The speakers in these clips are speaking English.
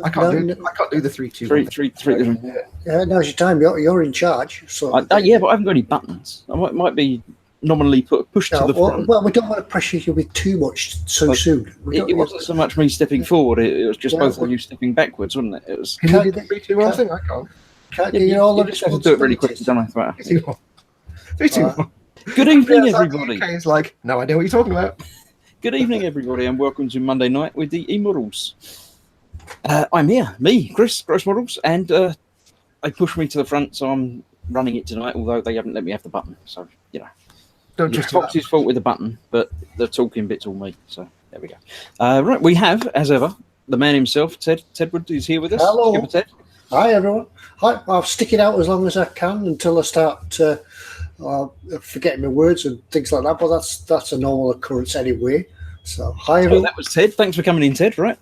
I can't do the 3, 2, 1. Three. Now's your time. You're in charge. So Yeah, but I haven't got any buttons. I might be nominally pushed to the front. Well, we don't want to pressure you with too much soon. It wasn't so much me stepping forward. It was just both of you stepping backwards, wasn't it? It was. Can you do the 3, 2, 1 thing? I can't. Can't you all you just have to do it really quick, don't I? 3, 2, 1. 3, 2, 1. Good evening, everybody. It's like, no idea what you're talking about. Good evening, everybody, and welcome to Monday night with the eModels. I'm here, Chris, Gross Models, and they pushed me to the front, so I'm running it tonight, although they haven't let me have the button. So, Don't just Fox's fault with the button, but the talking bit's all me. So, there we go. Right, we have, as ever, the man himself, Tedward, is here with us. Hello. Ted. Hi, everyone. I'll stick it out as long as I can until I start forgetting my words and things like that, but that's a normal occurrence anyway. So, hi, everyone. So that was Ted. Thanks for coming in, Ted, right?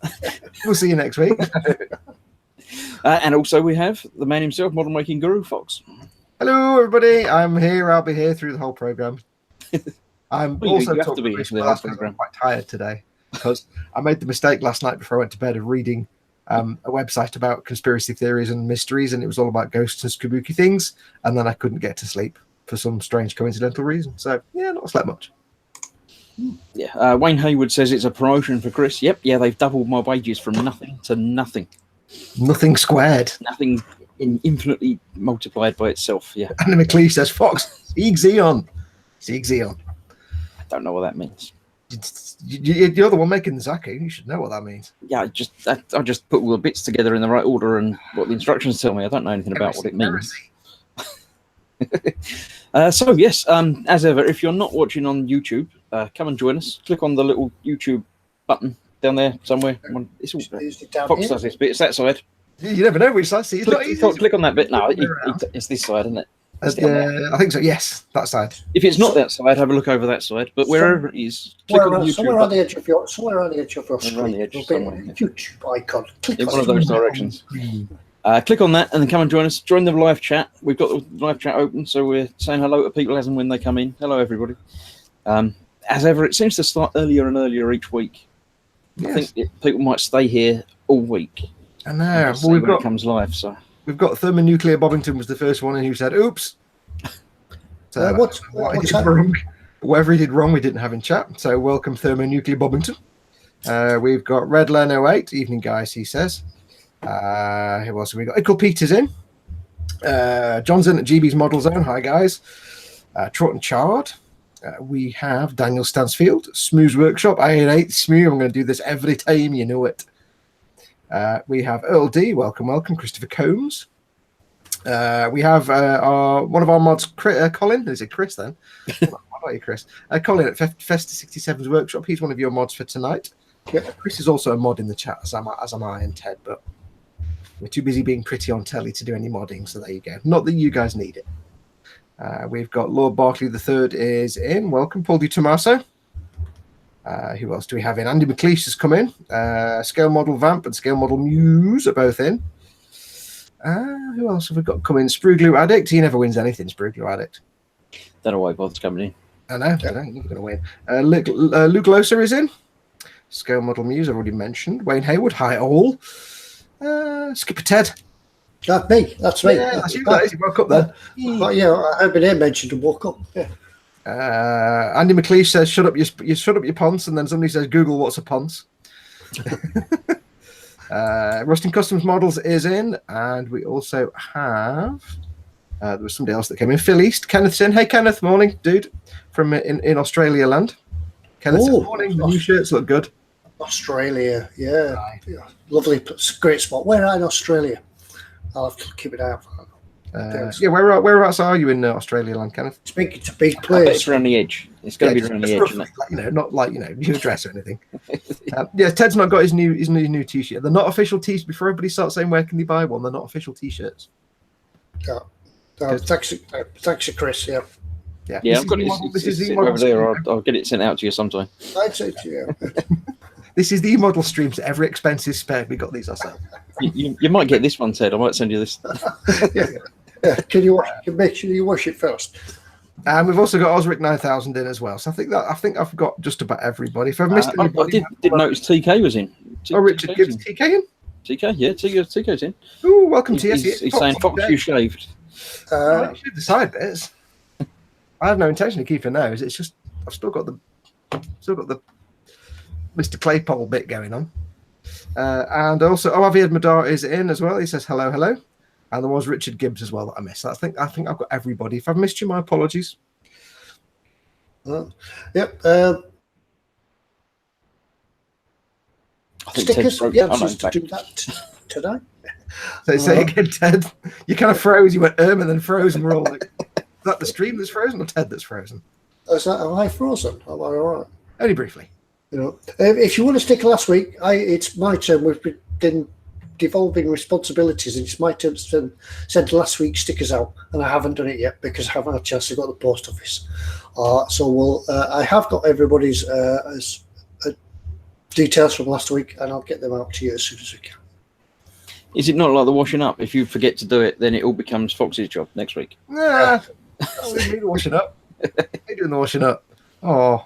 We'll see you next week. And also we have the man himself, model making guru, Fox. Hello, everybody. I'm here. I'll be here through the whole program. I'm also you have to be here for the whole program. I'm quite tired today because I made the mistake last night before I went to bed of reading a website about conspiracy theories and mysteries, and it was all about ghosts and spooky things, and then I couldn't get to sleep for some strange coincidental reason. So, not slept much. Yeah, Wayne Hayward says it's a promotion for Chris. Yep, they've doubled my wages from nothing to nothing. Nothing squared. Nothing infinitely multiplied by itself, yeah. And McLeish says, Fox, Sieg Xeon. Sieg Xeon. I don't know what that means. You're the one making the Zaku. You should know what that means. Yeah, I just put all the bits together in the right order and what the instructions tell me. I don't know anything about what it means. So, yes, as ever, if you're not watching on YouTube, come and join us. Click on the little YouTube button down there somewhere. It's all, Fox does this bit. It's that side. You never know which side. See, click on that bit. No, it's this side, isn't it? I think so. Yes, that side. If it's not that side, have a look over that side. But wherever it is, click on the YouTube somewhere on the edge of your screen. YouTube icon. Click in one of those directions. Click on that and then come and join us. Join the live chat. We've got the live chat open, so we're saying hello to people as and when they come in. Hello, everybody. As ever, it seems to start earlier and earlier each week. Yes. I think people might stay here all week. I know. Well, when it comes live, so we've got Thermonuclear Bobbington was the first one, and who said, "Oops." So what's wrong? Whatever he did wrong, we didn't have in chat. So welcome, Thermonuclear Bobbington. We've got Redlen08. Evening, guys. He says. Who else have we got? Ickle Peters in. John's in at GB's Model Zone. Hi, guys. Trot and Chard. We have Daniel Stansfield, Smoo's Workshop. I hate Smoo. I'm going to do this every time, you know it. We have Earl D. Welcome. Christopher Combs. We have one of our mods, Colin. Is it Chris then? Why not you, Chris? Colin at Festa67's Workshop. He's one of your mods for tonight. Chris is also a mod in the chat, as am I and Ted, but we're too busy being pretty on telly to do any modding, so there you go. Not that you guys need it. We've got Lord Barclay III is in. Welcome, Paul Di Tommaso. Who else do we have in? Andy McLeish has come in. Scale Model Vamp and Scale Model Muse are both in. Who else have we got coming? Sprue Glue Addict. He never wins anything, Sprue Glue Addict. Don't know why he bothers coming in. I know. You're going to win. Luke Loser is in. Scale Model Muse, I've already mentioned. Wayne Hayward, hi all. Skipper Ted. That's me. That's me. Yeah, that's you guys. You woke up then. I've been here mentioned and woke up. Yeah. Andy McLeish says, "Shut up your ponce," and then somebody says, "Google what's a ponce." Rusting Customs Models is in, and we also have there was somebody else that came in. Phil East, Kenneth's in. Hey Kenneth, morning, dude, from in Australia land. Kenneth, morning. The new shirts look good. Australia, yeah. Lovely, great spot. Where are in Australia? I'll have to keep it out. Whereabouts are you in Australia land, Kenneth? Speaking to big players. It's around the edge. It's going to be around the edge, isn't it? Not like your address or anything. Ted's not got his new T-shirt. They're not official T-shirts. Before everybody starts saying where can they buy one, they're not official T-shirts. Thanks, Chris. Yeah. Yeah, I've got it. It's over there. I'll get it sent out to you sometime. I'd say to you. This is the eModel streams. Every expense is spared. We got these ourselves. You might get this one, Ted. I might send you this. Can you make sure you wash it first? And we've also got Osric 9000 in as well. So I think I've got just about everybody. If I've missed anybody, I did notice TK was in. Richard Gibbs, TK in? TK, yeah, TK's in. Ooh, welcome to He's saying, Fox, you shaved. I shaved the side bits. I have no intention of keeping those. It's just I've still got the Mr. Claypole bit going on. And also, Aviad Madar is in as well. He says hello. And there was Richard Gibbs as well that I missed. I think I've got everybody. If I've missed you, my apologies. Yep. Stickers. Yeah, I'm supposed to do that today. So say again, Ted. You kind of froze. You went and then froze, and we're all like, is that the stream that's frozen or Ted that's frozen? Am I frozen? Am I all right? Only briefly. If you want to stick last week, it's my turn. We've been devolving responsibilities, and it's my turn to send last week's stickers out, and I haven't done it yet because I haven't had a chance to go to the post office. So I have got everybody's details from last week, and I'll get them out to you as soon as we can. Is it not like the washing up? If you forget to do it, then it all becomes Fox's job next week. Nah, I don't need the washing up. I'm doing the washing up. Oh,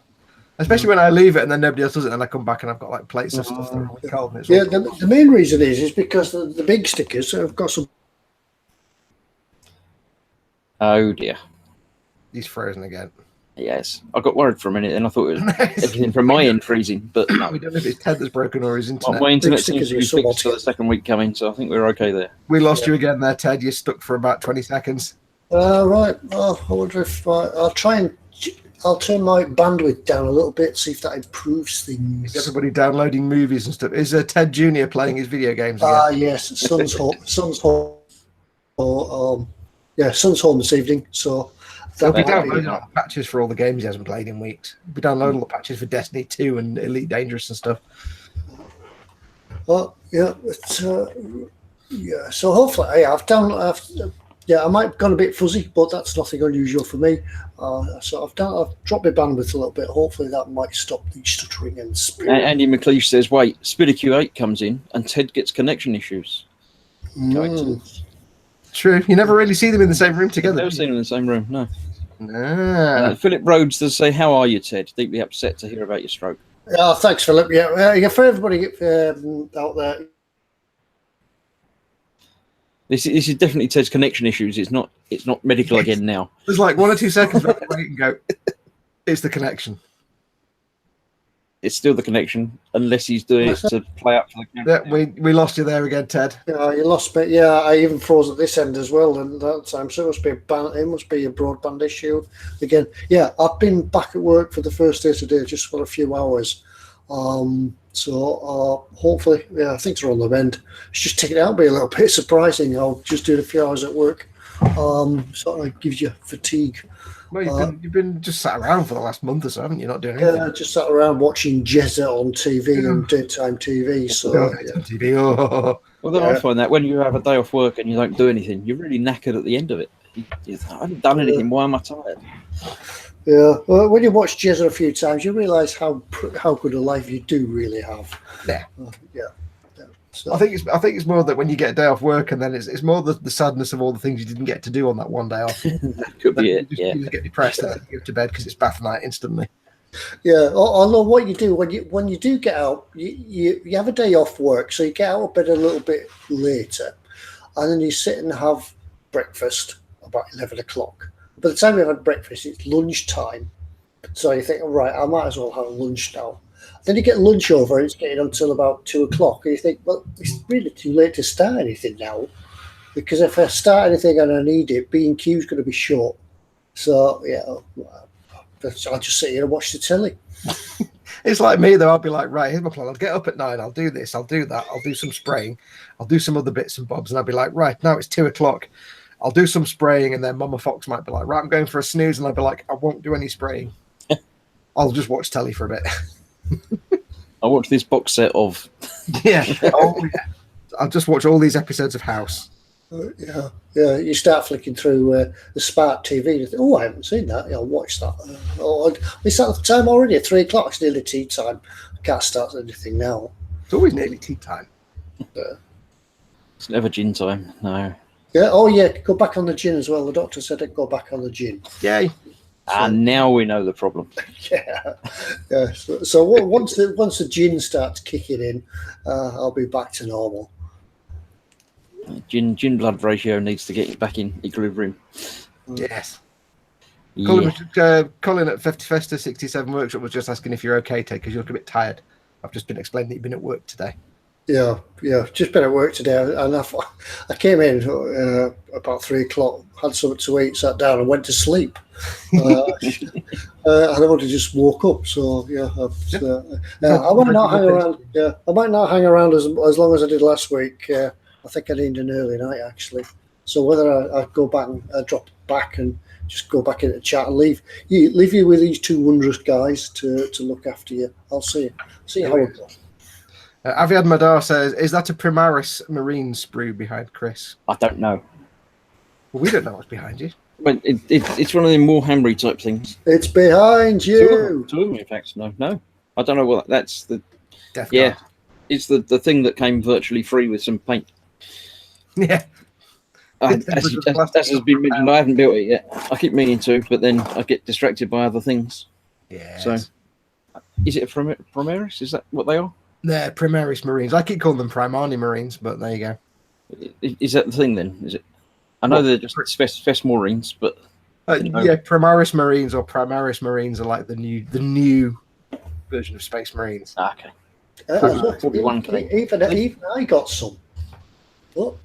especially when I leave it and then nobody else does it, and I come back and I've got like plates of stuff that are really cold. Yeah, the main reason is because the big stickers have got some. Oh dear. He's frozen again. Yes, I got worried for a minute, and I thought it was everything from my end freezing, but no. We don't know if it's Ted that's broken or his internet. My internet seems to be fixed for the second week coming, so I think we're okay there. We lost you again there, Ted. You're stuck for about 20 seconds. Right. I wonder if I'll try and I'll turn my bandwidth down a little bit, see if that improves things. Is everybody downloading movies and stuff? Is Ted Jr. playing his video games again? Yes. Son's home. Son's home this evening, so. He'll be downloading all the patches for all the games he hasn't played in weeks. He'll be downloading all the patches for Destiny 2 and Elite Dangerous and stuff. Well, yeah, yeah. So hopefully, I might have gone a bit fuzzy, but that's nothing unusual for me. So I've dropped my bandwidth a little bit. Hopefully, that might stop the stuttering and spinning. Andy McLeish says, "Wait, SpiderQ8 comes in, and Ted gets connection issues." True. You never really see them in the same room together. Never seen them in the same room. No. Nah. Philip Rhodes does say, "How are you, Ted? Deeply upset to hear about your stroke." Thanks, Philip. Yeah, for everybody out there. This is definitely Ted's connection issues. It's not medical again now. There's like 1 or 2 seconds where I wait and go, it's the connection. It's still the connection, unless he's doing it to play up for the camera. Yeah, we lost you there again, Ted. Yeah, you lost me. Yeah, I even froze at this end as well, and that time. So it must be a broadband issue again. Yeah, I've been back at work for the first day today, just for a few hours. So hopefully, things are on the mend. It's just taking it out, be a little bit surprising. I'll just do a few hours at work. Sort of gives you fatigue. Well, you've been just sat around for the last month or so, haven't you? Not doing anything. Yeah, just sat around watching Jezza on TV and daytime TV. So TV. Oh. Well, then I find that when you have a day off work and you don't do anything, you're really knackered at the end of it. I haven't done anything. Why am I tired? Yeah. Well, when you watch Jezza a few times, you realise how good a life you do really have. Yeah. Yeah. So. I think it's more that when you get a day off work, and then it's more the sadness of all the things you didn't get to do on that one day off. That could be it. You just get depressed and you go to bed because it's bath night instantly. Yeah, I know what you do when you do get out. You have a day off work, so you get out of bed a little bit later, and then you sit and have breakfast about 11 o'clock. By the time you've had breakfast, it's lunchtime. So you think, right, I might as well have lunch now. Then you get lunch over, and it's getting until about 2 o'clock, and you think, well, it's really too late to start anything now, because if I start anything and I need it, B&Q is going to be short. So yeah, I'll just sit here and watch the telly. It's like me though. I'll be like, right, here's my plan. I'll get up at 9. I'll do this. I'll do that. I'll do some spraying. I'll do some other bits and bobs, and I'll be like, right, now it's 2 o'clock. I'll do some spraying, and then Mama Fox might be like, right, I'm going for a snooze, and I'll be like, I won't do any spraying. I'll just watch telly for a bit. I watched this box set of. Yeah. I'll just watch all these episodes of House. Yeah. You start flicking through the Spark TV, and you think, oh, I haven't seen that. I'll watch that. It's at the time already at 3 o'clock. It's nearly tea time. I can't start anything now. It's always nearly tea time. It's never gin time. No. Yeah. Oh, yeah. Go back on the gin as well. The doctor said I'd go back on the gin. Yay. And now we know the problem. Yeah. So once the gin starts kicking in, I'll be back to normal. Gin blood ratio needs to get back in equilibrium. Yes. Yeah. Colin at 50 Festa 67 Workshop was just asking if you're okay, Ted, because you look a bit tired. I've just been explaining that you've been at work today. Yeah, just been at work today, and I came in about 3 o'clock, had something to eat, sat down, and went to sleep. And I would have just woke up. So yeah, I might not hang around. Yeah, I might not hang around as long as I did last week. I think I need an early night actually. So whether I go back and drop back and just go back into chat and leave you with these two wondrous guys to look after you. I'll see how it goes. Aviad Madar says, is that a Primaris Marine sprue behind Chris? I don't know. Well, we don't know what's behind you. But it's one of them more Hamry type things. It's behind you. Two of them, in fact. No. I don't know what that's the. Death Guard. It's the thing that came virtually free with some paint. Yeah. As has been mentioned, I haven't built it yet. I keep meaning to, but then I get distracted by other things. Yeah. So, is it a Primaris? Is that what they are? They're Primaris Marines. I keep calling them Primani Marines, but there you go. Is that the thing then? Is it? I know they're just Fest Marines, but yeah, Primaris Marines or Primaris Marines are like the new version of Space Marines. Okay. 41K. Even I got some. Oh,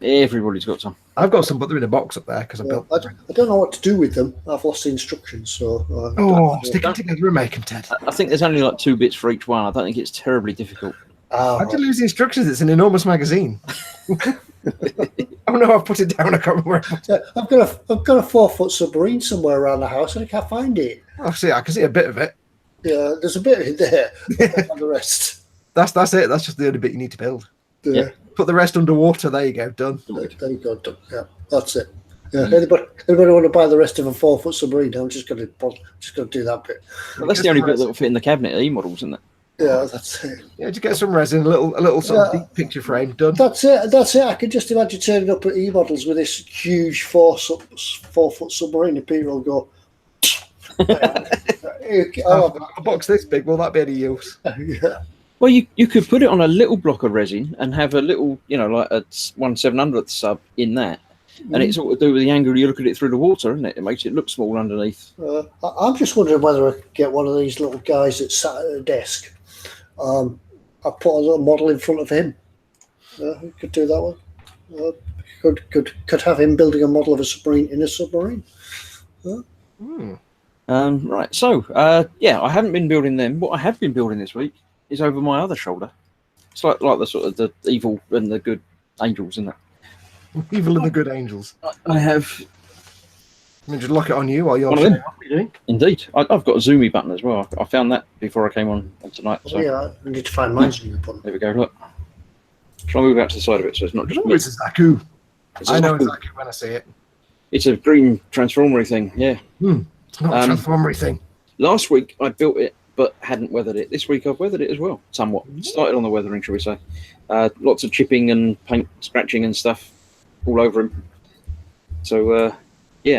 everybody's got some. I've got some, but they're in a box up there because I built. I don't know what to do with them. I've lost the instructions, so. Stick them together and make them, Ted. I think there's only like 2 bits for each one. I don't think it's terribly difficult. How'd you lose the instructions? It's an enormous magazine. Oh no, I've put it down. I can't remember. I've got a 4-foot submarine somewhere around the house and I can't find it. I can see a bit of it. Yeah, there's a bit in there. And the rest. That's it. That's just the only bit you need to build. Yeah. Put the rest underwater. There you go. Done. There you go. Done. Yeah, that's it. Yeah. Anybody want to buy the rest of a 4-foot submarine? I'm just going to do that bit. Well, that's the only bit that will fit in the cabinet. eModels, isn't it? Yeah, that's it. Yeah, just get some resin, a little sort of deep picture frame done. That's it. I can just imagine turning up at eModels with this huge 4-foot submarine, and people will go. A box this big, will that be any use? Yeah. Well, you could put it on a little block of resin and have a little, like a 1/700th sub in that, and it's all to do with the angle you look at it through the water, isn't it? It makes it look small underneath. I'm just wondering whether I could get one of these little guys that sat at a desk. I put a little model in front of him. We could do that one. Could have him building a model of a submarine in a submarine. Right. So, I haven't been building them. What I have been building this week is over my other shoulder. It's like the sort of the evil and the good angels, isn't it? Evil and the good angels. I have. Just lock it on you while you're what are you doing? Indeed. I've got a zoomy button as well. I found that before I came on tonight. So. Yeah, I need to find my zoomy button. There we go. Look. Try and move out to the side of it so it's not just. It's a Zaku. I know exactly when I see it. It's a green transformery thing. Yeah. It's not a transformery thing. Last week I built it but hadn't weathered it. This week I've weathered it as well, somewhat. Started on the weathering, shall we say. Lots of chipping and paint scratching and stuff all over him. So,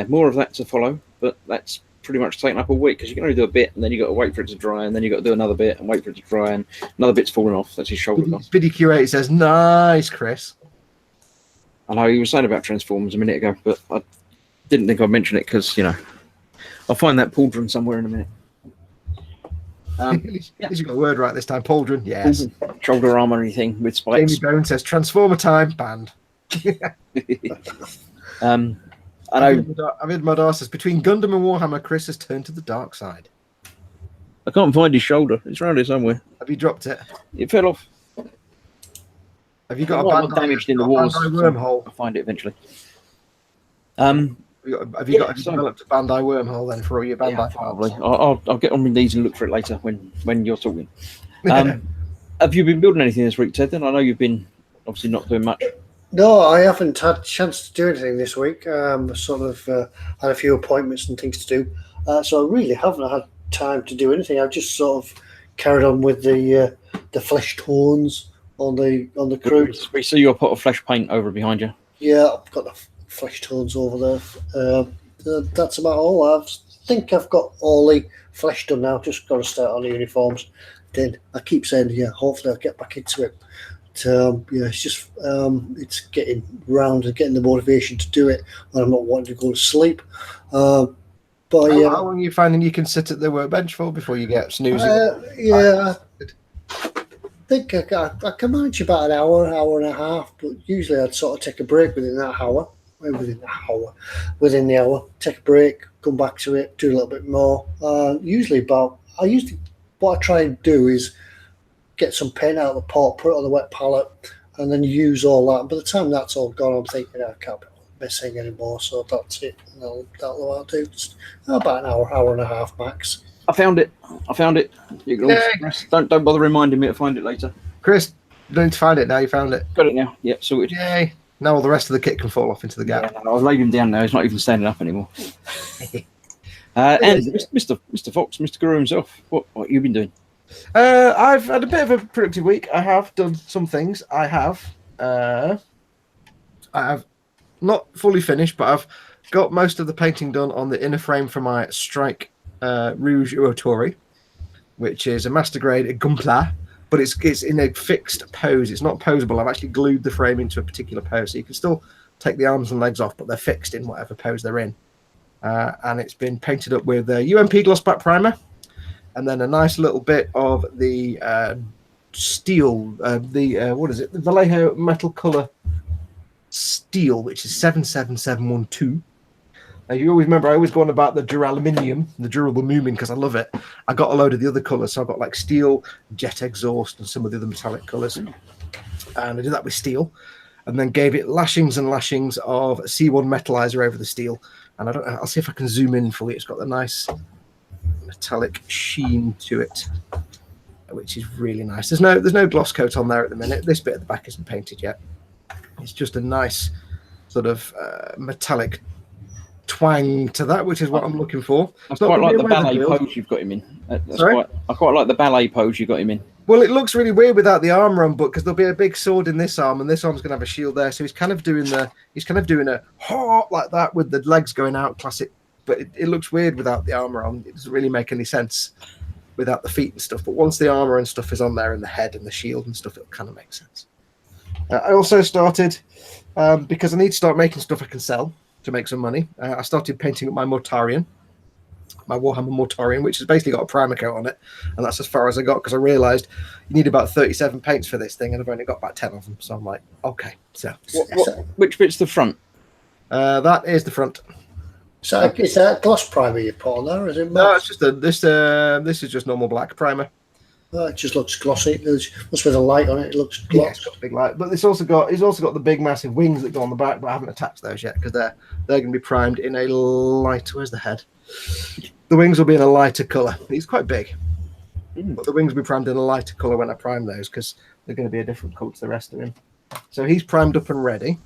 more of that to follow, but that's pretty much taken up a week because you can only do a bit and then you've got to wait for it to dry and then you've got to do another bit and wait for it to dry and another bit's falling off. That's his shoulder. Biddy Q8 says, nice, Chris. I know he was saying about Transformers a minute ago, but I didn't think I'd mention it because, I'll find that pauldron somewhere in a minute. At least you got a word right this time. Pauldron, yes. Shoulder armory thing with spikes. Jamie Bone says Transformer time banned. I know. Avid Madar says between Gundam and Warhammer, Chris has turned to the dark side. I can't find his shoulder. It's around here somewhere. Have you dropped it? It fell off. Have you got a Bandai damaged in the walls? Wormhole. I'll find it eventually. Have you developed a Bandai wormhole then for all your Bandai probably. I'll get on my knees and look for it later when you're talking. Have you been building anything this week, Ted? Then I know you've been obviously not doing much. No, I haven't had a chance to do anything this week. Sort of had a few appointments and things to do, so I really haven't had time to do anything. I've just sort of carried on with the flesh tones on the crew. We see your pot of flesh paint over behind you. Yeah, I've got the flesh tones over there. That's about all. I think I've got all the flesh done now. Just got to start on the uniforms. Then I keep saying, hopefully I'll get back into it. yeah, it's just it's getting round and getting the motivation to do it when I'm not wanting to go to sleep. But How yeah, long are you finding you can sit at the workbench for before you get snoozing? yeah, I think I can manage about an hour, hour and a half, but usually I'd sort of take a break within that hour. Within the hour, take a break, come back to it, do a little bit more. What I try and do is get some paint out of the pot, put it on the wet palette, and then use all that. And by the time that's all gone, I'm thinking I can't be missing anymore, so that's it. And that'll what I'll do. Just about an hour, hour and a half max. I found it. You can don't bother reminding me to find it later. Chris, you don't need to find it now. You found it. Got it now. Yep, sorted. Yay! Now all the rest of the kit can fall off into the gap. Yeah, I've laid him down now. He's not even standing up anymore. And Mr. Fox, Mr. Guru himself, what you been doing? I've had a bit of a productive week. I have done some things. I have not fully finished, but I've got most of the painting done on the inner frame for my Strike Rouge Uotori, which is a master grade Gunpla, but it's in a fixed pose. It's not posable. I've actually glued the frame into a particular pose, so you can still take the arms and legs off, but they're fixed in whatever pose they're in. And it's been painted up with UMP gloss back primer, and then a nice little bit of the steel, what is it? The Vallejo metal color steel, which is 77712. Now, you always remember, I always go on about the Duraluminium, the durable Moomin, because I love it. I got a load of the other colours, so I've got like steel, jet exhaust, and some of the other metallic colours. And I did that with steel, and then gave it lashings and lashings of C1 metallizer over the steel. And I'll see if I can zoom in for you. It's got the nice metallic sheen to it, which is really nice. There's no gloss coat on there at the minute. This bit at the back isn't painted yet. It's just a nice sort of metallic twang to that, which is what I'm looking for. I quite like the ballet pose you've got him in. I quite like the ballet pose you got him in. Well, it looks really weird without the armor on, but because there'll be a big sword in this arm, and this arm's going to have a shield there, so he's kind of doing a heart like that with the legs going out, classic. But it looks weird without the armor on. It doesn't really make any sense without the feet and stuff. But once the armor and stuff is on there, and the head and the shield and stuff, it'll kind of make sense. I also started because I need to start making stuff I can sell to make some money. I started painting up my Mortarion, my Warhammer Mortarion, which has basically got a primer coat on it, and that's as far as I got because I realised you need about 37 paints for this thing, and I've only got about 10 of them. So I'm like, okay. So which bit's the front? That is the front. So is that gloss primer you put on there? Is it? No, it's just this is just normal black primer. It just looks glossy. Must be the light on it. It looks glossy. Yeah, it's got a big light, but he's also got the big massive wings that go on the back, but I haven't attached those yet because they're going to be primed in a light. Where's the head? The wings will be in a lighter colour. He's quite big, but the wings will be primed in a lighter colour when I prime those because they're going to be a different colour to the rest of him. So he's primed up and ready.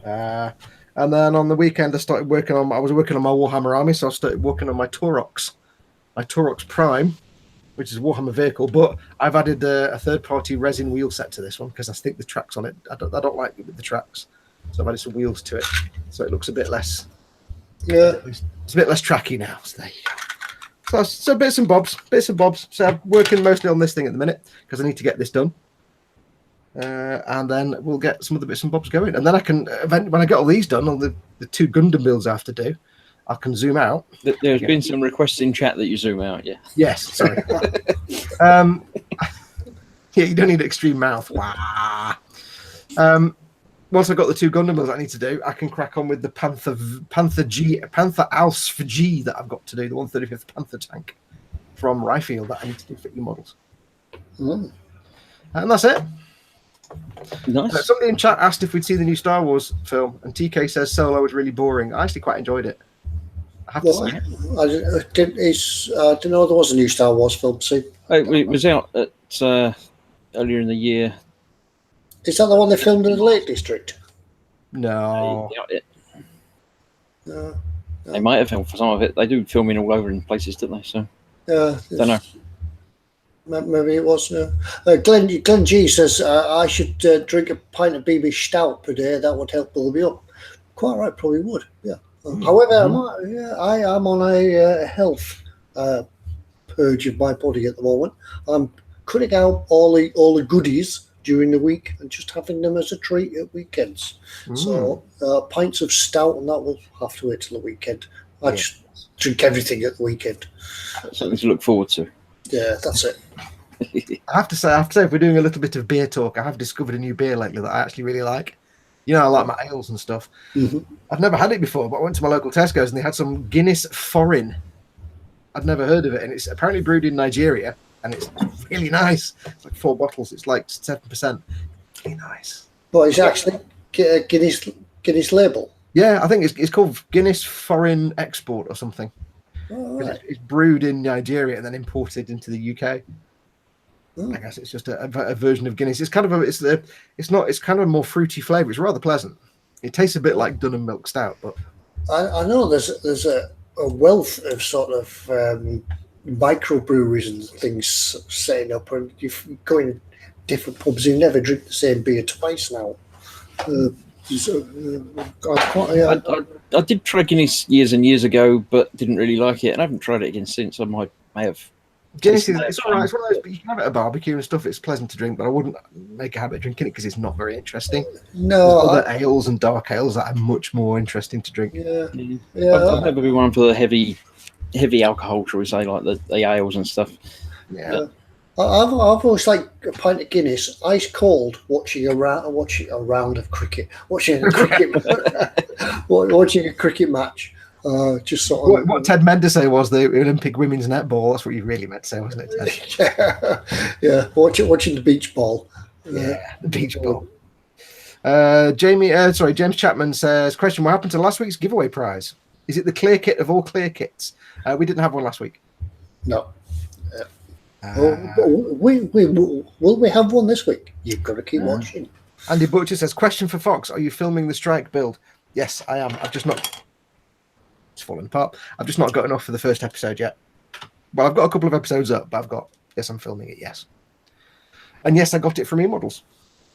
And then on the weekend I was working on my Warhammer army, so I started working on my Taurox Prime, which is a Warhammer vehicle, but I've added a third-party resin wheel set to this one because I think the tracks on it, I don't like it with the tracks, so I've added some wheels to it, so it looks a bit less. Yeah, it's a bit less tracky now. So there you go. So bits and bobs. So I'm working mostly on this thing at the minute because I need to get this done, and then we'll get some of the bits and bobs going, and then I can when I get all these done, all the 2 Gundam builds I have to do, I can zoom out. There's been some requests in chat that you zoom out, yeah. Yes, sorry. Yeah, you don't need extreme mouth. Wow. Once I've got the 2 Gundam builds I need to do, I can crack on with the Panther Alf for G that I've got to do, the 135th Panther tank from Ryfield that I need to do for eModels. And that's it. Nice. Somebody in chat asked if we'd see the new Star Wars film, and TK says Solo was really boring. I actually quite enjoyed it. I have to say. I didn't know there was a new Star Wars film. See, it was out at earlier in the year. Is that the one they filmed in the Lake District? No. No. They might have filmed for some of it. They do filming all over in places, don't they? So don't know. Maybe it was. Glenn G says I should drink a pint of BB Stout per day. That would help build me up. Quite right, probably would. Yeah. However, I am on a health purge of my body at the moment. I'm cutting out all the goodies during the week and just having them as a treat at weekends. So pints of stout, and that will have to wait till the weekend. I just drink everything at the weekend. Something to look forward to. Yeah, that's it. I have to say, if we're doing a little bit of beer talk, I have discovered a new beer lately that I actually really like. You know, I like my ales and stuff. I've never had it before, but I went to my local Tesco's and they had some Guinness Foreign. I'd never heard of it, and it's apparently brewed in Nigeria, and it's really nice. It's like 4 bottles. It's like 7%. Really nice. But it's actually a Guinness label. Yeah, I think it's called Guinness Foreign Export or something. Oh, right. It's brewed in Nigeria and then imported into the UK. Oh. I guess it's just a version of Guinness. It's kind of it's kind of a more fruity flavour. It's rather pleasant. It tastes a bit like Dunham Milk Stout, but I know there's a wealth of sort of microbreweries and things setting up, and you go in different pubs. You never drink the same beer twice now. I did try Guinness years and years ago, but didn't really like it, and I haven't tried it again since. I may have. Guinness it's all right. It's one of those, but you can have it at a barbecue and stuff. It's pleasant to drink, but I wouldn't make a habit of drinking it because it's not very interesting. No, there's other ales and dark ales that are much more interesting to drink. Yeah. I've never been one for the heavy alcohol, shall we say, like the ales and stuff. Yeah. I've always liked a pint of Guinness, ice cold, watching a round of cricket, watching a cricket match. Just sort of what Ted meant to say was the Olympic women's netball. That's what you really meant to say, wasn't it, Ted? Yeah. Watching the beach ball. Yeah, the beach ball. James Chapman says, question, what happened to last week's giveaway prize? Is it the clear kit of all clear kits? We didn't have one last week. No. Will we have one this week? You've got to keep watching. Andy Butcher says, question for Fox, are you filming the strike build? Yes, I am. It's falling apart. I've just not got enough for the first episode yet. Well, I've got a couple of episodes up, but I'm filming it, yes. And yes, I got it from eModels.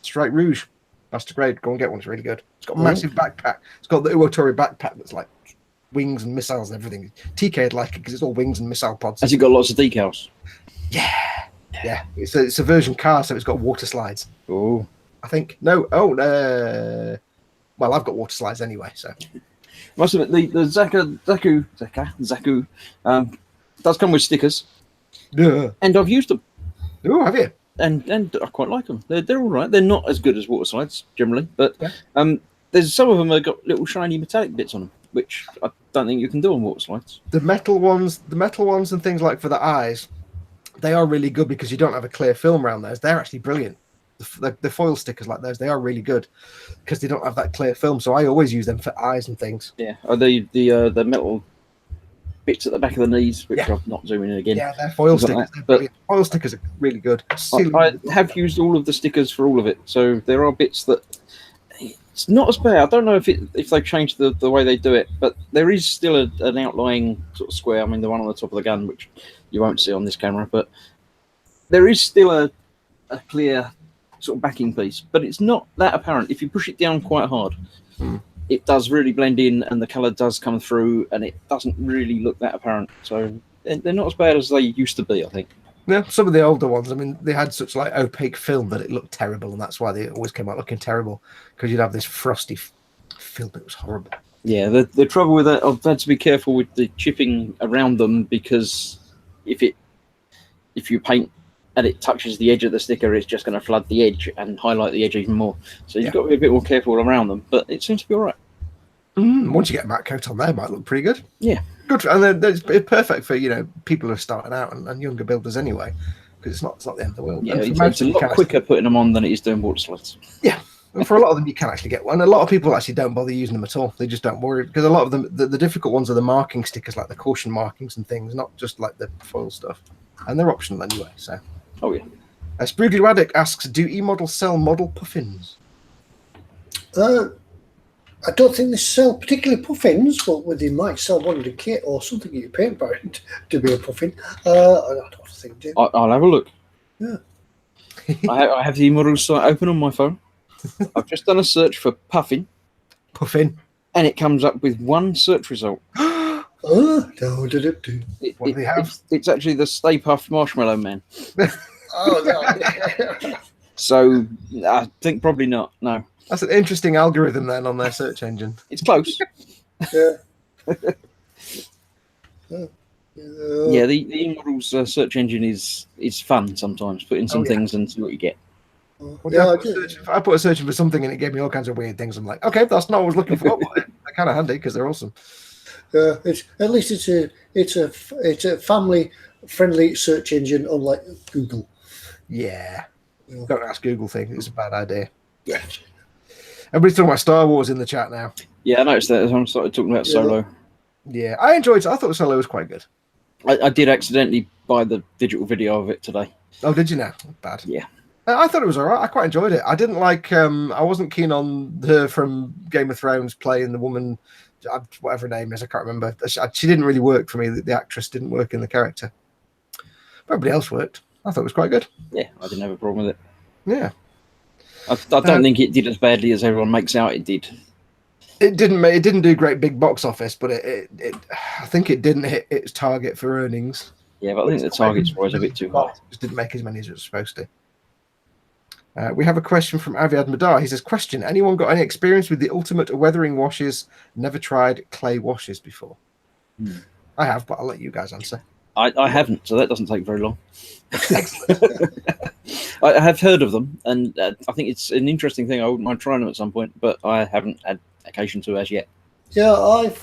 Strike Rouge. Master grade. Go and get one. It's really good. It's got a massive backpack. It's got the Uotori backpack that's like wings and missiles and everything. TK'd like it because it's all wings and missile pods. Has it got lots of decals? Yeah. It's a version car, so it's got water slides. Oh. I think. No. Oh, well, I've got water slides anyway, so. Most of it, the Zaku does come with stickers. Yeah. And I've used them. Oh, have you? And I quite like them. They're all right. They're not as good as water slides generally, but there's some of them that got little shiny metallic bits on them, which I don't think you can do on water slides. The metal ones and things like for the eyes, they are really good because you don't have a clear film around those. They're actually brilliant. The foil stickers like those, they are really good because they don't have that clear film. So I always use them for eyes and things. Yeah, the metal bits at the back of the knees, which I'm not zooming in again. Yeah, they're foil stickers. But foil stickers are really good. I have used all of the stickers for all of it, so there are bits that it's not as bad. I don't know if they've changed the way they do it, but there is still an outlying sort of square. I mean, the one on the top of the gun, which you won't see on this camera, but there is still a clear sort of backing piece, but it's not that apparent. If you push it down quite hard, it does really blend in and the colour does come through and it doesn't really look that apparent. So they're not as bad as they used to be, I think. Yeah, some of the older ones, I mean, they had such like opaque film that it looked terrible, and that's why they always came out looking terrible, because you'd have this frosty film. It was horrible. Yeah, the trouble with that, I've had to be careful with the chipping around them, because if you paint and it touches the edge of the sticker, it's just going to flood the edge and highlight the edge even more. So you've got to be a bit more careful around them, but it seems to be all right. Once you get a matte coat on there, it might look pretty good. Yeah. Good. And it's perfect for, people who are starting out and younger builders anyway, because it's not the end of the world. Yeah, it's a lot quicker putting them on than it is doing water slides. Yeah. And for a lot of them, you can actually get one. A lot of people actually don't bother using them at all. They just don't worry, because a lot of them, the difficult ones are the marking stickers, like the caution markings and things, not just like the foil stuff. And they're optional anyway, so. Oh, yeah. Sprudley Raddick asks, do eModels sell model puffins? I don't think they sell particularly puffins, but they might sell one in the kit or something you paint by it to be a puffin. I don't think they do. I'll have a look. Yeah. I have the eModels site open on my phone. I've just done a search for puffin. Puffin. And it comes up with one search result. What do they have? It's actually the Stay Puft Marshmallow Man. Oh, no. So I think probably not. No. That's an interesting algorithm then on their search engine. It's close. Yeah. Yeah, the eModels search engine is fun sometimes. Put in some things and see what you get. Well, yeah, I put a search in for something and it gave me all kinds of weird things. I'm like, okay, that's not what I was looking for, but they're kind of handy because they're awesome. It's at least it's a family friendly search engine, unlike Google. Yeah, don't ask Google thing. It's a bad idea. Yeah. Everybody's talking about Star Wars in the chat now. Yeah, I noticed that as I started talking about Solo. Yeah, I enjoyed it. I thought Solo was quite good. I did accidentally buy the digital video of it today. Oh, did you now? Bad. Yeah. I thought it was all right. I quite enjoyed it. I didn't like. I wasn't keen on her from Game of Thrones playing the woman, whatever her name is. I can't remember. She didn't really work for me. The actress didn't work in the character. But everybody else worked. I thought it was quite good. Yeah, I didn't have a problem with it. Yeah. I don't think it did as badly as everyone makes out it did. It didn't do great big box office, but it I think it didn't hit its target for earnings. Yeah, but I think the target's always a bit too high. It just didn't make as many as it was supposed to. We have a question from Aviad Madar. He says, question, anyone got any experience with the ultimate weathering washes? Never tried clay washes before? I have, but I'll let you guys answer. I haven't, so that doesn't take very long. Excellent. I have heard of them, and I think it's an interesting thing. I wouldn't mind trying them at some point, but I haven't had occasion to as yet. Yeah, I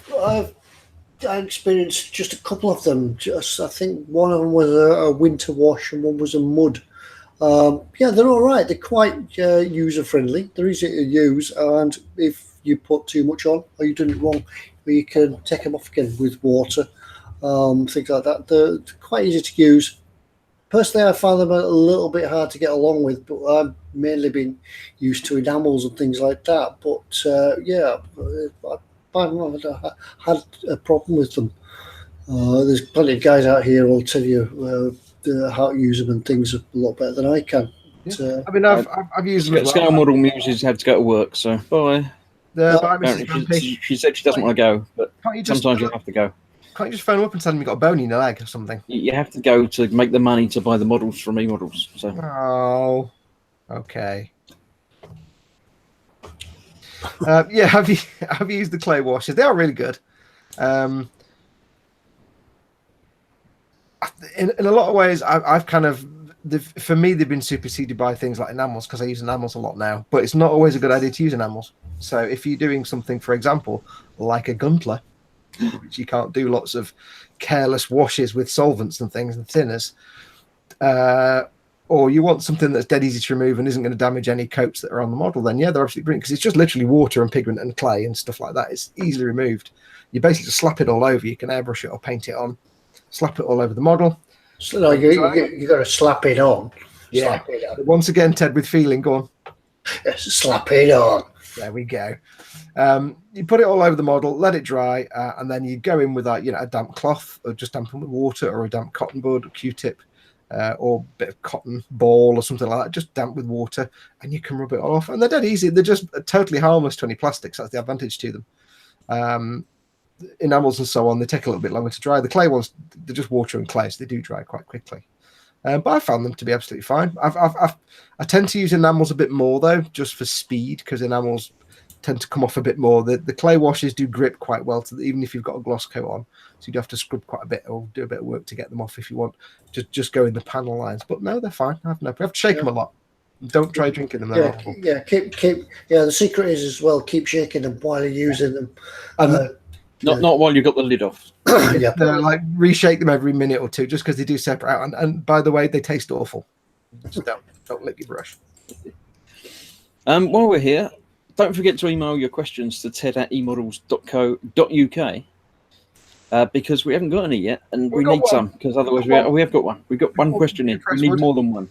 experienced just a couple of them. I think one of them was a winter wash and one was a mud. Yeah, they're all right. They're quite user friendly. They're easy to use, and if you put too much on or you've done it wrong, you can take them off again with water. Things like that. They're quite easy to use. Personally, I found them a little bit hard to get along with, but I've mainly been used to enamels and things like that. But yeah, I've had a problem with them. There's plenty of guys out here who'll tell you how to use them and things a lot better than I can. Yeah. I mean, I've used them as well. Scale model muses had to go to work, so bye. She said she doesn't want to go, but sometimes you have to go. Can't you just phone them up and tell them you got a bone in your leg or something? You have to go to make the money to buy the models from eModels. So. Oh, okay. Yeah, have you used the clay washes? They are really good. In a lot of ways, I've kind of, for me, they've been superseded by things like enamels because I use enamels a lot now. But it's not always a good idea to use enamels. So if you're doing something, for example, like a guntler, which you can't do lots of careless washes with solvents and things and thinners, or you want something that's dead easy to remove and isn't going to damage any coats that are on the model, then yeah, they're absolutely brilliant because it's just literally water and pigment and clay and stuff like that. It's easily removed. You basically just slap it all over. You can airbrush it or paint it on, slap it all over the model. So no, you got to slap it on. Yeah. Slap it on. Once again, Ted, with feeling, go on. Yes, slap it on. There we go. You put it all over the model, let it dry, and then you go in with a damp cloth, or just damp them with water, or a damp cotton bud, Q-tip, or a bit of cotton ball or something like that. Just damp with water, and you can rub it all off. And they're dead easy. They're just totally harmless to any plastics. That's the advantage to them. Enamels and so on, they take a little bit longer to dry. The clay ones, they're just water and clay, so they do dry quite quickly. But I found them to be absolutely fine. I tend to use enamels a bit more though, just for speed, because enamels tend to come off a bit more. The clay washes do grip quite well, even if you've got a gloss coat on. So you'd have to scrub quite a bit or do a bit of work to get them off if you want. Just go in the panel lines. But no, they're fine. You have to shake them a lot. Don't try drinking them. The secret is as well, keep shaking them while you're using them. Not while you've got the lid off. Yeah, like reshake them every minute or two, just because they do separate out. And by the way, they taste awful. Just don't lick your brush. While we're here, don't forget to email your questions to ted@emodels.co.uk because we haven't got any yet, and we need some because otherwise we have got one. We've got one question in. We need more than one.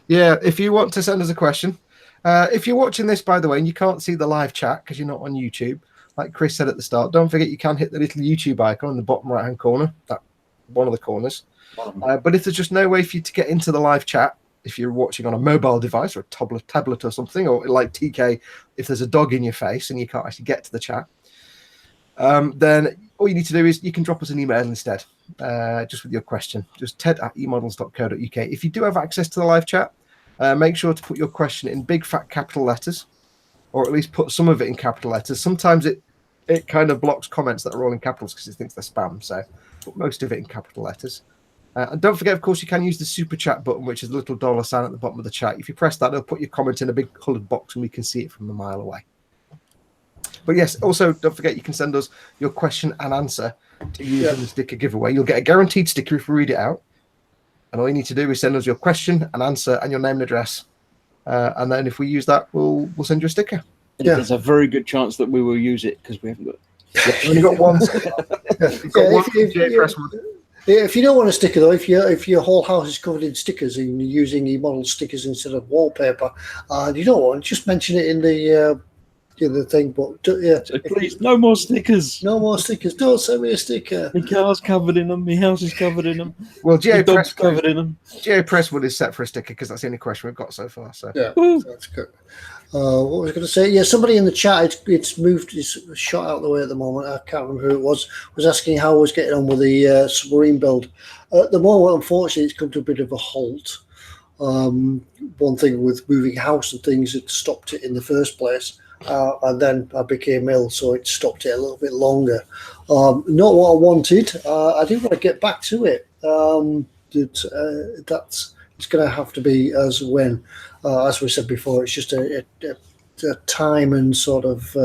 Yeah, if you want to send us a question, if you're watching this, by the way, and you can't see the live chat because you're not on YouTube, like Chris said at the start, don't forget you can hit the little YouTube icon in the bottom right-hand corner, that one of the corners. But if there's just no way for you to get into the live chat, if you're watching on a mobile device or a tablet or something, or like TK, if there's a dog in your face and you can't actually get to the chat, then all you need to do is you can drop us an email instead, just with your question. Just ted@emodels.co.uk. If you do have access to the live chat, Make sure to put your question in big fat capital letters, or at least put some of it in capital letters. Sometimes it kind of blocks comments that are all in capitals because it thinks they're spam. So put most of it in capital letters. And don't forget, of course, you can use the super chat button, which is the little dollar sign at the bottom of the chat. If you press that, it'll put your comment in a big coloured box and we can see it from a mile away. But yes, also, don't forget, you can send us your question and answer to use in the sticker giveaway. You'll get a guaranteed sticker if we read it out. And all you need to do is send us your question and answer and your name and address. And then if we use that, we'll send you a sticker. There's a very good chance that we will use it because we haven't got. We've only got one. If you don't want a sticker though, if your whole house is covered in stickers and you're using eModels stickers instead of wallpaper, you don't want, just mention it in the thing. But so please, no more stickers. No more stickers. Don't send me a sticker. My car's covered in them. My house is covered in them. Well, dog's covered in them. GA Presswood is set for a sticker because that's the only question we've got so far. So that's good. What was I going to say? Yeah, somebody in the chat, it's moved, it's shot out the way at the moment. I can't remember who it was asking how I was getting on with the submarine build. At the moment, unfortunately, it's come to a bit of a halt. One thing with moving house and things, it stopped it in the first place. And then I became ill, so it stopped it a little bit longer. Not what I wanted. I do want to get back to it. That's it's going to have to be as when. As we said before, it's just a time and sort of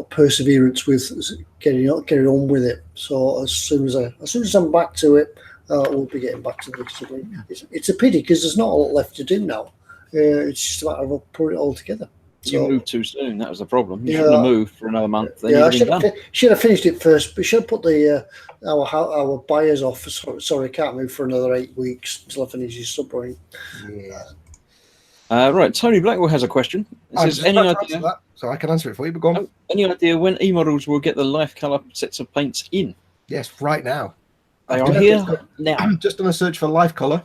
perseverance with getting on with it. So as soon as I'm back to it, we'll be getting back to this. It's a pity because there's not a lot left to do now. It's just a matter of putting it all together. You moved too soon. That was the problem. You shouldn't have moved for another month. I should have finished it first. We should have put our buyers off. Sorry, can't move for another 8 weeks until I finish his submarine. Yeah. Right, Tony Blackwell has a question. It says, any idea? That, so I can answer it for you. But go on. Any idea when eModels will get the life color sets of paints in? Yes, right now. They are here now. I'm just on a search for life color.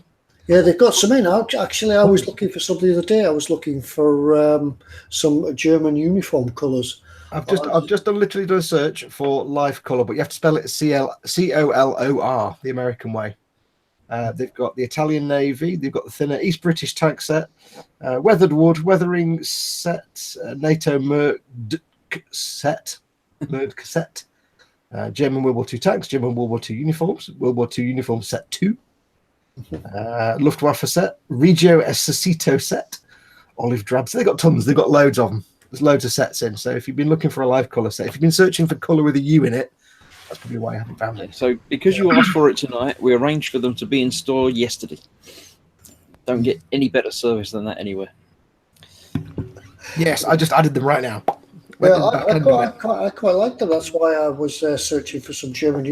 Yeah, they've got some in. Actually, I was looking for something the other day. I was looking for some German uniform colours. I've just literally done a search for life color, but you have to spell it COLOR, the American way. They've got the Italian Navy. They've got the thinner East British tank set, weathered wood, weathering set, NATO Merc set, German World War II tanks, German World War II uniforms, World War II uniform set 2. Luftwaffe set, Regio Esercito set, olive drab. So they've got tons. They've got loads of them. There's loads of sets in. So if you've been looking for a live colour set, if you've been searching for colour with a U in it, that's probably why you haven't found it. So because you asked for it tonight, we arranged for them to be in store yesterday. Don't get any better service than that anywhere. Yes, I just added them right now. Well, I quite like them. That's why I was searching for some German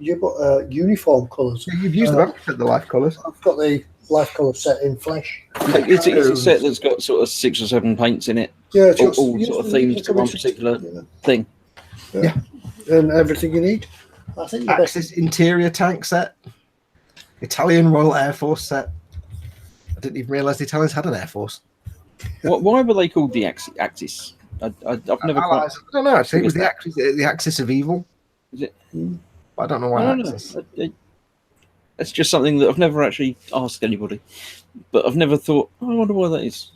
uniform colours. You've used them, the life colours. I've got the life colour set in flesh. It's a set that's got sort of 6 or 7 paints in it. Yeah, all sort of themes to one particular thing. Yeah, and everything you need. I think the Axis interior tank set, Italian Royal Air Force set. I didn't even realise the Italians had an air force. Why were they called the Axis? I've never quite. I don't know. I think it was the axis of evil. Is it? I don't know why. I don't know. It's just something that I've never actually asked anybody, but I've never thought. I wonder why that is.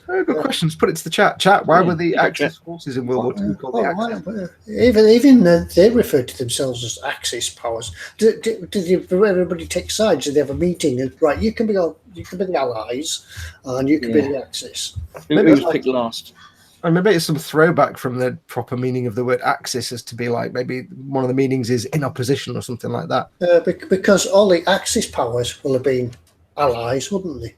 Very good questions. Put it to the chat. Chat. Why were the Axis forces in World War II called the Axis? Even they referred to themselves as Axis powers. Did everybody take sides? Did they have a meeting? And, right, you can be the Allies, and you can be the Axis. Who was picked last? Or maybe it's some throwback from the proper meaning of the word Axis, as to be like maybe one of the meanings is in opposition or something like that. Because all the Axis powers will have been allies, wouldn't they?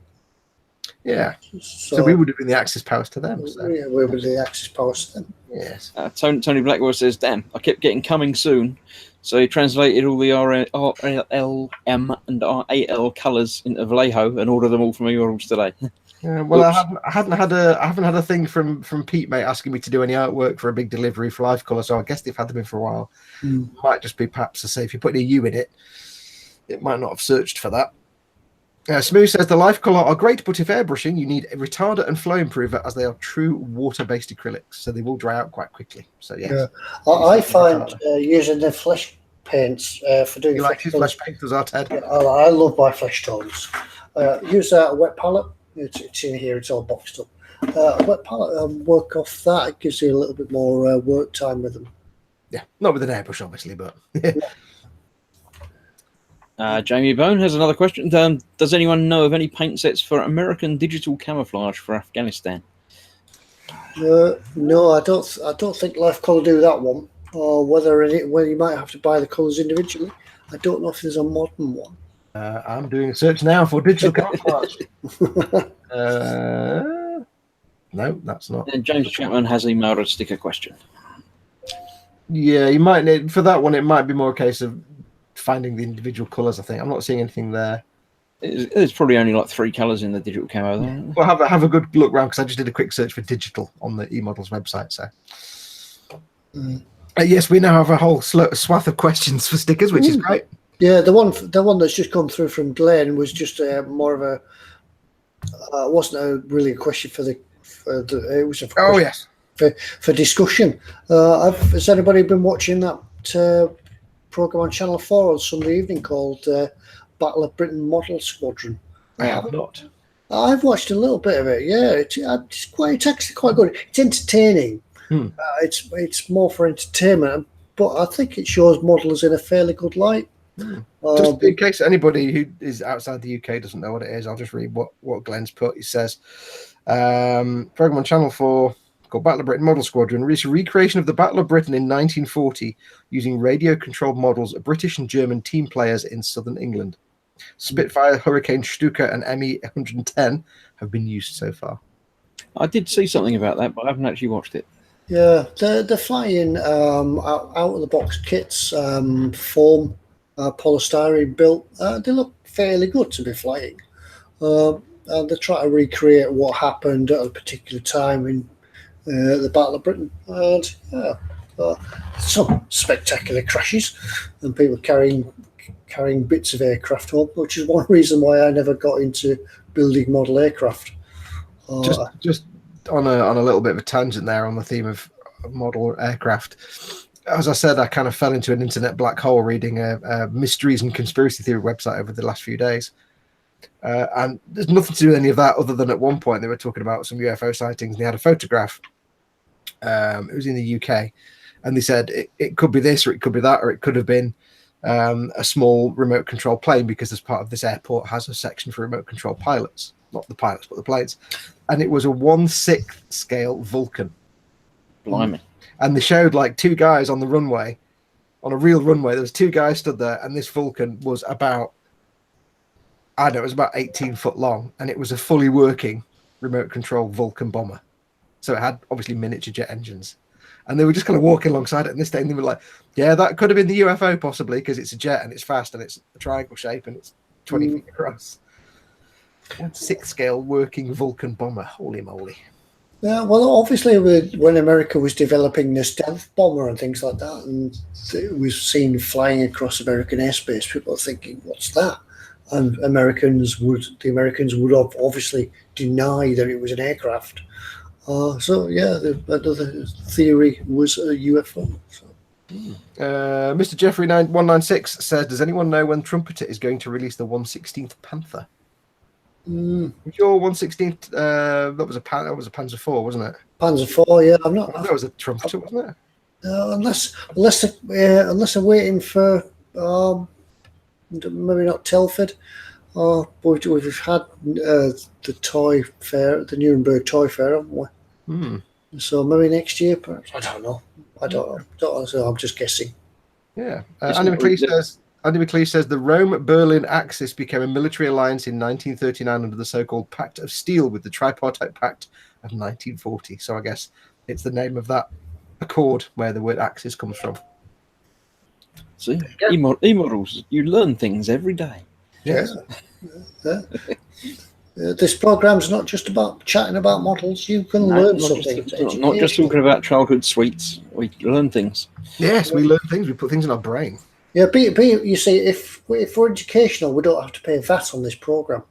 Yeah. So we would have been the Axis powers to them. So. Yeah, we were the Axis powers to them. Yes. Tony Blackwell says, "Damn, I kept getting coming soon." So he translated all the RLM and RAL colours into Vallejo and ordered them all from eModels today. Well, I haven't had a thing from Pete, mate, asking me to do any artwork for a big delivery for live colour. So I guess they've had them in for a while. Might just be perhaps to say if you put a U in it, it might not have searched for that. Smooth says the life colour are great, but if airbrushing, you need a retarder and flow improver as they are true water-based acrylics, so they will dry out quite quickly. So yeah, I find using the flesh paints for doing. You like his flesh paint, does our Ted? Yeah, I love my flesh tones. Use a wet palette. It's in here. It's all boxed up. A wet palette. Work off that. It gives you a little bit more work time with them. Yeah, not with an airbrush, obviously, but. Jamie Bone has another question. Does anyone know of any paint sets for American digital camouflage for Afghanistan? No, I don't think Life Colour do that one. Or whether you might have to buy the colours individually. I don't know if there's a modern one. I'm doing a search now for digital camouflage. No, that's not. And James Chapman has emailed a sticker question. Yeah, you might need for that one. It might be more a case of finding the individual colours. I think I'm not seeing anything there. There's probably only like 3 colours in the digital camo. There. Well, have a good look around because I just did a quick search for digital on the eModels website. So, yes, we now have a whole swath of questions for stickers, which is great. Yeah, the one that's just come through from Glenn was just more of a. Wasn't really a question for the. It was a question yes. For discussion. Has anybody been watching that program on Channel 4 on Sunday evening called Battle of Britain Model Squadron? I have not. I've watched a little bit of it. Yeah, it's actually quite good. It's entertaining. It's more for entertainment, but I think it shows models in a fairly good light. Just in case anybody who is outside the UK doesn't know what it is, I'll just read what Glenn's put. He says, program on Channel 4 called Battle of Britain Model Squadron, it's a recreation of the Battle of Britain in 1940 using radio-controlled models of British and German team players in southern England. Spitfire, Hurricane, Stuka and ME-110 have been used so far. I did see something about that, but I haven't actually watched it. Yeah, they're flying out-of-the-box kits, foam, polystyrene built. They look fairly good to be flying. And they try to recreate what happened at a particular time in the Battle of Britain. And some spectacular crashes and people carrying bits of aircraft home, which is one reason why I never got into building model aircraft. Just on a little bit of a tangent there on the theme of model aircraft. As I said, I kind of fell into an internet black hole reading a mysteries and conspiracy theory website over the last few days. And there's nothing to do with any of that other than at one point they were talking about some UFO sightings and they had a photograph. It was in the UK. And they said it could be this or it could be that or it could have been a small remote control plane because as part of this airport has a section for remote control pilots. Not the pilots, but the planes. And it was a 1/6 scale Vulcan. Blimey. And they showed like 2 guys on the runway, on a real runway. There was 2 guys stood there, and this Vulcan was about, I don't know, it was about 18 foot long, and it was a fully working remote control Vulcan bomber. So it had obviously miniature jet engines. And they were just kind of walking alongside it, and this day, and they were like, yeah, that could have been the UFO possibly, because it's a jet, and it's fast, and it's a triangle shape, and it's 20 feet across. 1/6 scale working Vulcan bomber. Holy moly. Yeah, well, obviously, when America was developing the stealth bomber and things like that, and it was seen flying across American airspace, people were thinking, "What's that?" And the Americans would have obviously deny that it was an aircraft. So yeah, another theory was a UFO. So. Mr. Jeffrey 9196 says, "Does anyone know when Trumpeter is going to release the 1/16th Panther?" Your 1/16th, that was a Panzer IV, wasn't it? Panzer IV, yeah. I'm not. That was a Trumpeter, wasn't it? Unless they're waiting for maybe not Telford. But we've had the toy fair, the Nuremberg Toy Fair, haven't we? So maybe next year, perhaps. I don't know. So I'm just guessing. Yeah. Andy McLeish says the Rome-Berlin Axis became a military alliance in 1939 under the so-called Pact of Steel with the Tripartite Pact of 1940. So I guess it's the name of that accord where the word Axis comes from. See, eModels, you learn things every day. Yes. Yeah. This program's not just about chatting about models. You can learn something. Not just talking about childhood sweets. We learn things. Yes, we learn things. We put things in our brain. Yeah, you see, if we're educational, we don't have to pay VAT on this program.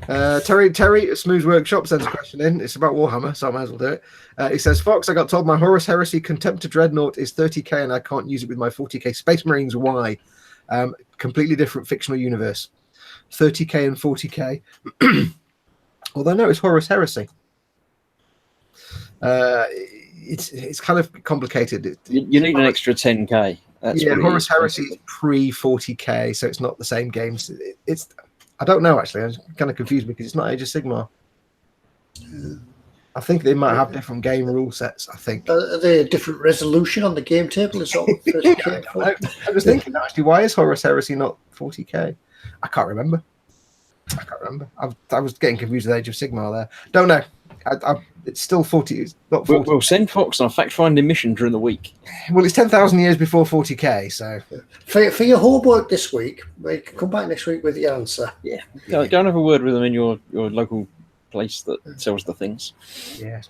Terry, Smooth Workshop sends a question in. It's about Warhammer, so I might as well do it. He says, Fox, I got told my Horus Heresy Contemptor Dreadnought is 30k and I can't use it with my 40k Space Marines. Why? Completely different fictional universe. 30k and 40k. Although, no, it's Horus Heresy. It's kind of complicated. You need an extra 10k. That's Horus Heresy is pre 40k, so it's not the same games. It's I don't know actually. I'm kind of confused because it's not Age of Sigmar. I think they might have different game rule sets. I think are they a different resolution on the game table? Is all? I was thinking actually, why is Horus Heresy not 40k? I can't remember. I was getting confused with Age of Sigmar there. Don't know. It's still 40. It's not 40. We'll send Fox on a fact-finding mission during the week. Well, it's 10,000 years before 40k. So for your homework this week, we can come back next week with the answer. Yeah, go and have a word with them in your local place that sells the things. Yeah.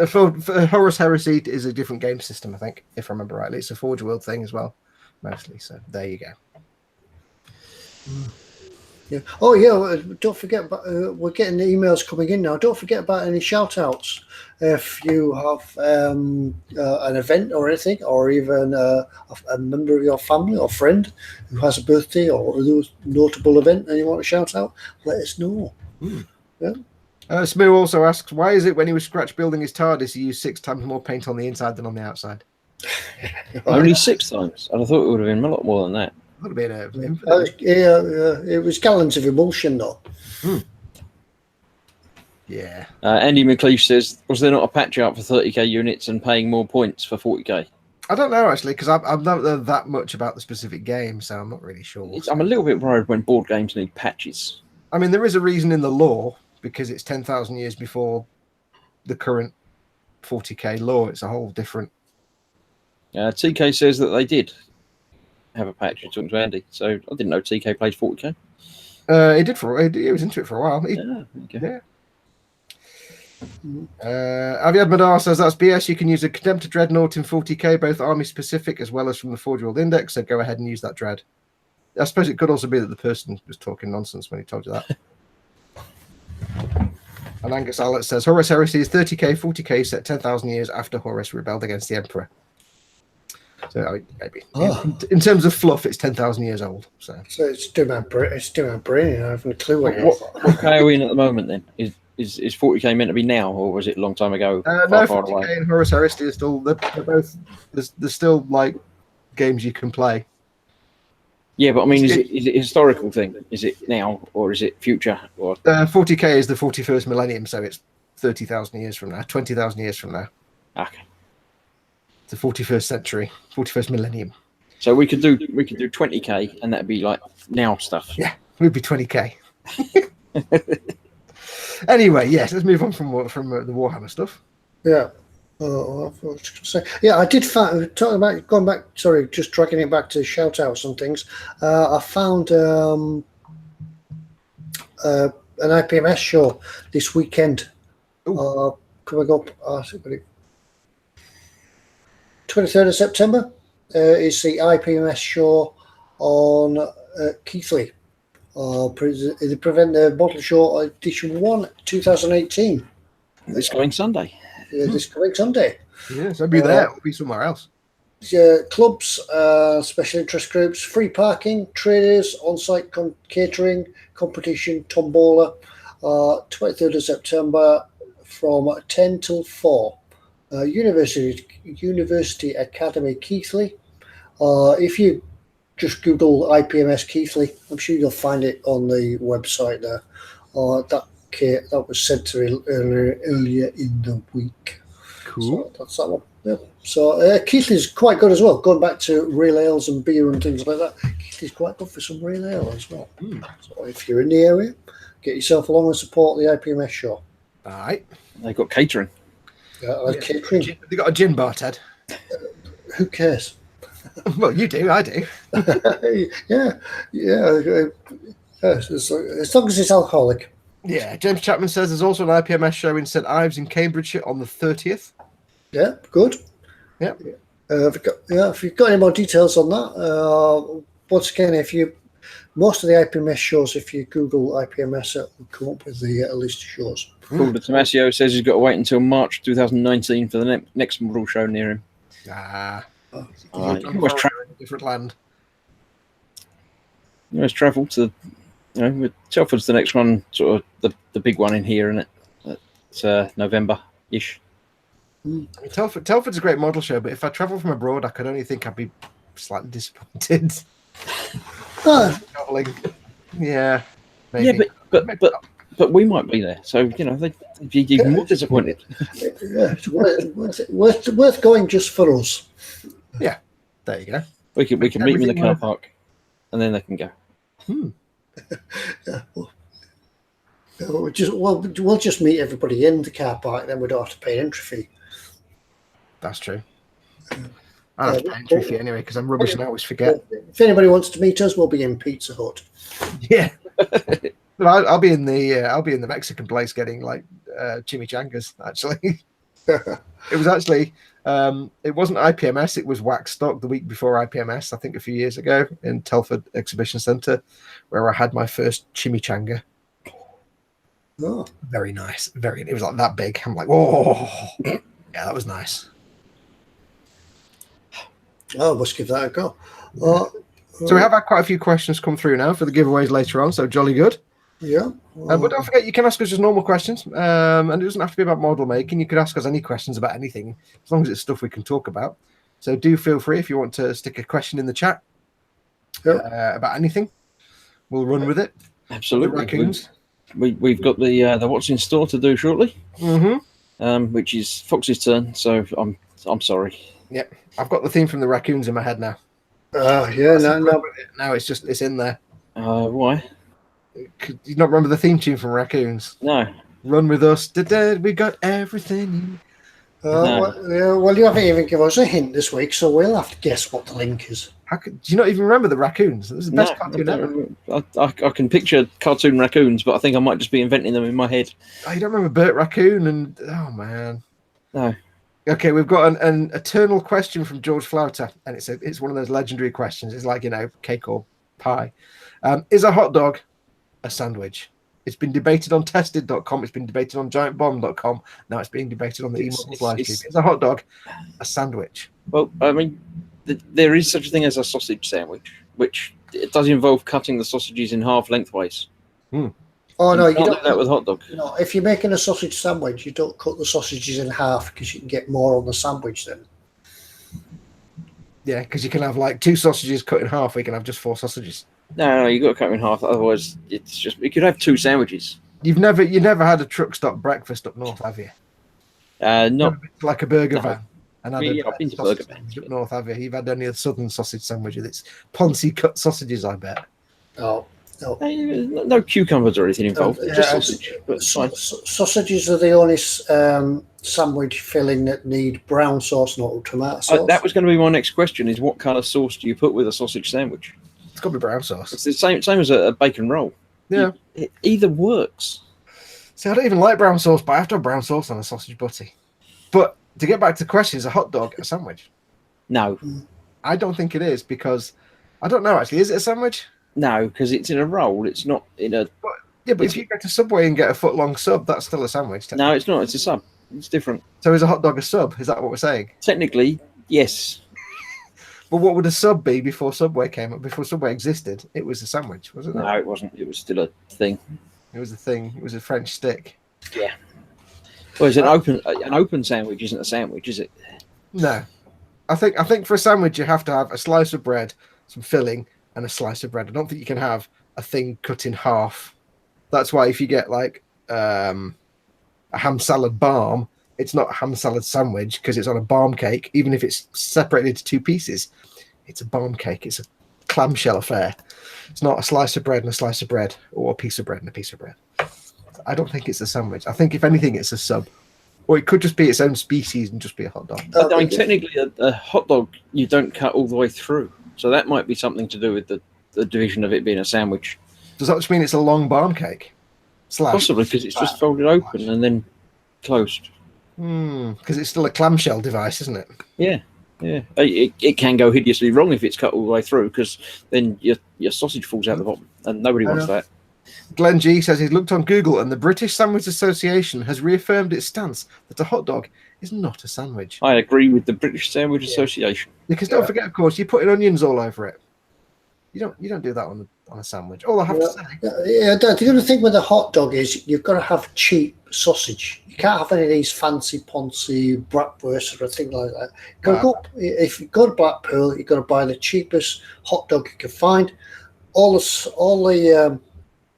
For Horus Heresy is a different game system, I think, if I remember rightly. It's a Forge World thing as well, mostly. So there you go. Yeah. Oh, yeah. Don't forget about, we're getting the emails coming in now. Don't forget about any shout outs. If you have an event or anything, or even a member of your family or friend who has a birthday or a notable event and you want to shout out, let us know. Yeah. Smoo also asks, why is it when he was scratch building his TARDIS, he used 6 times more paint on the inside than on the outside? Only 6 times? And I thought it would have been a lot more than that. Would have been it was gallons of emulsion, though. Yeah. Andy McLeish says, was there not a patch out for 30k units and paying more points for 40k? I don't know, actually, because I've not learned that much about the specific game, so I'm not really sure. I'm a little bit worried when board games need patches. I mean, there is a reason in the law, because it's 10,000 years before the current 40k law. It's a whole different... TK says that they did have a patch. Talking to Andy, so I didn't know TK plays 40k. He did he was into it for a while. Yeah. Aviad Madar says that's BS. You can use a Contemptor Dreadnought in 40k, both army specific as well as from the Forge World Index. So go ahead and use that dread. I suppose it could also be that the person was talking nonsense when he told you that. And Angus Allett says Horus Heresy is 30k, 40k set 10,000 years after Horus rebelled against the Emperor. So maybe in terms of fluff, it's 10,000 years old. So it's doing my brain. I haven't a clue what K are we in at the moment then? Is 40k meant to be now, or was it a long time ago? No, 40k and Horus Heresy are still they're both there's still like games you can play. Yeah, but I mean, is it a historical thing? Is it now or is it future? Or 40k is the 41st millennium, so it's 30,000 years from now, 20,000 years from now. Okay. The 41st century, 41st millennium. So we could do 20k, and that'd be like now stuff. Yeah, it would be 20k. Anyway, yes, let's move on from the Warhammer stuff. Yeah. I did find, talking about going back. Sorry, just dragging it back to shout outs and things. I found an IPMS show this weekend. Coming up, 23rd of September is the IPMS show on Keighley. The Prevent the Bottle Show Edition 1, 2018. This coming Sunday. This coming Sunday. Yes, I'll be there. I'll be somewhere else. Clubs, special interest groups, free parking, traders, on-site catering, competition, tombola. 23rd of September from 10 till 4. University Academy Keighley. If you just Google IPMS Keighley, I'm sure you'll find it on the website there. That was sent to me earlier in the week. Cool. So that's that one. Yeah. So Keighley's quite good as well. Going back to real ales and beer and things like that, Keighley's quite good for some real ale as well. So if you're in the area, get yourself along and support the IPMS show. All right. They've got catering. Catering. They got a gin bar, Ted. Who cares? Well, you do. I do. Yeah. As long as it's alcoholic. Yeah. James Chapman says there's also an IPMS show in St Ives in Cambridgeshire on the 30th. Yeah, good. Yeah. If you've got any more details on that, once again, if you most of the IPMS shows, if you Google IPMS, it will come up with the list of shows. Paul de Tomasio says he's got to wait until March 2019 for the next model show near him. You can always travel in a different land. You always travel to, with Telford's the next one, sort of the big one in here, isn't it? It's November-ish. I mean, Telford's a great model show, but if I travel from abroad, I could only think I'd be slightly disappointed. Traveling, yeah, maybe. Yeah, but we might be there, so they'd be even more disappointed. Yeah, it's worth going just for us. Yeah, there you go. We can meet them in the car park, and then they can go. Yeah, we'll just meet everybody in the car park, then we don't have to pay entry fee. That's true. I don't have to pay entry fee anyway because I'm rubbish and I always forget. If anybody wants to meet us, we'll be in Pizza Hut. Yeah. I'll be in the Mexican place getting like chimichangas. Actually, it was actually it wasn't IPMS. It was Wax Stock the week before IPMS. I think a few years ago in Telford Exhibition Centre, where I had my first chimichanga. Oh, very nice. It was like that big. I'm like, whoa, yeah, that was nice. Oh, must give that a go. So we have had quite a few questions come through now for the giveaways later on. So jolly good. Yeah. But don't forget, you can ask us just normal questions, and it doesn't have to be about model making. You could ask us any questions about anything, as long as it's stuff we can talk about. So do feel free if you want to stick a question in the chat about anything. We'll run with it. Absolutely. Raccoons. We've got the what's in store to do shortly, which is Fox's turn. So I'm sorry. Yep, I've got the theme from the raccoons in my head now. Yeah, no. Now it's in there. Why? Could you not remember the theme tune from Raccoons? No. Run with us. We got everything. No. Well, you haven't even given us a hint this week, so we'll have to guess what the link is. Do you not even remember the Raccoons? This is the best cartoon ever. I can picture cartoon raccoons, but I think I might just be inventing them in my head. Oh, you don't remember Bert Raccoon? And oh man. No. Okay, we've got an eternal question from George Flouter, and it's one of those legendary questions. It's like, cake or pie. Is a hot dog a sandwich? It's been debated on tested.com. It's been debated on giantbomb.com. Now it's being debated on the eModels live stream. Is a hot dog a sandwich? Well, I mean, there is such a thing as a sausage sandwich, which it does involve cutting the sausages in half lengthways. Oh, no, you don't do that with hot dog. No, if you're making a sausage sandwich, you don't cut the sausages in half because you can get more on the sandwich then. Yeah, because you can have like 2 sausages cut in half, or you can have just 4 sausages. No, you got to cut them in half. Otherwise, it's just you could have 2 sandwiches. You never had a truck stop breakfast up north, have you? Not like a burger van. And I've been to burger vans up north, have you? You've had only a southern sausage sandwich with its Ponzi cut sausages, I bet. Oh. No. No cucumbers or anything involved. Just sausage. But sausages are the only sandwich filling that need brown sauce, not tomato sauce. That was going to be my next question: is what colour sauce do you put with a sausage sandwich? It's got to be brown sauce. It's the same as a bacon roll. Yeah, it either works. See, I don't even like brown sauce, but I have to have brown sauce on a sausage butty. But to get back to the question, is a hot dog a sandwich? No, I don't think it is, because I don't know actually. Is it a sandwich? No, because it's in a roll. It's not in a. But if you go to Subway and get a foot-long sub, that's still a sandwich. No, it's not. It's a sub. It's different. So is a hot dog a sub? Is that what we're saying? Technically, yes. But what would a sub be before Subway came up? Before Subway existed, it was a sandwich, wasn't it? No, it wasn't. It was still a thing. It was a thing. It was a French stick. Yeah. Well, it's an open sandwich isn't a sandwich, is it? No. I think for a sandwich you have to have a slice of bread, some filling, and a slice of bread. I don't think you can have a thing cut in half. That's why if you get like a ham salad barm, it's not a ham salad sandwich because it's on a barm cake. Even if it's separated into 2 pieces, it's a barm cake. It's a clamshell affair. It's not a slice of bread and a slice of bread, or a piece of bread and a piece of bread. I don't think it's a sandwich. I think if anything, it's a sub. Or it could just be its own species and just be a hot dog. I mean, technically, a hot dog you don't cut all the way through. So that might be something to do with the division of it being a sandwich. Does that just mean it's a long barm cake? Possibly, because it's just folded open and then closed. Because it's still a clamshell device, isn't it? Yeah. Yeah, it can go hideously wrong if it's cut all the way through, because then your sausage falls out the bottom, and nobody wants that. Glenn G says he's looked on Google, and the British Sandwich Association has reaffirmed its stance that a hot dog is not a sandwich. I agree with the British Sandwich Association. Because don't forget, of course, you're putting onions all over it. You don't do that on a sandwich. All I have to say. The other thing with a hot dog is you've got to have cheap sausage. You can't have any of these fancy poncy bratwurst or a thing like that. If you go to Blackpool, you've got to buy the cheapest hot dog you can find. All the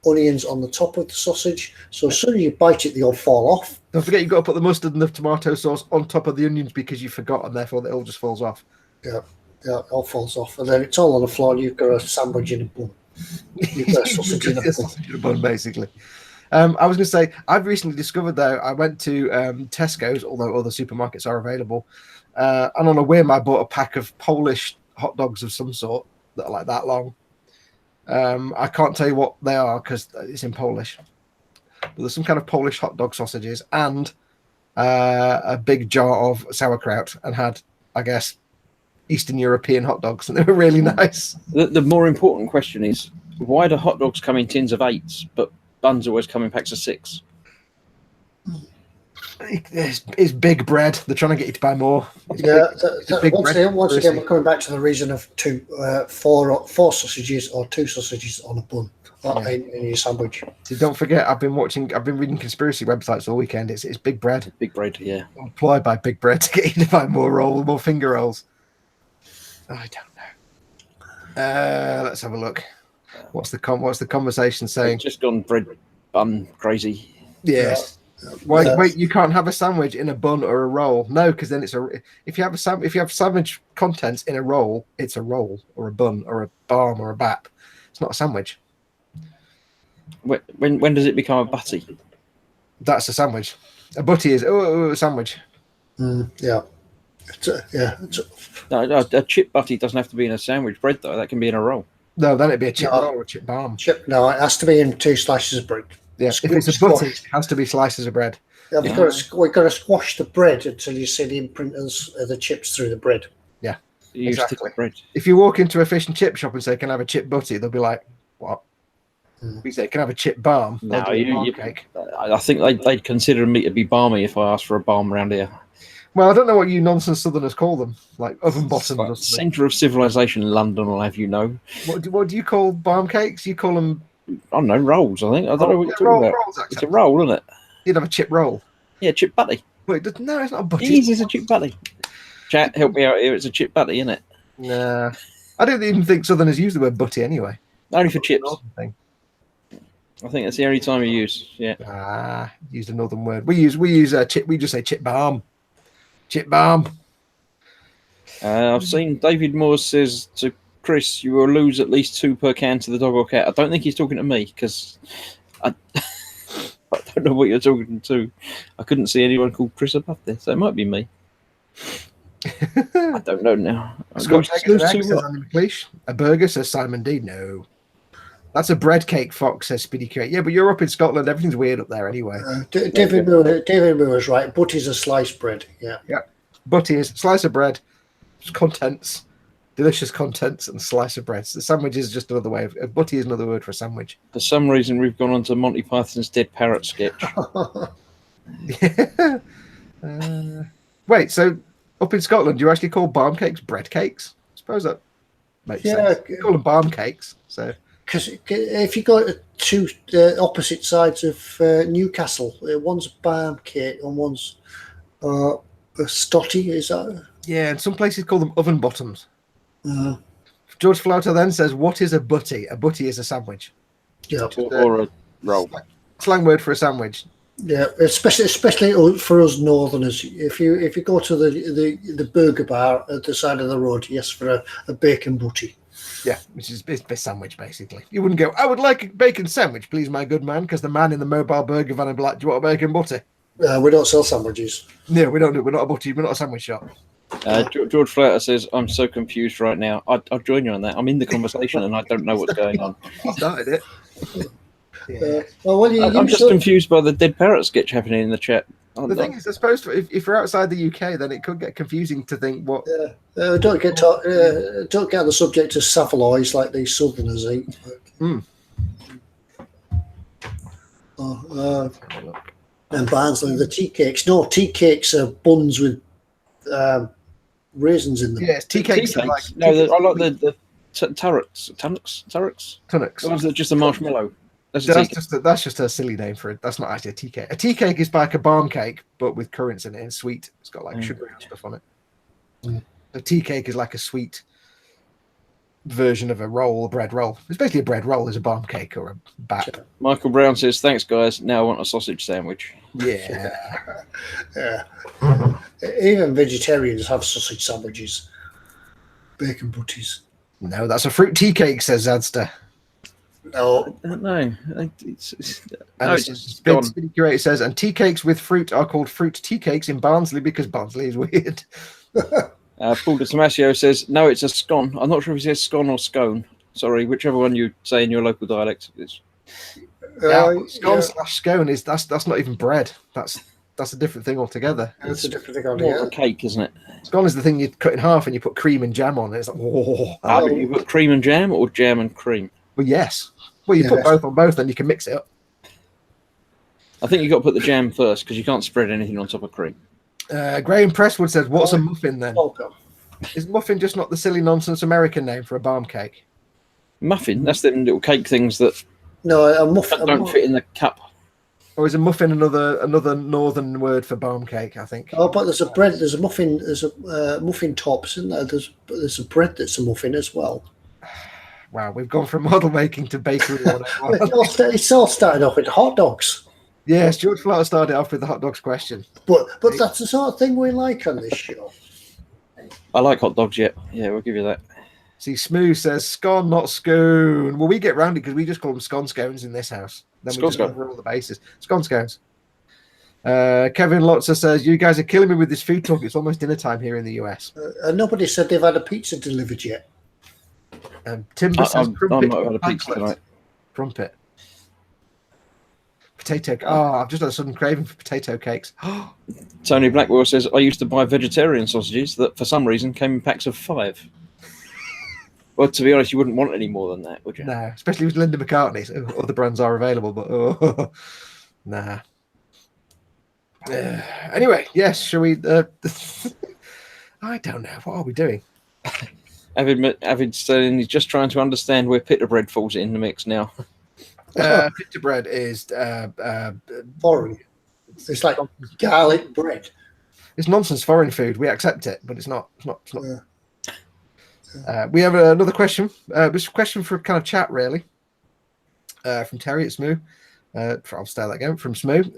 onions on the top of the sausage. So as soon as you bite it, they all fall off. Don't forget, you've got to put the mustard and the tomato sauce on top of the onions because you forgot, and therefore it all just falls off. Yeah, it all falls off, and then it's all on the floor. You've got a sandwich in a bun. You've got a sausage in a bun, basically. I was going to say, I've recently discovered, though, I went to Tesco's, although other supermarkets are available, and on a whim, I bought a pack of Polish hot dogs of some sort that are like that long. I can't tell you what they are because it's in Polish. But there's some kind of Polish hot dog sausages and a big jar of sauerkraut, and had, I guess, Eastern European hot dogs, and they were really nice. The more important question is, why do hot dogs come in tins of 8s, but buns always come in packs of 6? It's big bread. They're trying to get you to buy more. Once again, we're coming back to the reason of four sausages or 2 sausages on a bun in your sandwich. So don't forget, I've been reading conspiracy websites all weekend. It's big bread. Big bread, yeah. Employed by big bread to get you to buy more finger rolls. I don't know. Let's have a look. What's the conversation saying? It's just gone bread bun crazy. Yes. Wait, you can't have a sandwich in a bun or a roll. No, because then if you have sandwich contents in a roll, it's a roll or a bun or a barm or a bap. It's not a sandwich. When does it become a butty? That's a sandwich. A butty is a sandwich. Yeah. A chip butty doesn't have to be in a sandwich bread, though. That can be in a roll. No, then it'd be a chip roll or a chip barm. No, it has to be in 2 slices of bread. Yeah, if it's a butty, it has to be slices of bread. Yeah, we've got to squash the bread until you see the imprint of the chips through the bread. Yeah, exactly. Bread. If you walk into a fish and chip shop and say, "Can I have a chip butty?" they'll be like, "What?" We say, "Can I have a chip barm?" No, cake. I think they'd consider me to be balmy if I asked for a balm around here. Well, I don't know what you nonsense Southerners call them, like oven bottoms. Like centre of civilization, London, will have you know. What do you call balm cakes? You call them? I don't know, rolls. I think I don't know what you're talking about. Rolls, it's a roll, isn't it? You'd have a chip roll. Yeah, chip butty. Wait, no, it's not a butty. It is a chip butty. Chat, help me out here. It's a chip butty, isn't it? Nah, I don't even think Southerners use the word butty anyway. Only for chips. I think that's the only time we use. Yeah. Used a northern word. We use chip. We just say chip balm. Chip balm. I've seen David Moore says to Chris, you will lose at least 2 per can to the dog or cat. I don't think he's talking to me because I don't know what you're talking to. I couldn't see anyone called Chris above there, so it might be me. I don't know now. Scotch egg says Andy McLeish. A burger, says Simon D. No. That's a bread cake, Fox, says Speedy Q. Yeah, but you're up in Scotland. Everything's weird up there anyway. David Moore is right. Butty's a sliced bread. Yeah. Butty is slice of bread, contents, delicious contents, and slice of bread. So the sandwich is just another way of butty is another word for a sandwich. For some reason, we've gone on to Monty Python's Dead Parrot sketch. Yeah. Wait, so up in Scotland, do you actually call barm cakes bread cakes? I suppose that makes sense. You call them barm cakes. So because if you go to 2 opposite sides of Newcastle, one's a barm cake and one's a stotty. Is that? Yeah, and some places call them oven bottoms. George Flouter then says, "What is a butty? A butty is a sandwich." Yeah, or a roll. Slang word for a sandwich. Yeah, especially for us Northerners. If you go to the burger bar at the side of the road, yes, for a bacon butty. Yeah, which is a sandwich basically. You wouldn't go, "I would like a bacon sandwich, please, my good man," because the man in the mobile burger van would be like, "Do you want a bacon butty?" We don't sell sandwiches. No, we don't do. We're not a butty. We're not a sandwich shop. George Flatter says, "I'm so confused right now. I'll join you on that. I'm in the conversation and I don't know what's going on." I started it. I'm just confused by the Dead Parrot sketch happening in the chat. The thing is, I suppose if you're outside the UK, then it could get confusing to think what. Don't get on the subject of Savoys like these Southerners eat. And Barnsley, the tea cakes. No, tea cakes are buns with raisins in them. Yes, tea cakes. I like the turrets. Tunnocks. The ones that are just a marshmallow. That's just a silly name for it. That's not actually a tea cake. A tea cake is like a barm cake, but with currants in it and sweet. It's got like sugar and stuff on it. A tea cake is like a sweet version of a bread roll. It's basically a bread roll is a barm cake or a bap. Michael Brown says, "Thanks, guys. Now I want a sausage sandwich." Yeah. Even vegetarians have sausage sandwiches, bacon butties. No, that's a fruit tea cake, says Zadster. No, Speedy Curator says, and tea cakes with fruit are called fruit tea cakes in Barnsley because Barnsley is weird. Paul de Tomasio says, no, it's a scone. I'm not sure if he says scone or scone. Sorry, whichever one you say in your local dialect is. Scone/scone is that's not even bread. That's a different thing altogether. It's a different thing altogether. More of a cake, isn't it? Scone is the thing you cut in half and you put cream and jam on it. It's like, but you put cream and jam or jam and cream? Well, yes. Well, you put both on both, and you can mix it up. I think you've got to put the jam first because you can't spread anything on top of cream. Graham Presswood says, what's a muffin then? Is muffin just not the silly nonsense American name for a barm cake? Muffin? That's them little cake things that a muffin don't fit in the cup. Or is a muffin another northern word for barm cake, I think? Oh, but there's a muffin tops, isn't there? There's a bread that's a muffin as well. Wow, we've gone from model making to bakery. It's all started off with hot dogs. Yes, George Flatter started off with the hot dogs question. But that's the sort of thing we like on this show. I like hot dogs, yeah, we'll give you that. See, Smooth says scone, not scone. Well, we get round it because we just call them scone scones in this house. Then we just cover all the bases. Scone scones. Kevin Lotzer says, you guys are killing me with this food talk. It's almost dinner time here in the US. Nobody said they've had a pizza delivered yet. Timber says crumpet. I might have had a pizza tonight. Crumpet. Potato. Oh, I've just had a sudden craving for potato cakes. Tony Blackwell says, I used to buy vegetarian sausages that for some reason came in packs of 5. Well, to be honest, you wouldn't want any more than that, would you? No, especially with Linda McCartney's. Other brands are available, but nah. Anyway, yes, shall we? I don't know. What are we doing? Avid saying he's just trying to understand where pita bread falls in the mix now. Pita bread is foreign. It's like garlic bread. It's nonsense foreign food. We accept it, but it's not. We have another question. This question for kind of chat, really. From Terry at Smoo. I'll start that again from Smoo.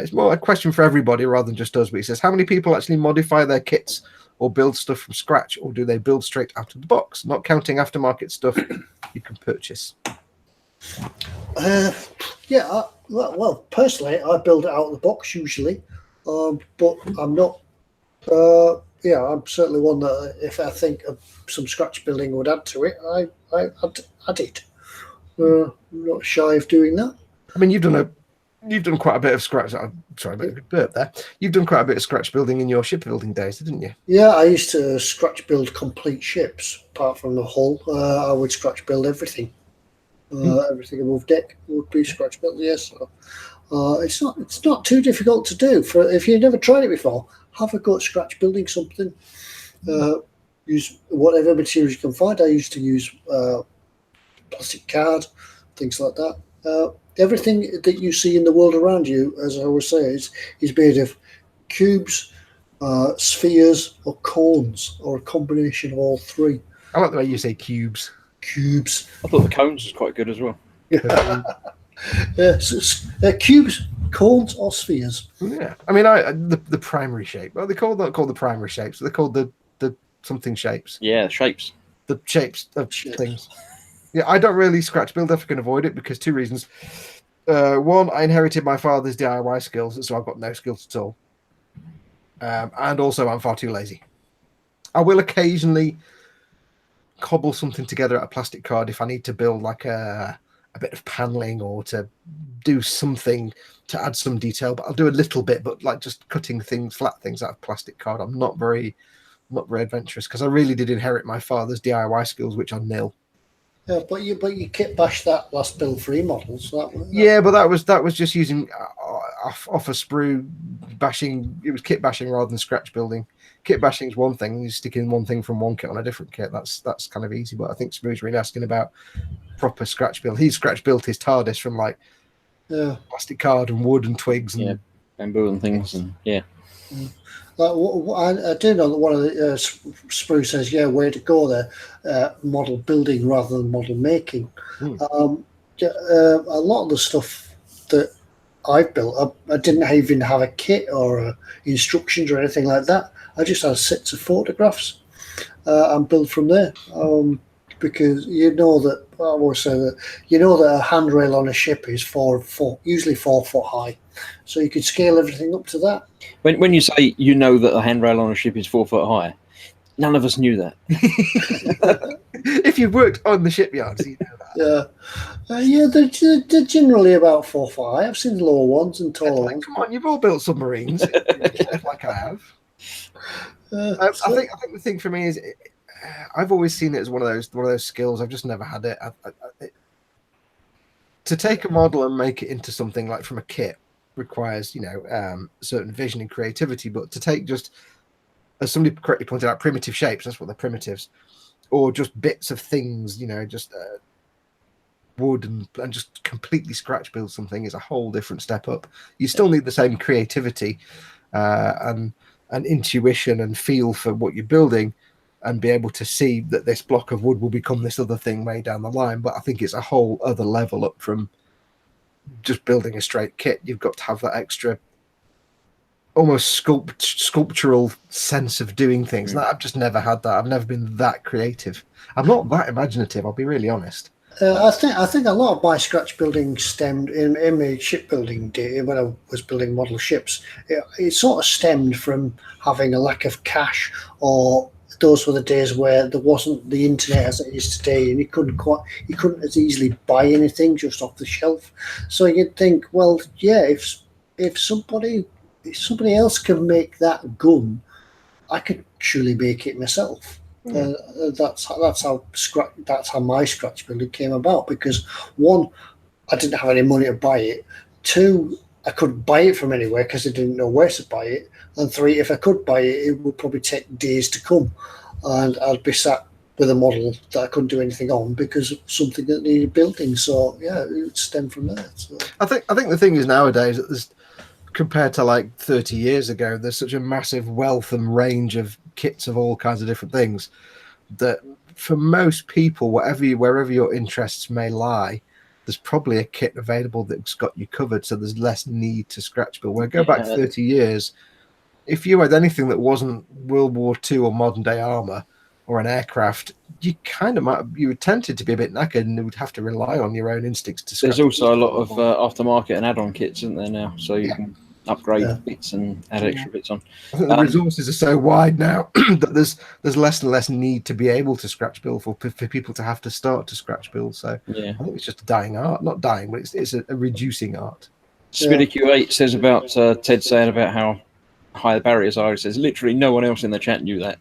It's more a question for everybody rather than just us. But he says, how many people actually modify their kits or build stuff from scratch, or do they build straight out of the box, not counting aftermarket stuff you can purchase? Well, personally, I build it out of the box usually, but I'm not. I'm certainly one that if I think some scratch building would add to it, I'd add it. I'm not shy of doing that. I mean, you've done quite a bit of scratch. Sorry, a bit of a good burp there. You've done quite a bit of scratch building in your shipbuilding days, didn't you? Yeah, I used to scratch build complete ships. Apart from the hull, I would scratch build everything. Everything above deck would be scratch built. Yes, it's not too difficult to do. If you've never tried it before, have a go at scratch building something. Use whatever materials you can find. I used to use plastic card, things like that. Everything that you see in the world around you, as I always say, is made of cubes, spheres, or cones, or a combination of all three. I like the way you say cubes. Cubes. I thought the cones was quite good as well. Cubes, cones, or spheres. Yeah, I mean, the primary shape. Well, they're not called the primary shapes. They're called the something shapes. Yeah, shapes. The shapes of things. Yeah, I don't really scratch build if I can avoid it because 2 reasons. One, I inherited my father's DIY skills, so I've got no skills at all. And also, I'm far too lazy. I will occasionally cobble something together out of plastic card if I need to build like a a bit of paneling or to do something to add some detail, but I'll do a little bit, but like just cutting things, flat things out of plastic card, I'm not very adventurous, because I really did inherit my father's DIY skills, which are nil. Yeah, but you kit bashed that last build for eModels. Yeah, but that was just using off a sprue bashing. It was kit bashing rather than scratch building. Kit bashing is one thing. You stick in one thing from one kit on a different kit. That's kind of easy. But I think Sprue's really asking about proper scratch build. He scratch built his TARDIS from like plastic card and wood and twigs and bamboo and things, and I do know that one of the Sprue says, way to go there, model building rather than model making. A lot of the stuff that I've built, I didn't even have a kit or instructions or anything like that. I just had sets of photographs and build from there. Because that I always say that that a handrail on a ship is usually 4 foot high, so you could scale everything up to that. When you say that a handrail on a ship is 4 foot high, none of us knew that. If you've worked on the shipyards, you know that. They're generally about 4 foot high. I've seen lower ones and taller ones. Come on, you've all built submarines, like I have. I think the thing for me is, I've always seen it as one of those skills. I've just never had it. To take a model and make it into something like from a kit requires, certain vision and creativity. But to take just, as somebody correctly pointed out, primitive shapes, that's what they're primitives, or just bits of things, just wood and just completely scratch build something is a whole different step up. You still need the same creativity and intuition and feel for what you're building, and be able to see that this block of wood will become this other thing way down the line. But I think it's a whole other level up from just building a straight kit. You've got to have that extra, almost sculptural sense of doing things. And I've just never had that. I've never been that creative. I'm not that imaginative, I'll be really honest. I think a lot of my scratch building stemmed in my shipbuilding day when I was building model ships. It sort of stemmed from having a lack of cash, or those were the days where there wasn't the internet as it is today, and you couldn't as easily buy anything just off the shelf. So you'd think, well, if somebody else can make that gun, I could surely make it myself. That's how my scratch building came about, because one, I didn't have any money to buy it. Two, I couldn't buy it from anywhere because I didn't know where to buy it. And three, if I could buy it, it would probably take days to come, and I'd be sat with a model that I couldn't do anything on because of something that needed building. So it would stem from there. So I think the thing is nowadays that there's, compared to like 30 years ago, there's such a massive wealth and range of kits of all kinds of different things that for most people, wherever your interests may lie, there's probably a kit available that's got you covered. So there's less need to scratch build. When I go back 30 years, if you had anything that wasn't World War II or modern day armor or an aircraft, you were tempted to be a bit knackered and would have to rely on your own instincts to scratch. There's also a lot of aftermarket and add-on kits, isn't there now? So you can upgrade bits and add extra bits on. I think the resources are so wide now that there's less and less need to be able to scratch build for people to have to start to scratch build. So I think it's just a dying art, not dying, but it's a reducing art. Spidiq8 says about Ted saying about how high the barriers are. He says literally no one else in the chat knew that.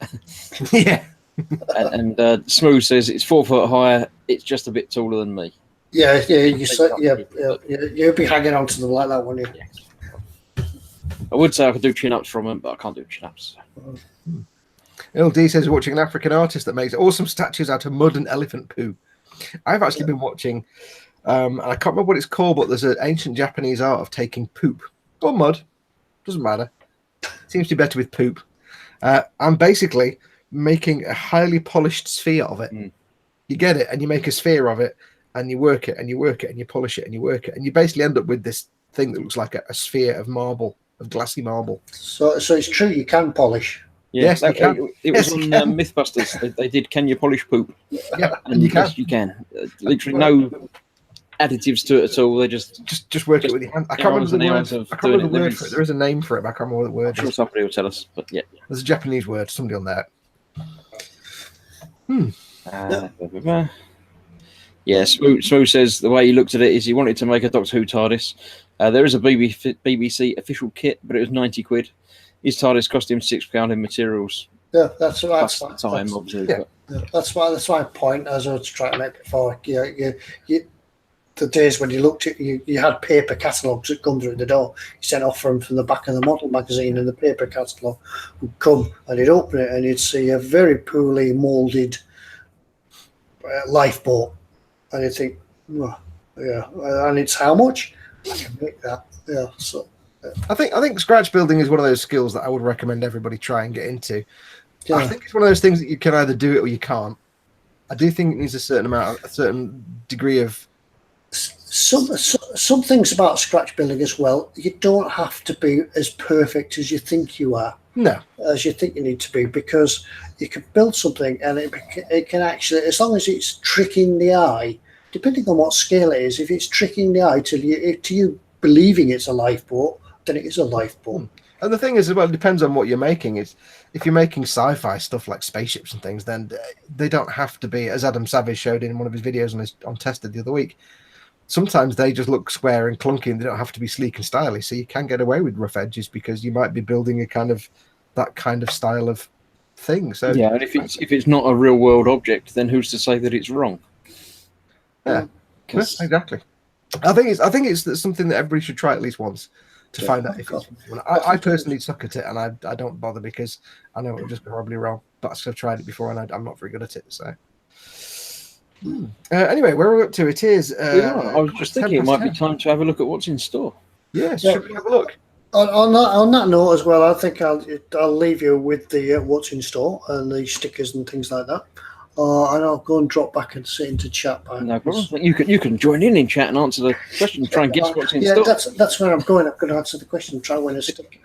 Yeah. and Smooth says it's 4 foot higher. It's just a bit taller than me. You'll be hanging on to them like that, won't you? Yeah. I would say I could do chin-ups from them, but I can't do chin-ups. LD says watching an African artist that makes awesome statues out of mud and elephant poo. I've actually been watching, and I can't remember what it's called, but there's an ancient Japanese art of taking poop or mud, doesn't matter. Seems to be better with poop. And basically making a highly polished sphere of it. You get it, and you make a sphere of it, and you work it, and you work it, and you polish it, and you work it, and you basically end up with this thing that looks like a sphere of marble, of glassy marble. So it's true you can polish. Yeah, yes, you can. It was on Mythbusters. They did "Can you polish poop?" Yeah, and you can. Yes, you can. Literally no additives to it at all. They just work it with your hand. I can't remember the word. I can't remember the word for it. There is a name for it, but I can't remember what the word is. I'm sure somebody will tell us, but yeah. There's a Japanese word. Somebody on there. Yeah, Smooth says the way he looked at it is he wanted to make a Doctor Who TARDIS. There is a BBC official kit, but it was 90 quid. His TARDIS cost him £6 in materials. Yeah, that's time, obviously. Yeah, that's my point. As I was trying to make before. The days when you looked at you had paper catalogues that come through the door. You sent off from the back of the model magazine, and the paper catalogue would come, and you'd open it, and you'd see a very poorly moulded lifeboat, and you'd think, oh, yeah, and it's how much? I can make that. Yeah, so. I think scratch building is one of those skills that I would recommend everybody try and get into. Yeah. I think it's one of those things that you can either do it or you can't. I do think it needs a certain degree of. Some things about scratch building as well. You don't have to be as perfect as you think you are. No, as you think you need to be, because you can build something and it can actually, as long as it's tricking the eye, depending on what scale it is, if it's tricking the eye to you believing it's a lifeboat, then it is a lifeboat. And the thing is, well, it depends on what you're making. If you're making sci-fi stuff like spaceships and things, then they don't have to be, as Adam Savage showed in one of his videos on Tested the other week. Sometimes they just look square and clunky, and they don't have to be sleek and stylish. So you can get away with rough edges because you might be building that kind of style of thing. So yeah, and if it's not a real world object, then who's to say that it's wrong? Yeah, exactly. I think it's something that everybody should try at least once to find out if it's. I personally suck at it, and I don't bother because I know it'll just go horribly wrong. But I've tried it before, and I'm not very good at it. So anyway, where are we up to? It is. I was just thinking it might be time to have a look at what's in store. Yes, should we have a look? On that note as well, I think I'll leave you with the what's in store and the stickers and things like that. And I'll go and drop back and sit into chat. No problem. You can join in chat and answer the question. Try and guess what's in store. Yeah, that's where I'm going. I'm going to answer the question. Try and win a sticker.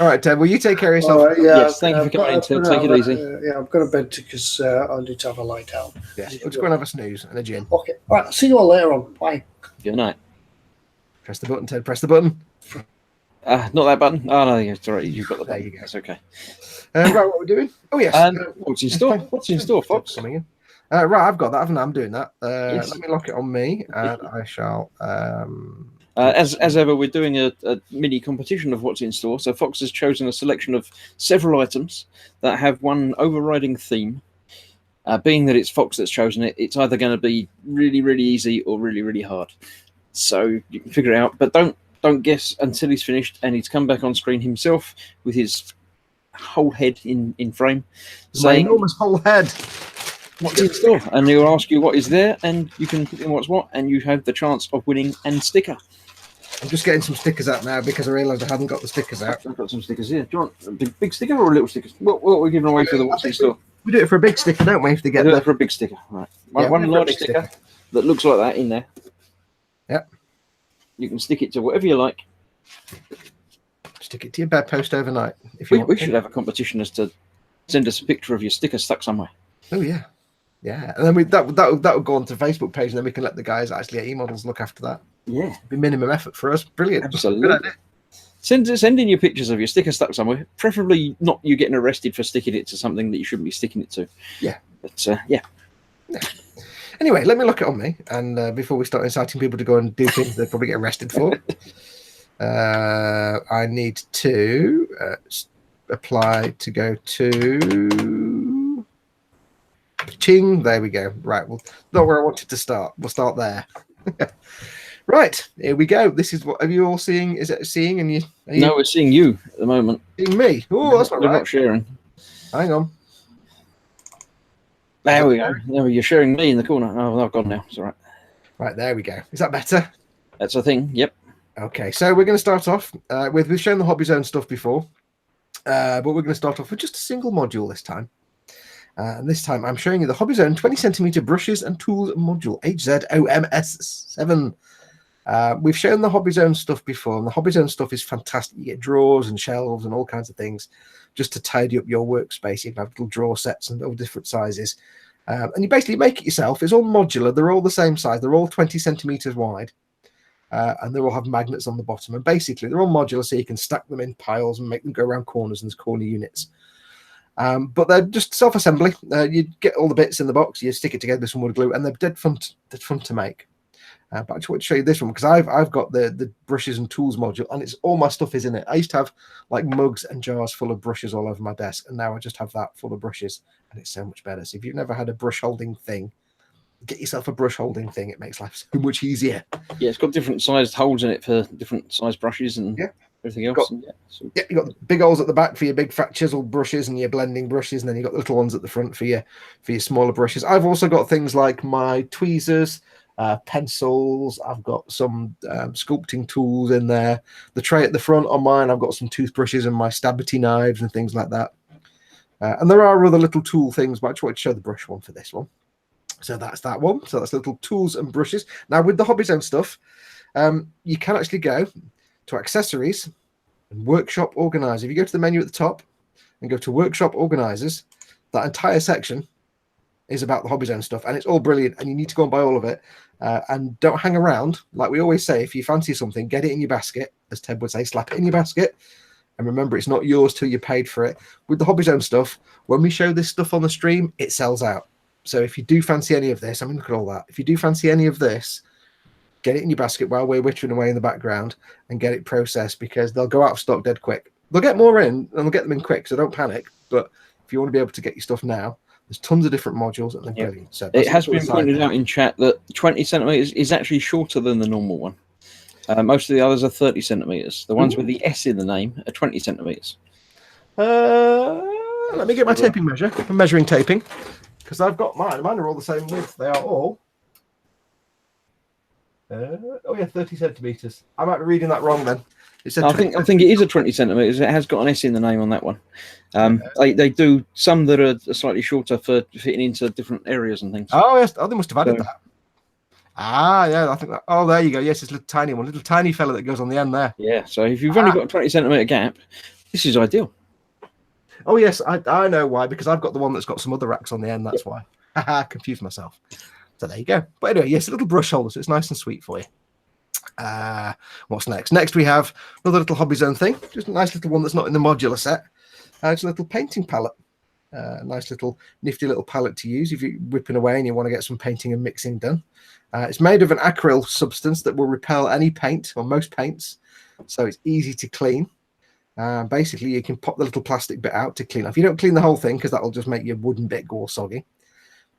All right, Ted. Will you take care of yourself? Yes, thank you for coming. Take it easy. Yeah, I'm going to bed because I need to have a lie down. Yeah, let's go and have a snooze and a gin. Okay. All right. See you all later on. Bye. Good night. Press the button, Ted. Press the button. Not that button. Oh no, it's all right. You've got the button. There you go. That's okay. Right, what we're doing? Oh yes. What's in store? What's in store, Fox? Coming in. Right, I've got that, haven't I? I'm doing that. Yes. Let me lock it on me, and I shall. As ever, we're doing a mini competition of what's in store. So Fox has chosen a selection of several items that have one overriding theme. Being that it's Fox that's chosen it, it's either going to be really, really easy or really, really hard. So you can figure it out, but don't guess until he's finished and he's come back on screen himself with his whole head in frame, saying enormous whole head. What's in store? And he'll ask you what is there, and you can put in what's what, and you have the chance of winning and sticker. I'm just getting some stickers out now because I realised I hadn't got the stickers out. I've got some stickers here. Do you want a big sticker or a little sticker? What are we giving away for the what's in store? We do it for a big sticker, don't we? If they get there for a big sticker, right? One large sticker that looks like that in there. Yep. You can stick it to whatever you like. Stick it to your bedpost overnight. If we should have a competition as to send us a picture of your sticker stuck somewhere. Oh yeah, yeah. And then that would go onto the Facebook page, and then we can let the guys actually at eModels look after that. Yeah, it'd be minimum effort for us. Brilliant. Absolutely. Send in your pictures of your sticker stuck somewhere. Preferably not you getting arrested for sticking it to something that you shouldn't be sticking it to. Yeah. But yeah. Anyway, let me look it on me, and before we start inciting people to go and do things they'll probably get arrested for, I need to apply to go to Ching. There we go. Right, well, not where I wanted to start. We'll start there. Right, here we go. This is what are you all seeing? Is it seeing? And you? No, we're seeing you at the moment. Seeing me? Oh, that's not right. We're not sharing. Hang on. There we go. There you're showing me in the corner. Oh, I've gone now. It's all right. Right, there we go. Is that better? That's a thing. Yep. Okay, so we're going to start off we've shown the Hobby Zone stuff before, but we're going to start off with just a single module this time. And this time I'm showing you the Hobby Zone 20cm brushes and tools module HZOMS7. We've shown the Hobby Zone stuff before, and the Hobby Zone stuff is fantastic. You get drawers and shelves and all kinds of things just to tidy up your workspace. You can have little drawer sets and all different sizes. And you basically make it yourself. It's all modular. They're all the same size. They're all 20 centimeters wide. And they all have magnets on the bottom. And basically, they're all modular, so you can stack them in piles and make them go around corners and corner units. But they're just self-assembly. You get all the bits in the box, you stick it together with some wood glue, and they're dead fun to make. But I just want to show you this one because I've got the brushes and tools module, and it's all my stuff is in it. I used to have like mugs and jars full of brushes all over my desk, and now I just have that full of brushes, and it's so much better. So if you've never had a brush holding thing, get yourself a brush holding thing. It makes life so much easier. Yeah, it's got different sized holes in it for different sized brushes and everything else. You've got big holes at the back for your big fat chisel brushes and your blending brushes, and then you've got little ones at the front for your smaller brushes. I've also got things like my tweezers, pencils. I've got some sculpting tools in there. The tray at the front on mine, I've got some toothbrushes and my stabby knives and things like that. And there are other little tool things, but I just want to show the brush one for this one. So that's that one. So that's little tools and brushes. Now with the Hobby Zone stuff, you can actually go to accessories and workshop organizer. If you go to the menu at the top and go to workshop organizers, that entire section is about the Hobby Zone stuff, and it's all brilliant, and you need to go and buy all of it. And don't hang around. Like we always say, if you fancy something, get it in your basket, as Ted would say, slap it in your basket. And remember, it's not yours till you paid for it. With the Hobby Zone stuff, when we show this stuff on the stream, it sells out. So if you do fancy any of this, I mean, look at all that. If you do fancy any of this, get it in your basket while we're wittering away in the background and get it processed, because they'll go out of stock dead quick. They'll get more in, and they'll get them in quick, so don't panic. But if you want to be able to get your stuff now, there's tons of different modules, and they're brilliant. So it has been pointed out in chat that 20 centimeters is actually shorter than the normal one. Most of the others are 30 centimeters. The ones with the S in the name are 20 centimeters. Let me get my taping measure. I'm measuring taping because I've got mine. Mine are all the same width. They are all 30 centimeters. I might be reading that wrong then. I think it is a 20 centimeters. It has got an S in the name on that one. They do some that are slightly shorter for fitting into different areas and things. Oh yes, they must have added that. Yeah, I think that. Oh, there you go. Yes, it's a little tiny one, little tiny fella that goes on the end there. Yeah, so if you've only got a 20 centimeter gap, this is ideal. Oh yes, I know why, because I've got the one that's got some other racks on the end. That's why. Haha, confused myself. So there you go. But anyway, yes, a little brush holder, so it's nice and sweet for you. What's next? Next we have another little Hobby Zone thing, just a nice little one that's not in the modular set. It's a little painting palette. Nice little nifty little palette to use if you're whipping away and you want to get some painting and mixing done. It's made of an acryl substance that will repel any paint or most paints, so it's easy to clean. Basically, you can pop the little plastic bit out to clean off. You don't clean the whole thing because that'll just make your wooden bit go all soggy.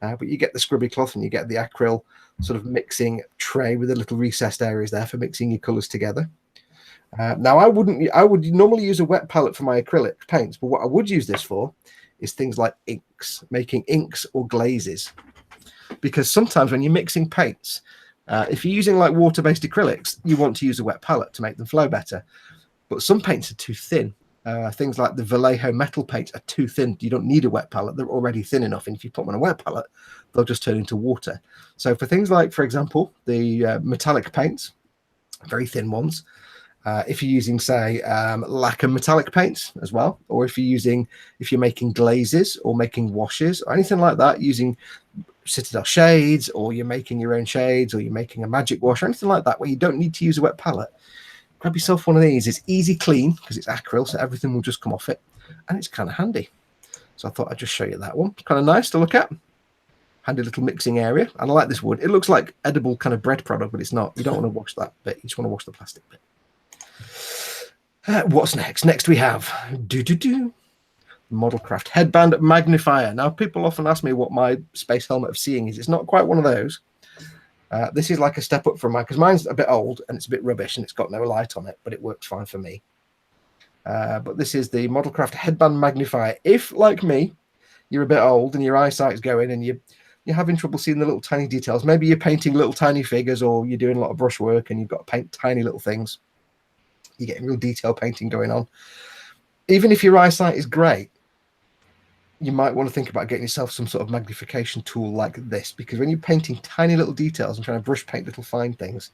But you get the scrubby cloth and you get the acryl sort of mixing tray with the little recessed areas there for mixing your colours together. Now, I would normally use a wet palette for my acrylic paints, but what I would use this for is things like inks, making inks or glazes. Because sometimes when you're mixing paints, if you're using like water-based acrylics, you want to use a wet palette to make them flow better. But some paints are too thin. Things like the Vallejo metal paints are too thin. You don't need a wet palette. They're already thin enough. And if you put them on a wet palette, they'll just turn into water. So for things like, for example, the metallic paints, very thin ones, if you're using, say, lacquer metallic paints as well, or if you're making glazes or making washes or anything like that, using Citadel shades, or you're making your own shades, or you're making a magic wash or anything like that where you don't need to use a wet palette, grab yourself one of these. It's easy clean because it's acryl, so everything will just come off it, and it's kind of handy. So I thought I'd just show you that one. It's kind of nice to look at. Handy little mixing area, and I like this wood. It looks like edible kind of bread product, but it's not. You don't want to wash that bit. You just want to wash the plastic bit. What's next? Next we have Modelcraft Headband Magnifier. Now, people often ask me what my Space Helmet of Seeing is. It's not quite one of those. This is like a step up from mine, because mine's a bit old and it's a bit rubbish and it's got no light on it, but it works fine for me. But this is the Modelcraft Headband Magnifier. If, like me, you're a bit old and your eyesight's going and you're having trouble seeing the little tiny details, maybe you're painting little tiny figures, or you're doing a lot of brush work and you've got to paint tiny little things, you're getting real detail painting going on. Even if your eyesight is great, you might want to think about getting yourself some sort of magnification tool like this, because when you're painting tiny little details and trying to brush paint little fine things,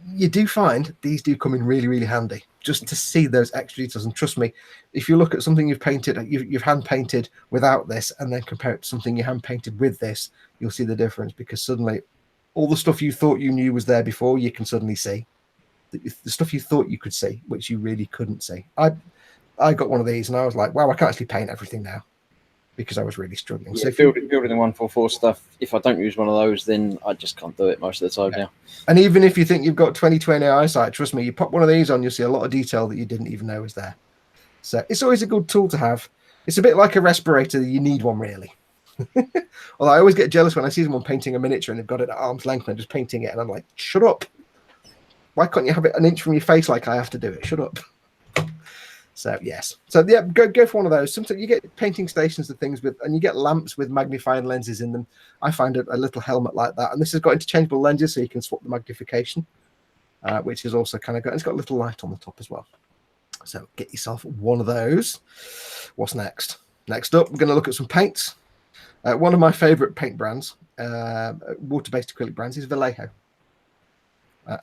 you do find these do come in really, really handy just to see those extra details. And trust me, if you look at something you've painted, you've hand painted without this, and then compare it to something you hand painted with this, you'll see the difference, because suddenly all the stuff you thought you knew was there before, you can suddenly see. The stuff you thought you could see, which you really couldn't see. I got one of these and I was like, wow, I can't actually paint everything now because I was really struggling. Yeah, so building the 144 stuff, if I don't use one of those, then I just can't do it most of the time now. And even if you think you've got 20/20 eyesight, trust me, you pop one of these on, you'll see a lot of detail that you didn't even know was there. So it's always a good tool to have. It's a bit like a respirator. You need one, really. Although I always get jealous when I see someone painting a miniature and they've got it at arm's length and just painting it. And I'm like, shut up. Why can't you have it an inch from your face like I have to do it? Shut up. So yes, so yeah, go for one of those. Sometimes you get painting stations and things with, and you get lamps with magnifying lenses in them. I find a little helmet like that, and this has got interchangeable lenses, so you can swap the magnification, which is also kind of good. It's got a little light on the top as well. So get yourself one of those. What's next? Next up, we're going to look at some paints. One of my favorite paint brands, water-based acrylic brands, is Vallejo,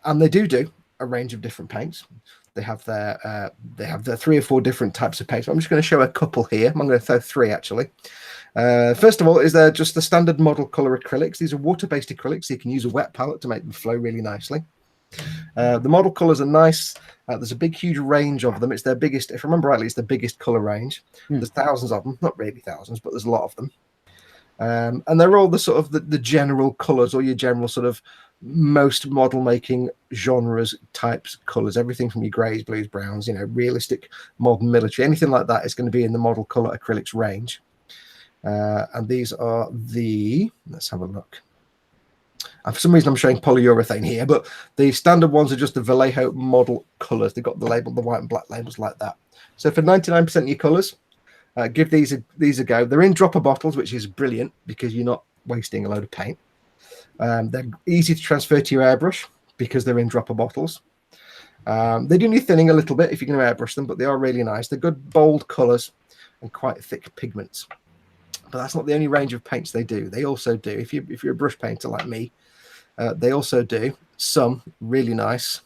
and they do a range of different paints. They have their 3 or 4 different types of paints. I'm just going to show a couple here. I'm going to throw 3 actually. First of all, is there just the standard model color acrylics. These are water-based acrylics, so you can use a wet palette to make them flow really nicely. The model colors are nice. There's a big, huge range of them. It's their biggest, if I remember rightly, it's the biggest color range. There's thousands of them, not really thousands, but there's a lot of them. And they're all the sort of the general colors, or your general sort of most model making genres, types, colors, everything from your grays, blues, browns, realistic, modern, military, anything like that is going to be in the model color acrylics range. And these are let's have a look. And for some reason I'm showing polyurethane here, but the standard ones are just the Vallejo model colors. They've got the label, the white and black labels like that. So for 99% of your colors, give these a go. They're in dropper bottles, which is brilliant because you're not wasting a load of paint. They're easy to transfer to your airbrush because they're in dropper bottles. They do need thinning a little bit if you're going to airbrush them, but they are really nice. They're good, bold colors and quite thick pigments. But that's not the only range of paints they do. They also do, if you're a brush painter like me, they also do some really nice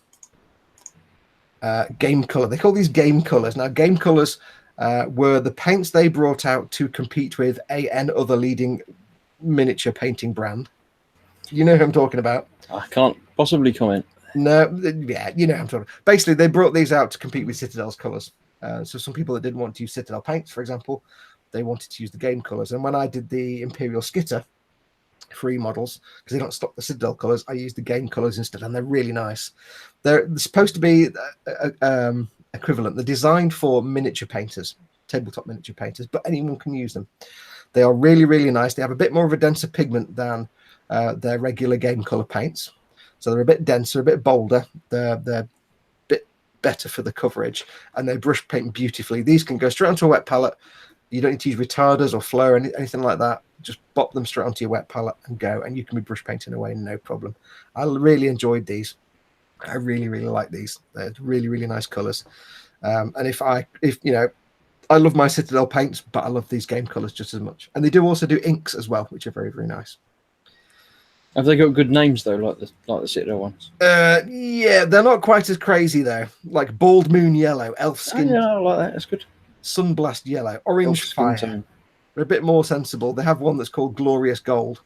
game color. They call these game colors. Now, game colors were the paints they brought out to compete with other leading miniature painting brand. You know who I'm talking about? I can't possibly comment. No, yeah, you know who I'm talking about. Basically, they brought these out to compete with Citadel's colors. So some people that didn't want to use Citadel paints, for example, they wanted to use the game colors. And when I did the Imperial Skitter for eModels, because they don't stock the Citadel colors, I used the game colors instead, and they're really nice. They're supposed to be equivalent. They're designed for miniature painters, tabletop miniature painters, but anyone can use them. They are really, really nice. They have a bit more of a denser pigment than their regular game color paints. So they're a bit denser, a bit bolder. They're a bit better for the coverage, and they brush paint beautifully. These can go straight onto a wet palette. You don't need to use retarders or flow or anything like that. Just bop them straight onto your wet palette and go, and you can be brush painting away, no problem. I really enjoyed these. I really, really like these. They're really, really nice colors. And if I love my Citadel paints, but I love these game colors just as much. And they do also do inks as well, which are very, very nice. Have they got good names though, like the Citadel ones? Yeah, they're not quite as crazy though. Like Bald Moon Yellow, Elf Skin. Oh, yeah, I like that. That's good. Sunblast Yellow, Orange Fire. They're a bit more sensible. They have one that's called Glorious Gold.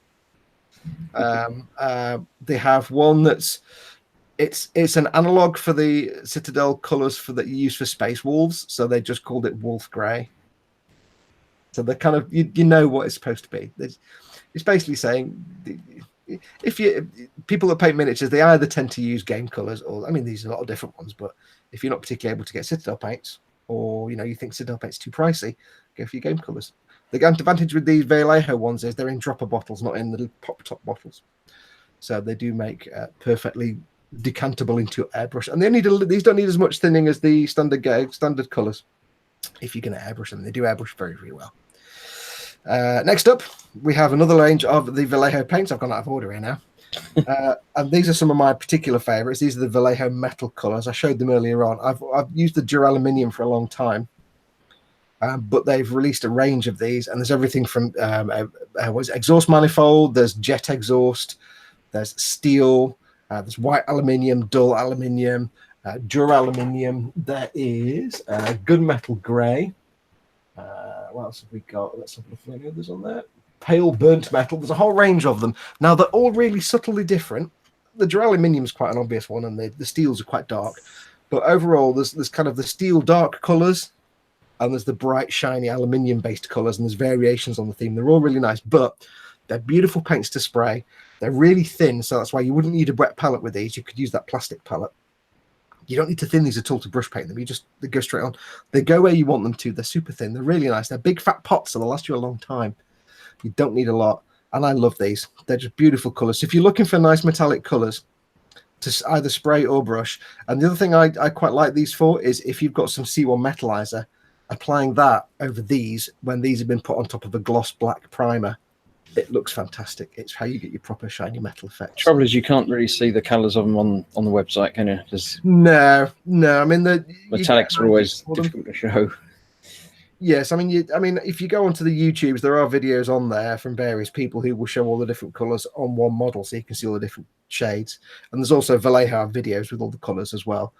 They have one that's it's an analog for the Citadel colors that you use for Space Wolves, so they just called it Wolf Grey. So they're kind of you know what it's supposed to be. It's basically saying if people that paint miniatures, they either tend to use game colors, or these are a lot of different ones, but if you're not particularly able to get Citadel paints, or you think Citadel paint's too pricey, go for your game colors. The advantage with these Vallejo ones is they're in dropper bottles, not in little pop top bottles, so they do make perfectly decantable into your airbrush, and these don't need as much thinning as the standard colors. If you're going to airbrush them, they do airbrush very, very well. Next up, we have another range of the Vallejo paints. I've gone out of order here now. And these are some of my particular favorites. These are the Vallejo metal colors. I showed them earlier on. I've used the duraluminum for a long time, but they've released a range of these, and there's everything from exhaust manifold, there's jet exhaust, there's steel, there's white aluminium, dull aluminium, duraluminum. There is gunmetal gray. What else have we got? Let's have a look at any others on there. Pale burnt metal. There's a whole range of them. Now, they're all really subtly different. The duraluminum is quite an obvious one, and the steels are quite dark. But overall, there's kind of the steel dark colors, and there's the bright, shiny aluminium-based colours, and there's variations on the theme. They're all really nice, but they're beautiful paints to spray. They're really thin, so that's why you wouldn't need a wet palette with these. You could use that plastic palette. You don't need to thin these at all to brush paint them. They go straight on. They go where you want them to. They're super thin. They're really nice. They're big fat pots, so they'll last you a long time. You don't need a lot. And I love these. They're just beautiful colours. So if you're looking for nice metallic colours to either spray or brush, and the other thing I quite like these for is if you've got some C1 metalizer, applying that over these when these have been put on top of a gloss black primer, it looks fantastic. It's how you get your proper shiny metal effect. Trouble is, you can't really see the colours of them on the website, can you? No. I mean, the metallics are always difficult to show. Yes, I mean, if you go onto the YouTubes, there are videos on there from various people who will show all the different colours on one model, so you can see all the different shades. And there's also Vallejo videos with all the colours as well.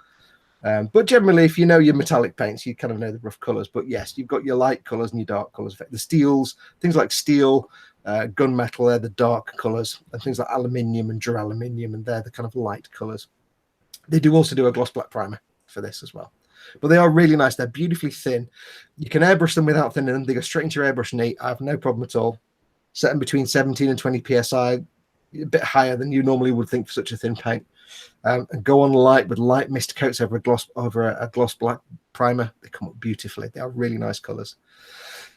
But generally, if you know your metallic paints, you kind of know the rough colours. But yes, you've got your light colours and your dark colours. The steels, things like steel, gunmetal, they're the dark colours, and things like aluminium and duraluminium, and they're the kind of light colours. They do also do a gloss black primer for this as well. But they are really nice. They're beautifully thin. You can airbrush them without thinning them. They go straight into your airbrush neat. I have no problem at all. Set them between 17 and 20 psi, a bit higher than you normally would think for such a thin paint. And go on light with light mist coats over a gloss black primer. They come up beautifully. They are really nice colours.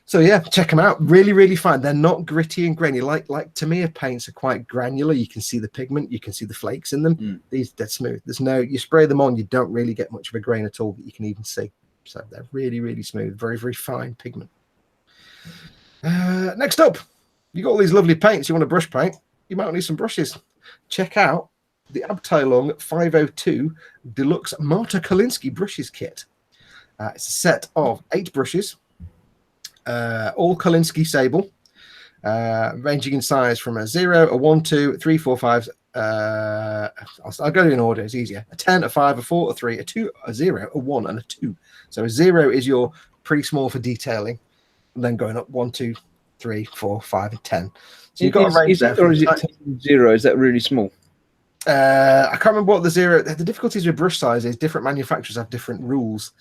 So yeah, check them out. Really, really fine. They're not gritty and grainy. Like Tamiya paints are quite granular. You can see the pigment. You can see the flakes in them. These, they're smooth. You spray them on, you don't really get much of a grain at all that you can even see. So they're really, really smooth. Very, very fine pigment. Next up, you got all these lovely paints. You want to brush paint? You might need some brushes. Check out the Abteilung 502 Deluxe Marta Kolinsky brushes kit. It's a set of 8 brushes. All Kolinsky sable, ranging in size from a 0, a 1, 2, 3, 4, 5. I'll go in order, it's easier. A 10, a 5, a 4, a 3, a 2, a 0, a 1, and a 2. So a 0 is your pretty small for detailing, and then going up 1, 2, 3, 4, 5, and 10. So you've got a range there. Or is it 10, 0? Is that really small? I can't remember what the 0. The difficulties with brush size is different manufacturers have different rules.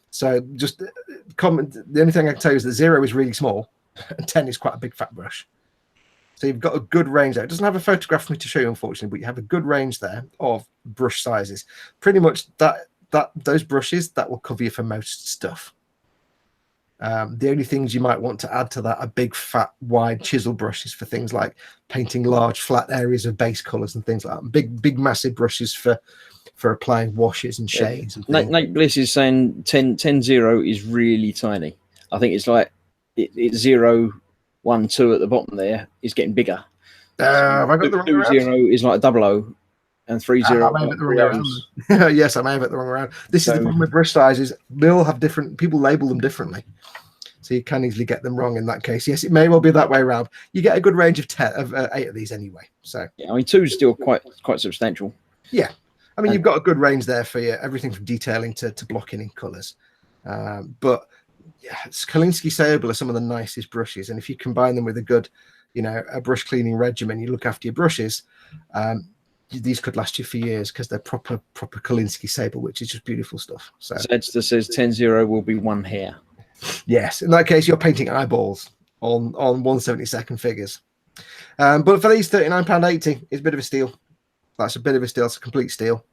So just the only thing I can tell you is that 0 is really small and 10 is quite a big fat brush. So you've got a good range there. It doesn't have a photograph for me to show you, unfortunately, but you have a good range there of brush sizes. Pretty much those brushes, that will cover you for most stuff. The only things you might want to add to that are big, fat, wide chisel brushes for things like painting large, flat areas of base colours and things like that. Big, massive brushes for applying washes and shades. And Nate Bliss is saying 10-0 is really tiny. I think it's like it's 0, 1, 2 at the bottom there is getting bigger. Have I got the wrong 2-0 is like 00, and 3-0. I may have it the wrong around. Yes, I may have it the wrong around. This is the problem with brush sizes. They all have different. People label them differently, so you can easily get them wrong in that case. Yes, it may well be that way around. You get a good range of 8 of these anyway. So yeah, I mean 2 is still quite substantial. Yeah. I mean, you've got a good range there for you, everything from detailing to blocking in colours. But yeah, Kolinsky Sable are some of the nicest brushes. And if you combine them with a good, a brush cleaning regimen, you look after your brushes, these could last you for years because they're proper Kolinsky Sable, which is just beautiful stuff. So Edster says 10-0 will be 1 hair. Yes, in that case, you're painting eyeballs on 1/72 figures. But for these £39.80, it's a bit of a steal. That's a bit of a steal. It's a complete steal.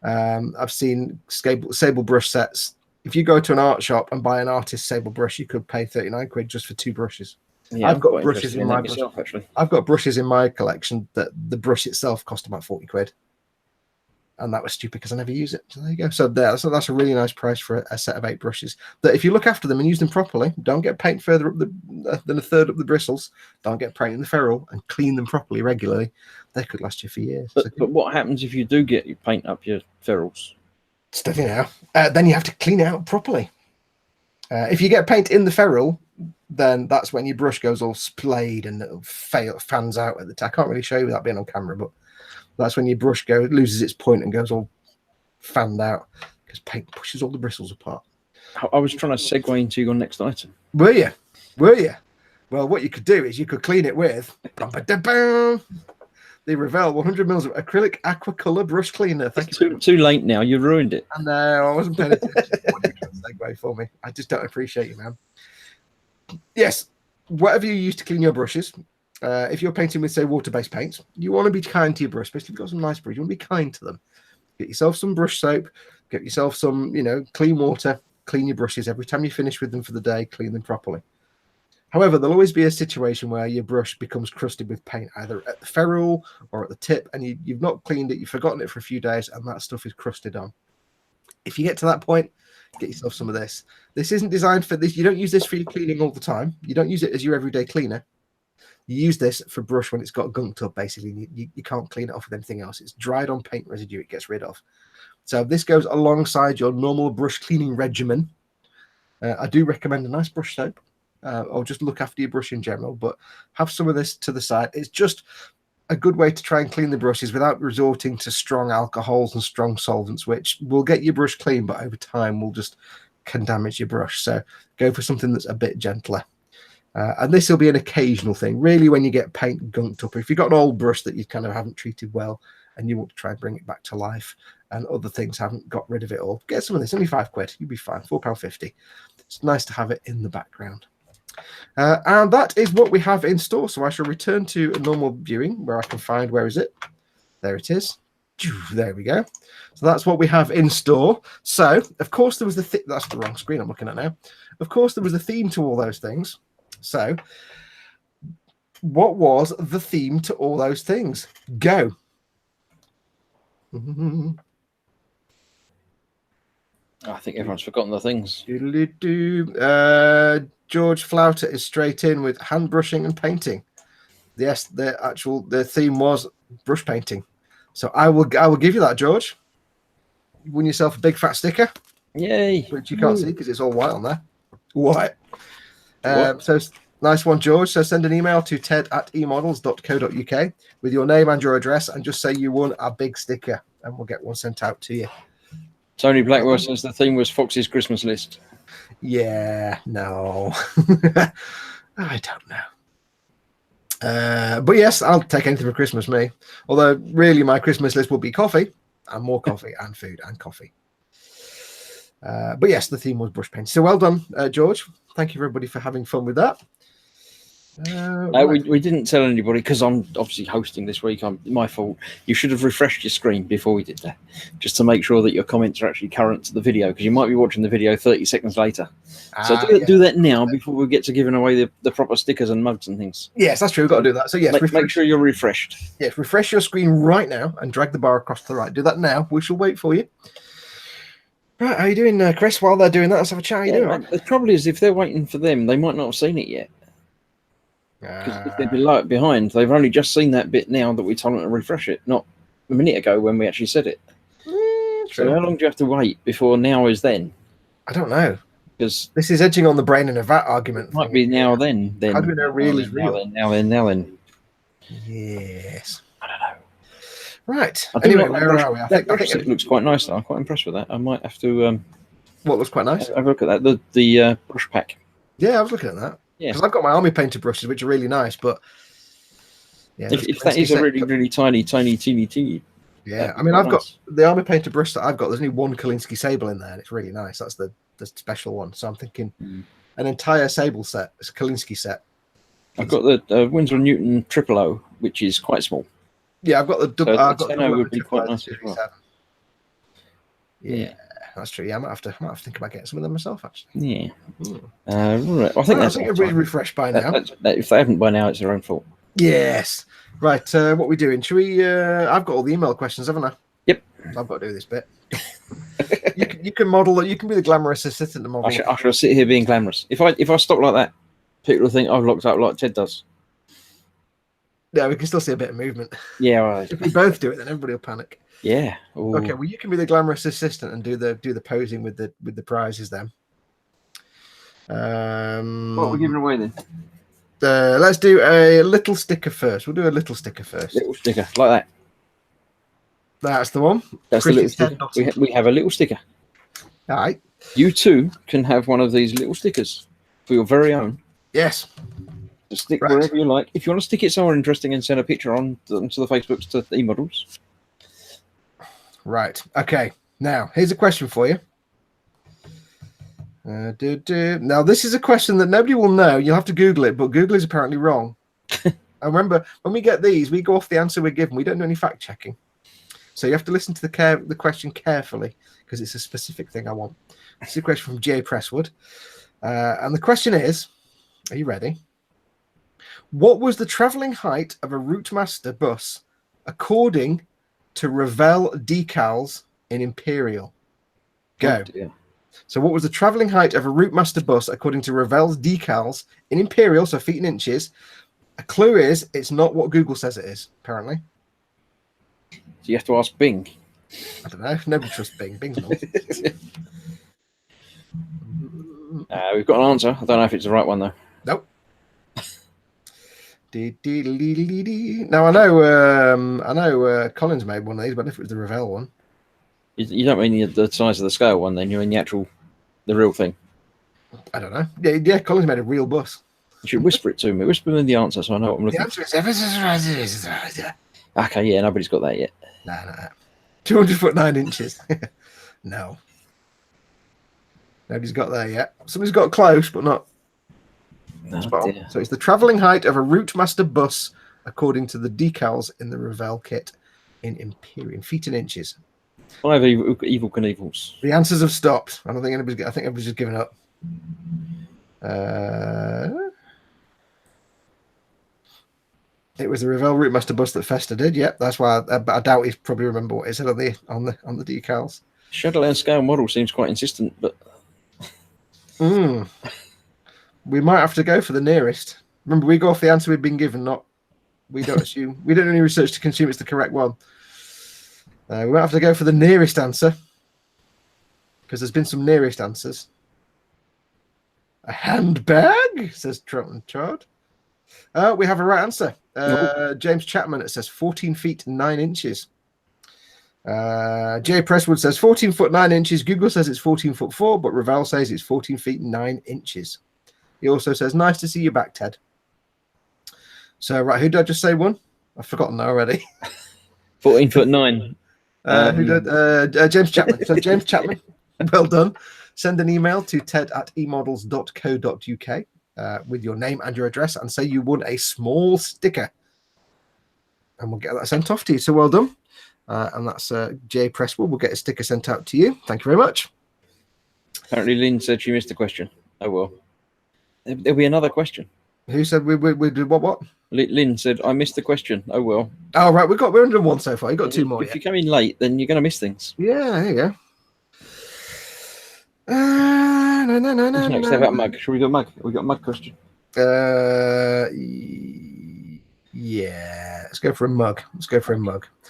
I've seen sable brush sets. If you go to an art shop and buy an artist sable brush, you could pay 39 quid just for 2 brushes. Yeah, I've got brushes in my myself, actually. I've got brushes in my collection that the brush itself cost about 40 quid. And that was stupid because I never use it. So there you go. So that's a really nice price for a set of 8 brushes. That if you look after them and use them properly, don't get paint further up than a third up the bristles, don't get paint in the ferrule, and clean them properly regularly, they could last you for years. But what happens if you do get your paint up your ferrules? Stuff then you have to clean it out properly. If you get paint in the ferrule, then that's when your brush goes all splayed and fans out at the top. I can't really show you that being on camera, but that's when your brush loses its point and goes all fanned out because paint pushes all the bristles apart. I was trying to segue into your next item. Were you? Well, what you could do is you could clean it with the Revell 100 mils of acrylic aquacolor brush cleaner. Thank you. Too late now. You ruined it. I know. I wasn't paying attention. way for me. I just don't appreciate you, man. Yes, whatever you use to clean your brushes, if you're painting with, say, water-based paints, you want to be kind to your brush, especially if you've got some nice brush. You want to be kind to them. Get yourself some brush soap, get yourself some, clean water, clean your brushes. Every time you finish with them for the day, clean them properly. However, there'll always be a situation where your brush becomes crusted with paint, either at the ferrule or at the tip, and you've not cleaned it, you've forgotten it for a few days, and that stuff is crusted on. If you get to that point, get yourself some of this. This isn't designed for this. You don't use this for your cleaning all the time. You don't use it as your everyday cleaner. You use this for brush when it's got gunked up, basically. You can't clean it off with anything else. It's dried on paint residue it gets rid of. So this goes alongside your normal brush cleaning regimen. I do recommend a nice brush soap, or just look after your brush in general, but have some of this to the side. It's just a good way to try and clean the brushes without resorting to strong alcohols and strong solvents, which will get your brush clean, but over time can damage your brush. So go for something that's a bit gentler. And this will be an occasional thing, really, when you get paint gunked up. If you've got an old brush that you kind of haven't treated well and you want to try and bring it back to life and other things haven't got rid of it all, get some of this. Only £5. You'll be fine. £4.50. It's nice to have it in the background. And that is what we have in store. So I shall return to a normal viewing where I can find, where is it? There it is. There we go. So that's what we have in store. So, of course, there was that's the wrong screen I'm looking at now. Of course, there was a theme to all those things. So, what was the theme to all those things? Go. I think everyone's forgotten the things. George Flouter is straight in with hand brushing and painting. Yes, the theme was brush painting. So I will give you that, George. You win yourself a big fat sticker. Yay! Which you can't see because it's all white on there. White. So nice one, George. So send an email to ted@emodels.co.uk with your name and your address and just say you won a big sticker and we'll get one sent out to you. Tony Blackwell says the theme was Fox's Christmas list. Yeah, no. I don't know. But yes, I'll take anything for Christmas, me. Although really my Christmas list will be coffee and more coffee and food and coffee. But yes, the theme was brush paint. So well done, George. Thank you, everybody, for having fun with that. We didn't tell anybody because I'm obviously hosting this week. My fault. You should have refreshed your screen before we did that, just to make sure that your comments are actually current to the video, because you might be watching the video 30 seconds later. So do that now before we get to giving away the proper stickers and mugs and things. Yes, that's true. We've got to do that. So yes, make sure you're refreshed. Yes, refresh your screen right now and drag the bar across to the right. Do that now. We shall wait for you. Right, how you doing, Chris? While they're doing that, let's have a chat. How you doing? The trouble is, if they're waiting for them, they might not have seen it yet. Because if they'd be behind, they've only just seen that bit now that we told them to refresh it, not a minute ago when we actually said it. So how long do you have to wait before now is then? I don't know. Because this is edging on the brain in a vat argument. It might be now then. How do we know real is real? Now then. Yes. I don't know. Right. Anyway, where are we? I think it looks quite nice. I'm quite impressed with that. I might have to. What looks quite nice? Have a look at that. The brush pack. Yeah, I was looking at that. Yeah, because I've got my army painted brushes, which are really nice. But yeah, if that is a really, really tiny. Yeah, I mean, I've got the army painted brush that I've got. There's only one Kolinsky sable in there, and it's really nice. That's the special one. So I'm thinking an entire sable set. It's a Kolinsky set. I've got the Winsor & Newton 000, which is quite small. Yeah, I've got the double. I've got the would be quite nice as well. Yeah, that's true. Yeah, I might have to think about getting some of them myself, actually. Yeah. Right. I think you're really refreshed by now. If they haven't by now, it's their own fault. Yes. Right. What are we doing? Should we? I've got all the email questions, haven't I? Yep. I've got to do this bit. you can model it. You can be the glamorous assistant to model. I shall sit here being glamorous. If I stop like that, people will think I've locked up like Ted does. Yeah, we can still see a bit of movement. Yeah, right. If we both do it, then everybody will panic. Yeah. Ooh. Okay. Well, you can be the glamorous assistant and do the posing with the prizes then. What are we giving away then? Let's do a little sticker first. We'll do a little sticker first. Little sticker like that. That's the one. That's the little sticker. We have a little sticker. All right. You too can have one of these little stickers for your very own. Yes. To stick wherever you like. If you want to stick it somewhere interesting and send a picture onto the Facebooks to eModels. Right. Okay. Now, here's a question for you. Now, this is a question that nobody will know. You'll have to Google it, but Google is apparently wrong. I remember when we get these, we go off the answer we're given. We don't do any fact checking. So you have to listen to the question carefully because it's a specific thing I want. This is a question from Jay Presswood. And the question is, are you ready? What was the travelling height of a Routemaster bus according to Revell decals in Imperial? Go. Oh, so what was the travelling height of a Routemaster bus according to Revell's decals in Imperial, so feet and inches? A clue is it's not what Google says it is, apparently. So you have to ask Bing. I don't know. Nobody trusts Bing. Bing's not. We've got an answer. I don't know if it's the right one, though. Nope. Now, I know Collins made one of these, but if it was the Revell one. You don't mean the size of the scale one, then? You mean the real thing? I don't know. Yeah, Collins made a real bus. You should whisper it to me. Whisper me the answer so I know what I'm looking for. The answer is... Okay, yeah, nobody's got that yet. No. 200 foot 9 inches. No. Nobody's got there yet. Somebody's got close, but not... So it's the travelling height of a Routemaster bus according to the decals in the Revell kit in Imperial, feet and inches. 5 evil Knievels. The answers have stopped. I think everybody's just given up. It was the Revell Routemaster bus that Fester did. Yep, that's why. I doubt he probably remember what it said on the decals. Shadowland scale model seems quite insistent, but we might have to go for the nearest. Remember, we go off the answer we've been given. We don't assume. We don't do any research to consume it's the correct one. We might have to go for the nearest answer because there's been some nearest answers. A handbag, says Trotman Chard. We have a right answer. James Chapman, it says 14 feet 9 inches. Jay Presswood says 14 foot 9 inches. Google says it's 14 foot 4, but Revell says it's 14 feet 9 inches. He also says, nice to see you back, Ted. So, right, who did I just say won? I've forgotten now already. 14 foot 9. Who did? James Chapman. So, James Chapman, well done. Send an email to ted@emodels.co.uk with your name and your address and say you won a small sticker. And we'll get that sent off to you. So, well done. And that's Jay Presswood. We'll get a sticker sent out to you. Thank you very much. Apparently, Lynn said she missed a question. Oh, well. There'll be another question. Who said we did what? Lynn said, I missed the question. Oh, well. Oh, right. We're under one so far. You've got two more. If you come in late, then you're going to miss things. Yeah, there you go. No. Next, have that mug. Should we go mug? We got a mug question. Yeah. Let's go for a mug.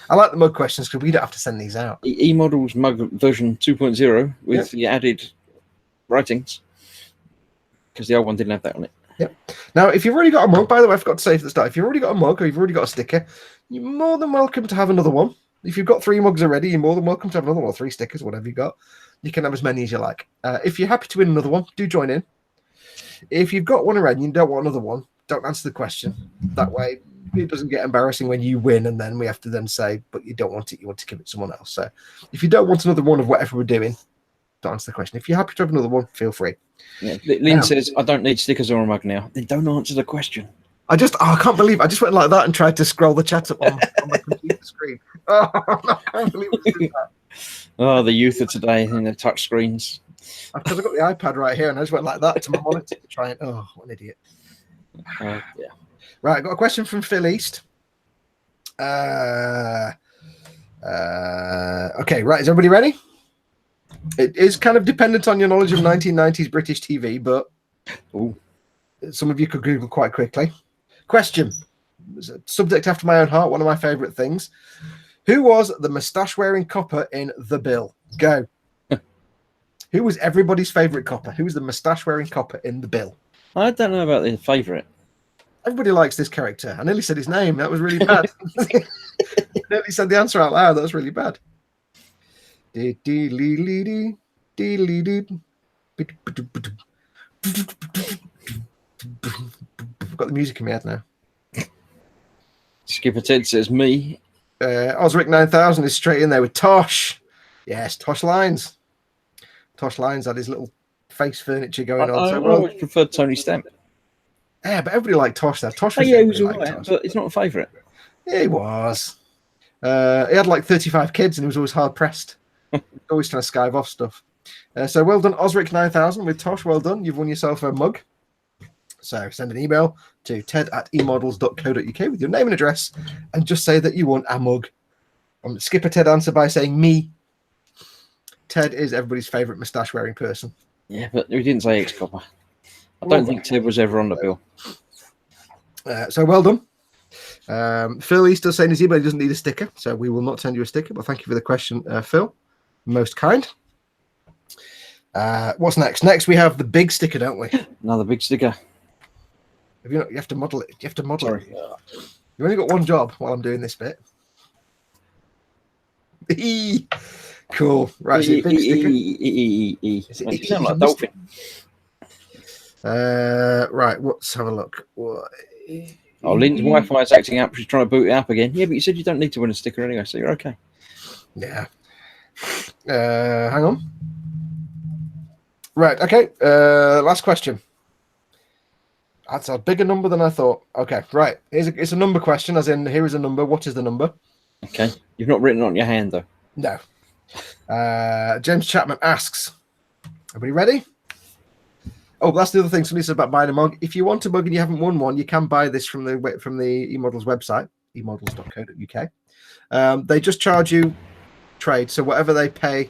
I like the mug questions because we don't have to send these out. eModels mug version 2.0 with the added writings because the old one didn't have that on it. Yep. Now, if you've already got a mug, by the way, I forgot to say at the start, if you've already got a mug or you've already got a sticker, you're more than welcome to have another one. If you've got 3 mugs already, you're more than welcome to have another one, or 3 stickers, whatever you got. You can have as many as you like. If you're happy to win another one, do join in. If you've got one already and you don't want another one, don't answer the question. That way, it doesn't get embarrassing when you win and then we have to then say, but you don't want it, you want to give it to someone else. So if you don't want another one of whatever we're doing, don't answer the question. If you're happy to have another one, feel free. Yeah. Lynn says, I don't need stickers or a mug now. Then don't answer the question. I can't believe I just went like that and tried to scroll the chat up on my computer screen. Oh, I can't believe I did that. Oh, the youth of today in their touch screens. Because I've got the iPad right here and I just went like that to my monitor to try and... Oh, what an idiot. Yeah. Right, I've got a question from Phil East. Okay, right, is everybody ready? It is kind of dependent on your knowledge of 1990s British TV, but some of you could Google quite quickly. Question. Subject after my own heart, one of my favourite things. Who was the moustache-wearing copper in The Bill? Go. Who was everybody's favourite copper? Who was the moustache-wearing copper in The Bill? I don't know about the favourite. Everybody likes this character. I nearly said his name. That was really bad. I nearly said the answer out loud. That was really bad. I've got the music in my head now. Skipper Ted says me. Osric 9000 is straight in there with Tosh. Yes, Tosh Lines. Tosh Lines had his little face furniture going on. I always preferred Tony Stamp. Yeah, but everybody liked Tosh though. Tosh was he was all right, but it's not a favourite. Yeah, he was. He had like 35 kids and he was always hard pressed. Always trying to skive off stuff. So well done, Osric 9000 with Tosh. Well done. You've won yourself a mug. So send an email to ted@emodels.co.uk with your name and address and just say that you want a mug. Skip a Ted answer by saying me. Ted is everybody's favourite moustache wearing person. Yeah, but we didn't say ex-copper. I don't think Ted was ever on the bill. So well done. Phil, he's still saying his email doesn't need a sticker, so we will not send you a sticker. But thank you for the question, Phil. Most kind. What's next? Next, we have the big sticker, don't we? Another big sticker. You have to model it. You have to model it. You've only got one job while I'm doing this bit. Cool. Right, so big sticker. You sound like a dolphin. Right, let's have a look. Oh, Lynn's Wi-Fi is acting up. She's trying to boot it up again. Yeah, but you said you don't need to win a sticker anyway, so you're okay. Yeah. Hang on. Right, okay. Last question. That's a bigger number than I thought. Okay, right. It's a number question, as in, here is a number. What is the number? Okay. You've not written it on your hand, though. No. James Chapman asks, everybody ready? Oh, that's the other thing somebody said about buying a mug. If you want a mug and you haven't won one, you can buy this from the eModels website, emodels.co.uk. They just charge you trade, so whatever they pay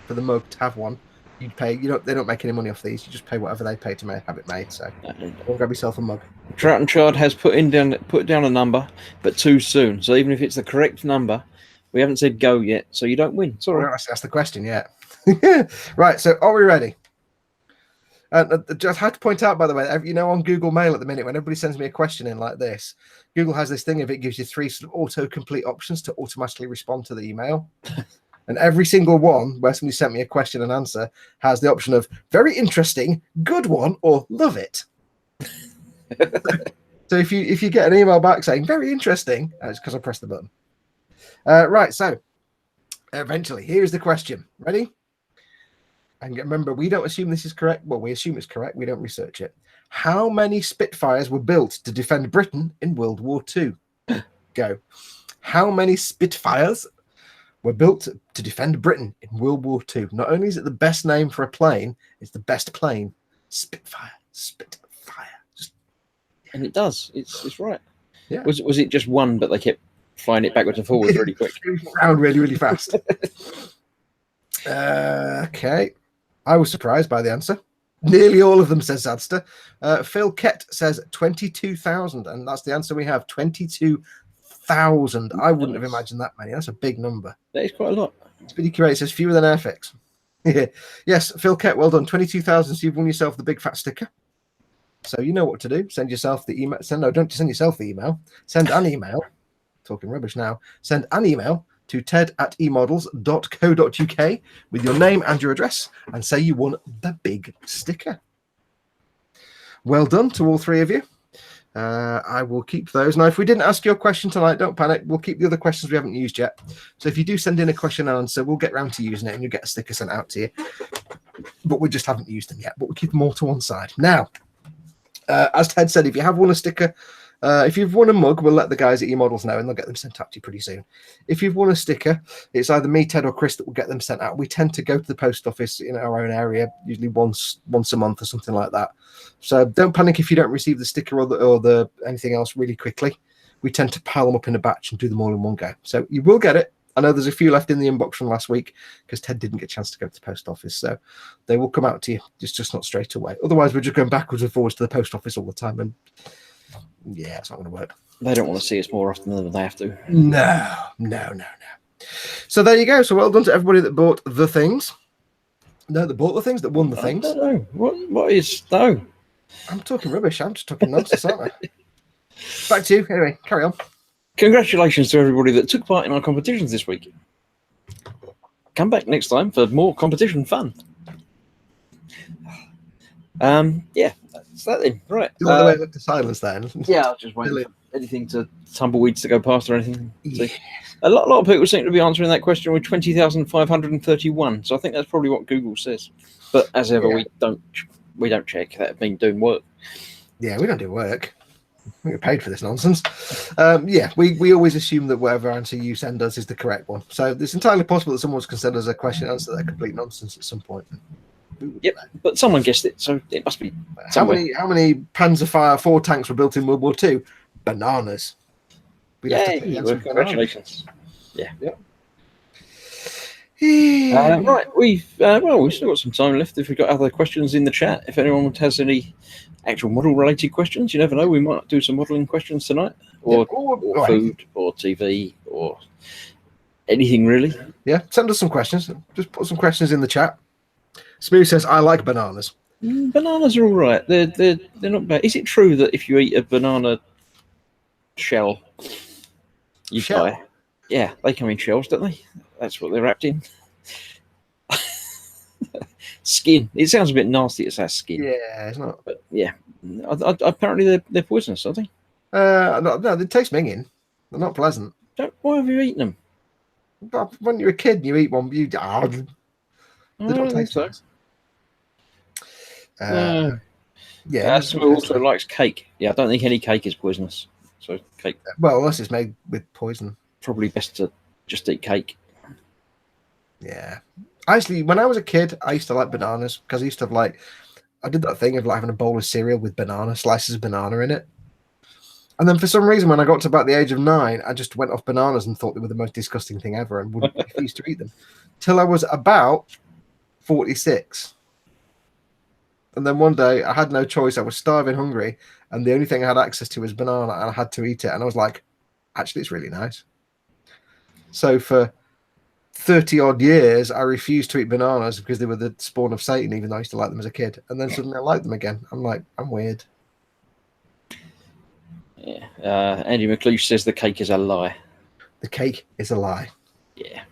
for the mug to have one, you pay. They don't make any money off these. You just pay whatever they pay to have it made. So go grab yourself a mug. Trout and Chard has put down a number, but too soon. So even if it's the correct number, we haven't said go yet, so you don't win. Sorry. That's the question, yeah. Right, so are we ready? Just had to point out, by the way, on Google Mail at the minute, when everybody sends me a question in like this, Google has this thing of it gives you 3 sort of autocomplete options to automatically respond to the email. And every single one where somebody sent me a question and answer has the option of very interesting, good one, or love it. So if you get an email back saying very interesting, it's because I pressed the button. Right, so eventually, here's the question. Ready? And remember, we don't assume this is correct. Well, we assume it's correct. We don't research it. How many Spitfires were built to defend Britain in World War II? Go. How many Spitfires were built to defend Britain in World War II? Not only is it the best name for a plane, it's the best plane. Spitfire. And it does. It's right. Yeah. Was it just one, but they kept flying it backwards and forwards really quick? Around really, really fast. Okay. I was surprised by the answer. Nearly all of them, says Zadster. Phil Kett says 22,000, and that's the answer we have. 22,000. I wouldn't have imagined that many. That's a big number. That is quite a lot. Speedy Curate says fewer than Airfix. Yes, Phil Kett, well done. 22,000, so you've won yourself the big fat sticker. So you know what to do. Send yourself the email. Don't send yourself the email. Send an email. Talking rubbish now. Send an email to ted@emodels.co.uk with your name and your address and say you won the big sticker. Well done to all 3 of you. I will keep those. Now, if we didn't ask your question tonight, don't panic. We'll keep the other questions we haven't used yet. So if you do send in a question and answer, we'll get round to using it and you'll get a sticker sent out to you. But we just haven't used them yet. But we'll keep them all to one side. Now, as Ted said, if you have won a sticker, if you've won a mug, we'll let the guys at eModels know and they'll get them sent out to you pretty soon. If you've won a sticker, it's either me, Ted, or Chris that will get them sent out. We tend to go to the post office in our own area, usually once a month or something like that. So don't panic if you don't receive the sticker or the anything else really quickly. We tend to pile them up in a batch and do them all in one go. So you will get it. I know there's a few left in the inbox from last week because Ted didn't get a chance to go to the post office. So they will come out to you, just not straight away. Otherwise, we're just going backwards and forwards to the post office all the time. And yeah, it's not going to work. They don't want to see us more often than they have to. No. So there you go. So well done to everybody that bought the things. No, that bought the things, that won the things. I don't know. What is no? I'm talking rubbish. I'm just talking nonsense, aren't I? Back to you. Anyway, carry on. Congratulations to everybody that took part in our competitions this week. Come back next time for more competition fun. Yeah, that's that then. Right. You want to wait up to silence then? Yeah, I'll just wait for anything to tumbleweeds to go past or anything. Yeah. A lot of people seem to be answering that question with 20,531. So I think that's probably what Google says. But as ever, we don't check that have been doing work. Yeah, we don't do work. We get paid for this nonsense. We always assume that whatever answer you send us is the correct one. So it's entirely possible that someone can send us a question and answer that complete nonsense at some point. Yep, but someone guessed it, so it must be. How many Panzerfire 4 tanks were built in World War II? Bananas. Congratulations. Yeah. Right, we've still got some time left. If we've got other questions in the chat, if anyone has any actual model related questions, you never know, we might do some modeling questions tonight, or food, or TV, or anything really. Yeah, send us some questions. Just put some questions in the chat. Smooth says, "I like bananas." Bananas are all right. They're not bad. Is it true that if you eat a banana shell, you die? Yeah, they come in shells, don't they? That's what they're wrapped in. Skin. It sounds a bit nasty to say skin. Yeah, it's not. But yeah, apparently they're poisonous, aren't they? No, they taste minging. They're not pleasant. Why have you eaten them? But when you're a kid and you eat one, they don't taste so. Nice. Smooth also likes cake. Yeah, I don't think any cake is poisonous. So cake. Well, unless it's made with poison. Probably best to just eat cake. Yeah. Actually, when I was a kid, I used to like bananas because I used to have I did that thing of having a bowl of cereal with slices of banana in it. And then for some reason, when I got to about the age of 9, I just went off bananas and thought they were the most disgusting thing ever and wouldn't refuse to eat them till I was about 46. And then one day I had no choice. I was starving, hungry, and the only thing I had access to was banana, and I had to eat it. And I was like, actually, it's really nice. So for 30 odd years, I refused to eat bananas because they were the spawn of Satan, even though I used to like them as a kid. And then suddenly I like them again. I'm like, I'm weird. Yeah. Andy McLeish says the cake is a lie. The cake is a lie. Yeah.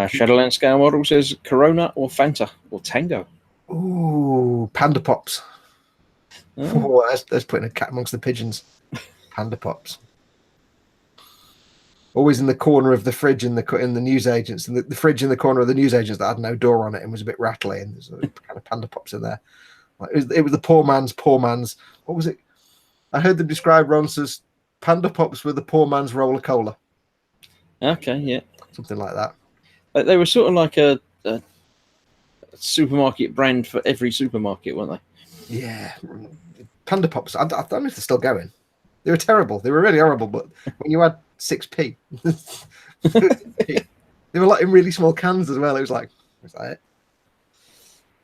Shadowland Scale Model says Corona or Fanta or Tango. Ooh, Panda Pops. Oh, that's putting a cat amongst the pigeons. Panda Pops. Always in the corner of the fridge in the newsagents, and the fridge in the corner of the newsagents that had no door on it and was a bit rattly, and there's kind of Panda Pops in there. It was the poor man's. What was it? I heard them describe Ron's as Panda Pops with the poor man's roller cola. Okay, yeah, something like that. They were sort of like a supermarket brand for every supermarket, weren't they? Yeah, Panda Pops. I don't know if they're still going. They were terrible. They were really horrible. But when you had 6p, they were like in really small cans as well. It was like, was that it?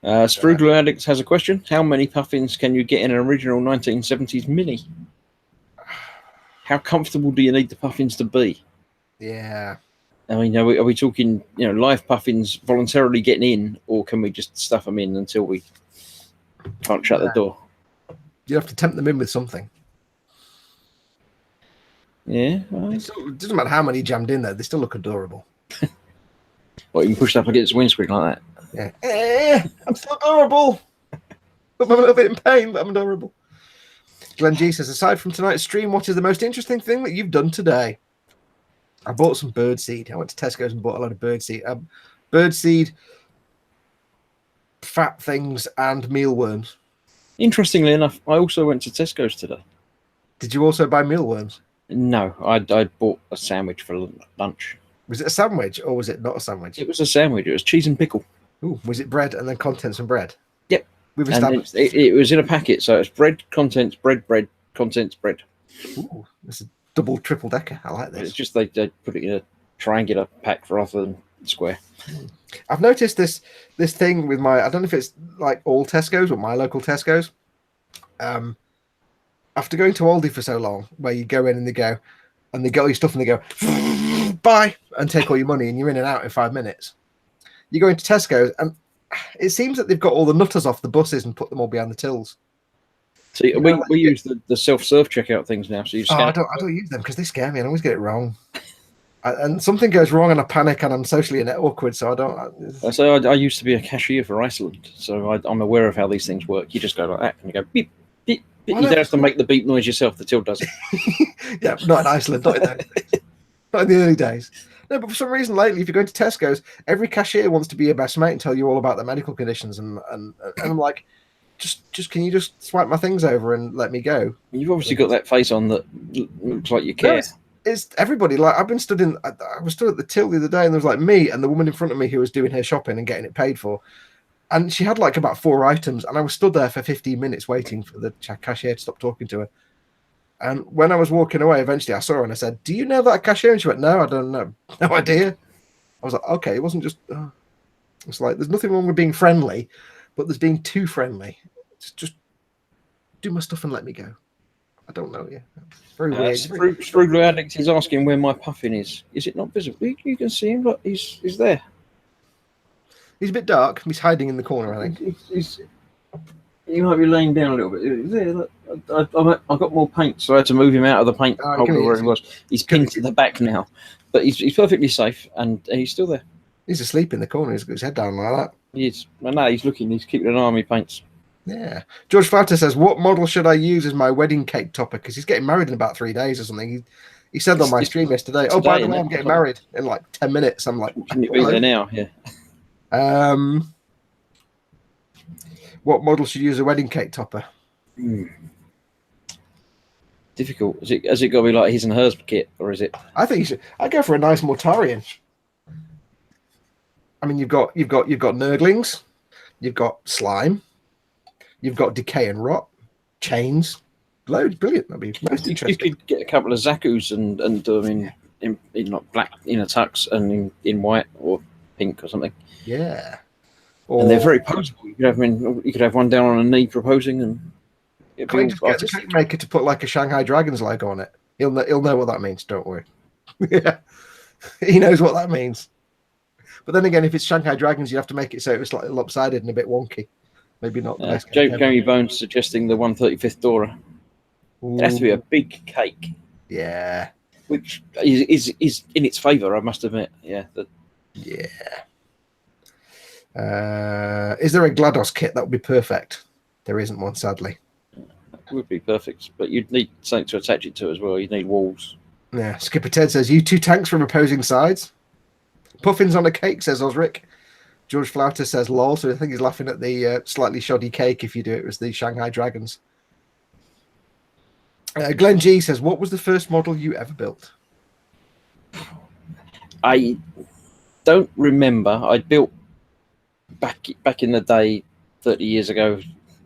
Sprugler Addict has a question. How many puffins can you get in an original 1970s Mini? How comfortable do you need the puffins to be? Yeah. I mean, are we talking, live puffins voluntarily getting in, or can we just stuff them in until we can't shut the door? You have to tempt them in with something. Yeah. It doesn't matter how many jammed in there, they still look adorable. Well, you can push up against the windscreen like that. Yeah. I'm still adorable. I'm a little bit in pain, but I'm adorable. Glenn G says, aside from tonight's stream, what is the most interesting thing that you've done today? I bought some birdseed. I went to Tesco's and bought a load of birdseed. Birdseed, fat things, and mealworms. Interestingly enough, I also went to Tesco's today. Did you also buy mealworms? No, I bought a sandwich for lunch. Was it a sandwich or was it not a sandwich? It was a sandwich. It was cheese and pickle. Ooh, was it bread and then contents and bread? Yep. We've established it was in a packet, so it's bread, contents, bread, contents, bread. Ooh, it's a double, triple decker. I like this. It's just they put it in a triangular pack rather than square. I've noticed this thing with I don't know if it's like all Tesco's or my local Tesco's. After going to Aldi for so long, where you go in and they get all your stuff and they go, bye, and take all your money and you're in and out in 5 minutes. You go into Tesco's and it seems that they've got all the nutters off the buses and put them all behind the tills. See, we use the self-serve checkout things now. So you just I don't use them because they scare me and I always get it wrong. And something goes wrong and I panic and I'm socially awkward, so I don't. So I used to be a cashier for Iceland, so I'm aware of how these things work. You just go like that and you go beep, beep, beep. You don't have to make the beep noise yourself. The till does it. Yeah, not in Iceland, not in there. Not in the early days. No, but for some reason lately, if you're going to Tesco's, every cashier wants to be your best mate and tell you all about their medical conditions, and I'm like, just can you just swipe my things over and let me go? You've obviously got that face on that looks like you care. No, it's everybody. Like I've been stood in. I was stood at the till the other day, and there was like me and the woman in front of me who was doing her shopping and getting it paid for, and she had like about 4 items, and I was stood there for 15 minutes waiting for the cashier to stop talking to her. And when I was walking away, eventually I saw her and I said, "Do you know that cashier?" And she went, "No, I don't know. No idea." I was like, "Okay, it wasn't just." It's like there's nothing wrong with being friendly, but there's being too friendly. Just do my stuff and let me go. I don't know you. It's very weird. Sprugler Addict is asking where my puffin is. Is it not visible? You can see him. Look, he's there. He's a bit dark. He's hiding in the corner, I think. He might be laying down a little bit. There, look, I got more paint, so I had to move him out of the paint holder where he was. He's pinned to the back now, but he's perfectly safe and he's still there. He's asleep in the corner. He's got his head down like that. He is. Well, no, he's looking. He's keeping an eye on me paints. Yeah. George Flatter says, "What model should I use as my wedding cake topper?" Because he's getting married in about 3 days or something. He said on my stream yesterday, "Oh, by the way, I'm getting married in like 10 minutes." I'm like, "Can you be there now?" Yeah. What model should you use a wedding cake topper? Difficult. Has it got to be like his and hers kit, or is it? I think you should. I'd go for a nice Mortarian. I mean, you've got Nurglings, you've got slime, you've got decay and rot, chains, loads. Brilliant. That'd be most interesting. You could get a couple of Zakus and do them in like black inner tux and in white or pink or something. Yeah. And they're very poseable. You could have one down on a knee proposing, and can you just get the cake maker to put like a Shanghai Dragons logo on it? He'll know what that means. Don't worry. Yeah, he knows what that means. But then again, if it's Shanghai Dragons, you have to make it so it's slightly lopsided and a bit wonky. Maybe not the best. Jamie Bones suggesting the 135th Dora. Ooh. It has to be a big cake. Yeah. Which is in its favour, I must admit. Yeah. Yeah. Is there a GLaDOS kit that would be perfect? There isn't one, sadly. It would be perfect, but you'd need something to attach it to as well. You'd need walls. Yeah. Skipper Ted says, "You two tanks from opposing sides." Puffins on a cake, says Osric. George Flouter says, "Lol." So I think he's laughing at the slightly shoddy cake if you do it with the Shanghai Dragons. Glenn G says, "What was the first model you ever built?" I don't remember. I built back in the day, 30 years ago,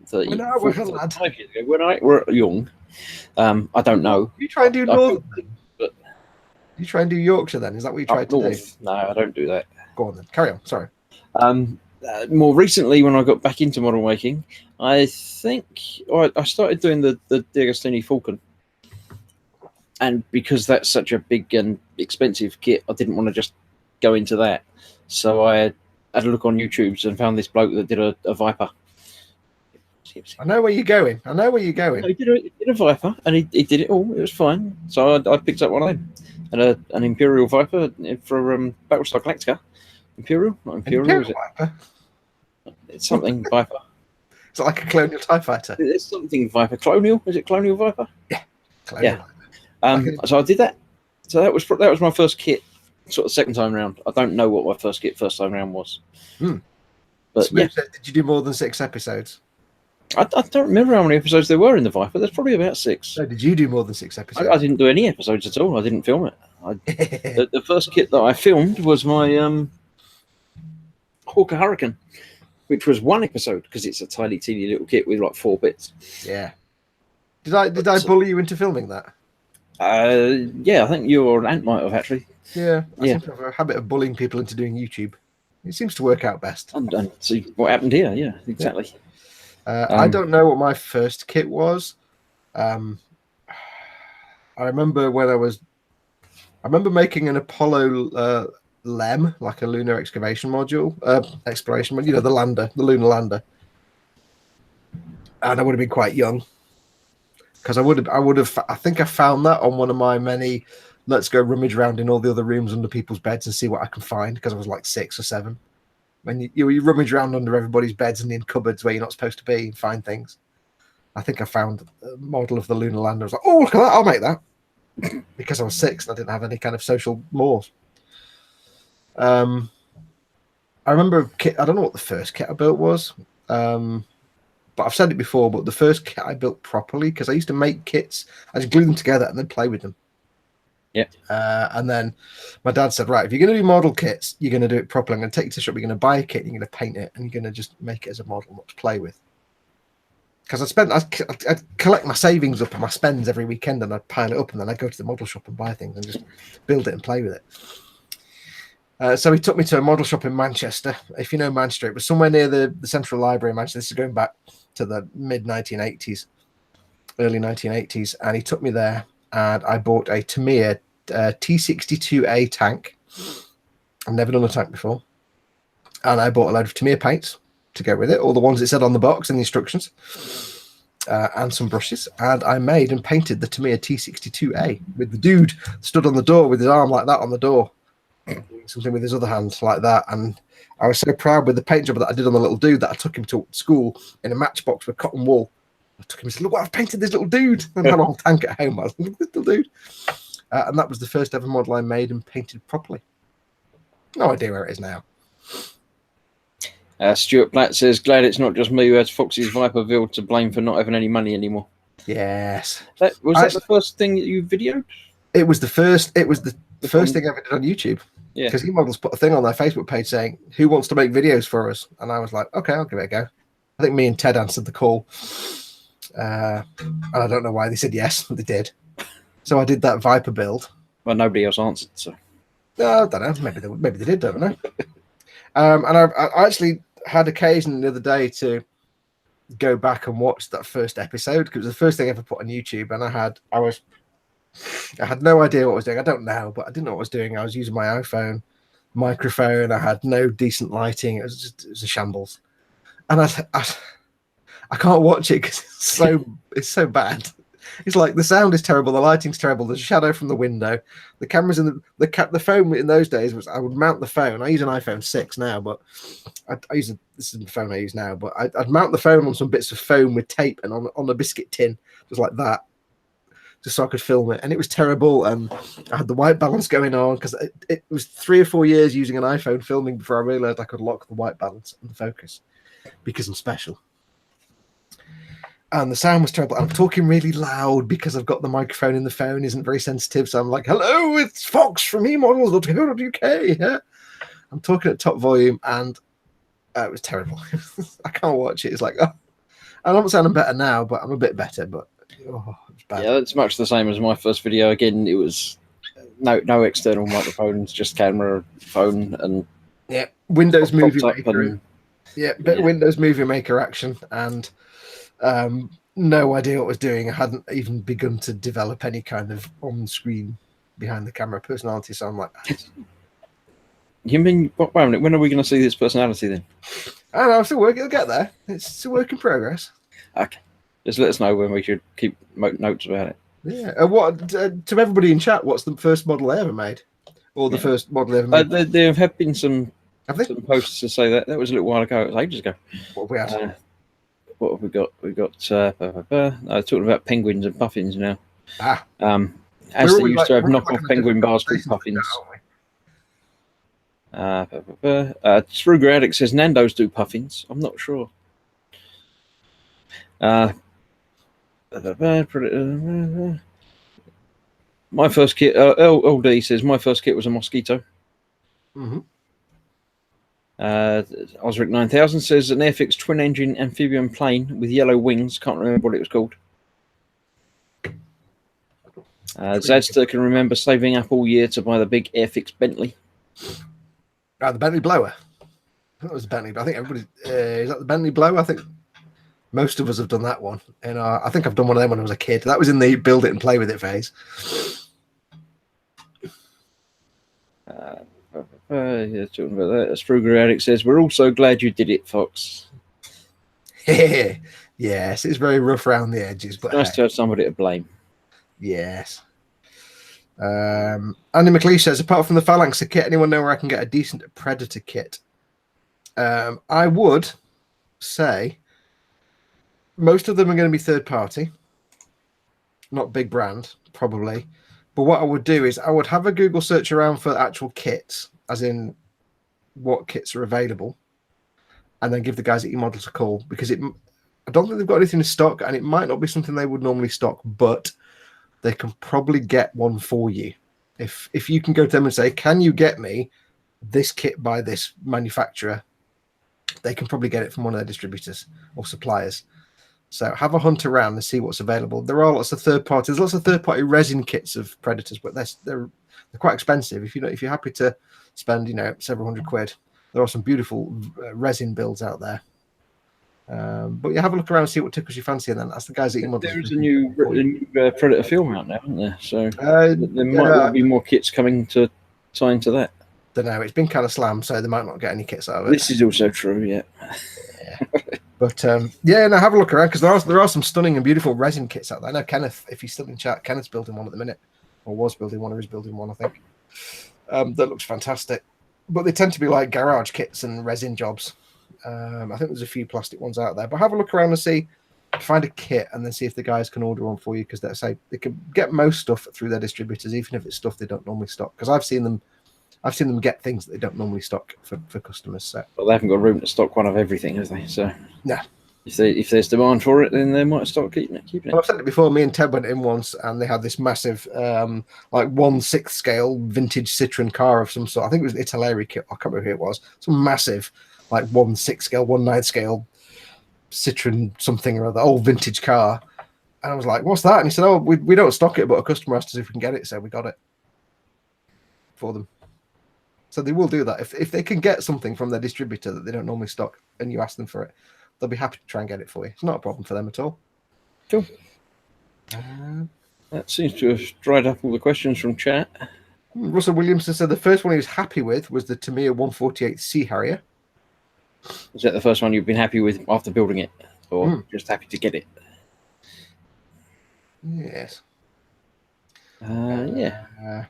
35 years ago, when I were young. I don't know. You try and do Northern, but you try and do Yorkshire then? Is that what you tried to do? No, I don't do that. Go on then. Carry on. Sorry. More recently, when I got back into model making, I think I started doing the D'Agostini Falcon. And because that's such a big and expensive kit, I didn't want to just go into that. So I had a look on YouTube and found this bloke that did a Viper. I know where you're going. He did a Viper, and he did it all. It was fine. So I picked up one of them. And an Imperial Viper for Battlestar Galactica. Imperial? Not Imperial, is it? Viper? It's something Viper. Is it like a Colonial TIE Fighter? It's something Viper. Colonial? Is it Colonial Viper? Yeah. Colonial Viper. So I did that. So that was my first kit, sort of second time round. I don't know what my first time round was. But so did you do more than 6 episodes? I don't remember how many episodes there were in the Viper. There's probably about 6. So did you do more than 6 episodes? I didn't do any episodes at all. I didn't film it. The first kit that I filmed was my Hawker Hurricane, which was 1 episode because it's a tiny, teeny little kit with like 4 bits. Yeah. Did I bully you into filming that? Yeah, I think you or Ant might have actually. Yeah, I seem to have a habit of bullying people into doing YouTube. It seems to work out best. And see what happened here. Yeah, exactly. Yeah. I don't know what my first kit was. I remember making an Apollo LEM, like a lunar exploration module, the lander, the lunar lander. And I would have been quite young because I think I found that on one of my many let's go rummage around in all the other rooms under people's beds and see what I can find, because I was like 6 or 7. When you rummage around under everybody's beds and in cupboards where you're not supposed to be and find things. I think I found a model of the lunar lander. I was like, oh, look at that, I'll make that. because I was 6 and I didn't have any kind of social mores. I remember a kit. I don't know what the first kit I built was, but I've said it before. But the first kit I built properly, because I used to make kits, I just glue them together and then play with them. Yeah. And then my dad said, right, if you're going to do model kits, you're going to do it properly. I'm going to take you to the shop. You're going to buy a kit, and you're going to paint it, and you're going to just make it as a model, not to play with. Because I'd collect my savings up and my spends every weekend, and I'd pile it up, and then I'd go to the model shop and buy things and just build it and play with it. So he took me to a model shop in Manchester. If you know Manchester, it was somewhere near the Central Library in Manchester. This is going back to the mid-1980s, early 1980s. And he took me there, and I bought a Tamiya T62A tank. I've never done a tank before. And I bought a load of Tamiya paints to go with it, all the ones it said on the box and the instructions, and some brushes. And I made and painted the Tamiya T62A with the dude stood on the door with his arm like that on the door, doing something with his other hand like that. And I was so proud with the paint job that I did on the little dude that I took him to school in a matchbox with cotton wool. I took him and said, look what I've painted this little dude. And I had a whole tank at home. I was like, this little dude. And that was the first ever model I made and painted properly. No idea where it is now. Stuart Blatt says, glad it's not just me who has Fox's Viperville to blame for not having any money anymore. Yes. Was that the first thing that you videoed? It was the first. It was the first thing I ever did on YouTube. Yeah. Because eModels put a thing on their Facebook page saying, who wants to make videos for us? And I was like, okay, I'll give it a go. I think me and Ted answered the call. And I don't know why they said yes, but they did. So I did that Viper build. Well, nobody else answered, so. No, I don't know. Maybe they did, don't know. And I actually had occasion the other day to go back and watch that first episode, because it was the first thing I ever put on YouTube, and I had no idea what I was doing. I don't know, but I didn't know what I was doing. I was using my iPhone microphone. I had no decent lighting. It was a shambles. And I can't watch it because it's so bad. It's like the sound is terrible, the lighting's terrible, there's a shadow from the window, the cameras in the phone in those days was I would mount the phone. I use an iPhone 6 now, but this is the phone I use now, but I'd mount the phone on some bits of foam with tape and on a biscuit tin, just like that, just so I could film it. And it was terrible, and I had the white balance going on because it was 3 or 4 years using an iPhone filming before I realized I could lock the white balance and the focus because I'm special. And the sound was terrible. I'm talking really loud because I've got the microphone in the phone isn't very sensitive. So I'm like, hello, it's Fox from eModels.co.uk. Yeah? I'm talking at top volume, and it was terrible. I can't watch it. It's like, oh, I'm not sounding better now, but I'm a bit better. But it was bad. Yeah, it's much the same as my first video. Again, it was no external microphones, just camera, phone, and Windows Movie Maker. Windows Movie Maker action, and no idea what I was doing. I hadn't even begun to develop any kind of on-screen behind the camera personality. So I'm like, you mean when are we going to see this personality then? I don't know. I'm still working. I'll get there. It's a work in progress. Okay, just let us know when we should keep notes about it. Yeah. What to everybody in chat? What's the first model I ever made, or the first model ever made? There have been some posts to say that was a little while ago. It was ages ago. What have we had? What have we got? We've got talking about penguins and puffins now. As they used to have knockoff penguin bars called puffins. Struger Addict says Nando's do puffins. I'm not sure. My first kit, LD says my first kit was a mosquito. Mm-hmm. Osric 9000 says an Airfix twin engine amphibian plane with yellow wings. Can't remember what it was called. Zadster can remember saving up all year to buy the big Airfix Bentley. The Bentley blower. That was the Bentley. I think everybody is that the Bentley blower. I think most of us have done that one. And I think I've done one of them when I was a kid. That was in the build it and play with it phase. Talking about that. Struger Addict says, we're all so glad you did it, Fox. Yes, it's very rough around the edges, but nice to have somebody to blame. Yes. Andy McLeish says, apart from the Phalanx kit, anyone know where I can get a decent Predator kit? I would say most of them are going to be third party, not big brand, probably. But what I would do is I would have a Google search around for actual kits, as in what kits are available, and then give the guys at eModels a call, because I don't think they've got anything in stock, and it might not be something they would normally stock, but they can probably get one for you. If you can go to them and say, can you get me this kit by this manufacturer, they can probably get it from one of their distributors or suppliers. So have a hunt around and see what's available. There are lots of third-party resin kits of Predators, but they're quite expensive. If you're happy to spend several £100, there are some beautiful resin builds out there. But you have a look around and see what tickles your fancy, and then that's the guys at eModels. There is a new Predator film out now, isn't there? So there might well be more kits coming to tie into that. Don't know. It's been kind of slammed, so they might not get any kits out of it. This is also true, yeah. But have a look around, because there are some stunning and beautiful resin kits out there. I know Kenneth, if he's still in chat, Kenneth's building one at the minute, or was building one, or is building one, I think. That looks fantastic. But they tend to be like garage kits and resin jobs. I think there's a few plastic ones out there, but have a look around and see, find a kit, and then see if the guys can order one for you, because they can get most stuff through their distributors, even if it's stuff they don't normally stock. Because I've seen them get things that they don't normally stock for customers. So, but they haven't got room to stock one of everything, have they? So no. If there's demand for it, then they might start keeping it. Well, I've said it before. Me and Ted went in once, and they had this massive, like 1/6 scale vintage Citroen car of some sort. I think it was an Italeri kit. I can't remember who it was. Some massive, like 1/6 scale, 1/9 scale Citroen something or other, old vintage car. And I was like, "What's that?" And he said, "Oh, we don't stock it, but a customer asked us if we can get it, so we got it for them." So they will do that if they can get something from their distributor that they don't normally stock, and you ask them for it, they'll be happy to try and get it for you. It's not a problem for them at all. Cool. That seems to have dried up all the questions from chat. Russell Williamson said the first one he was happy with was the Tamiya 148 Sea Harrier. Is that the first one you've been happy with after building it, or just happy to get it? Yes. Yeah.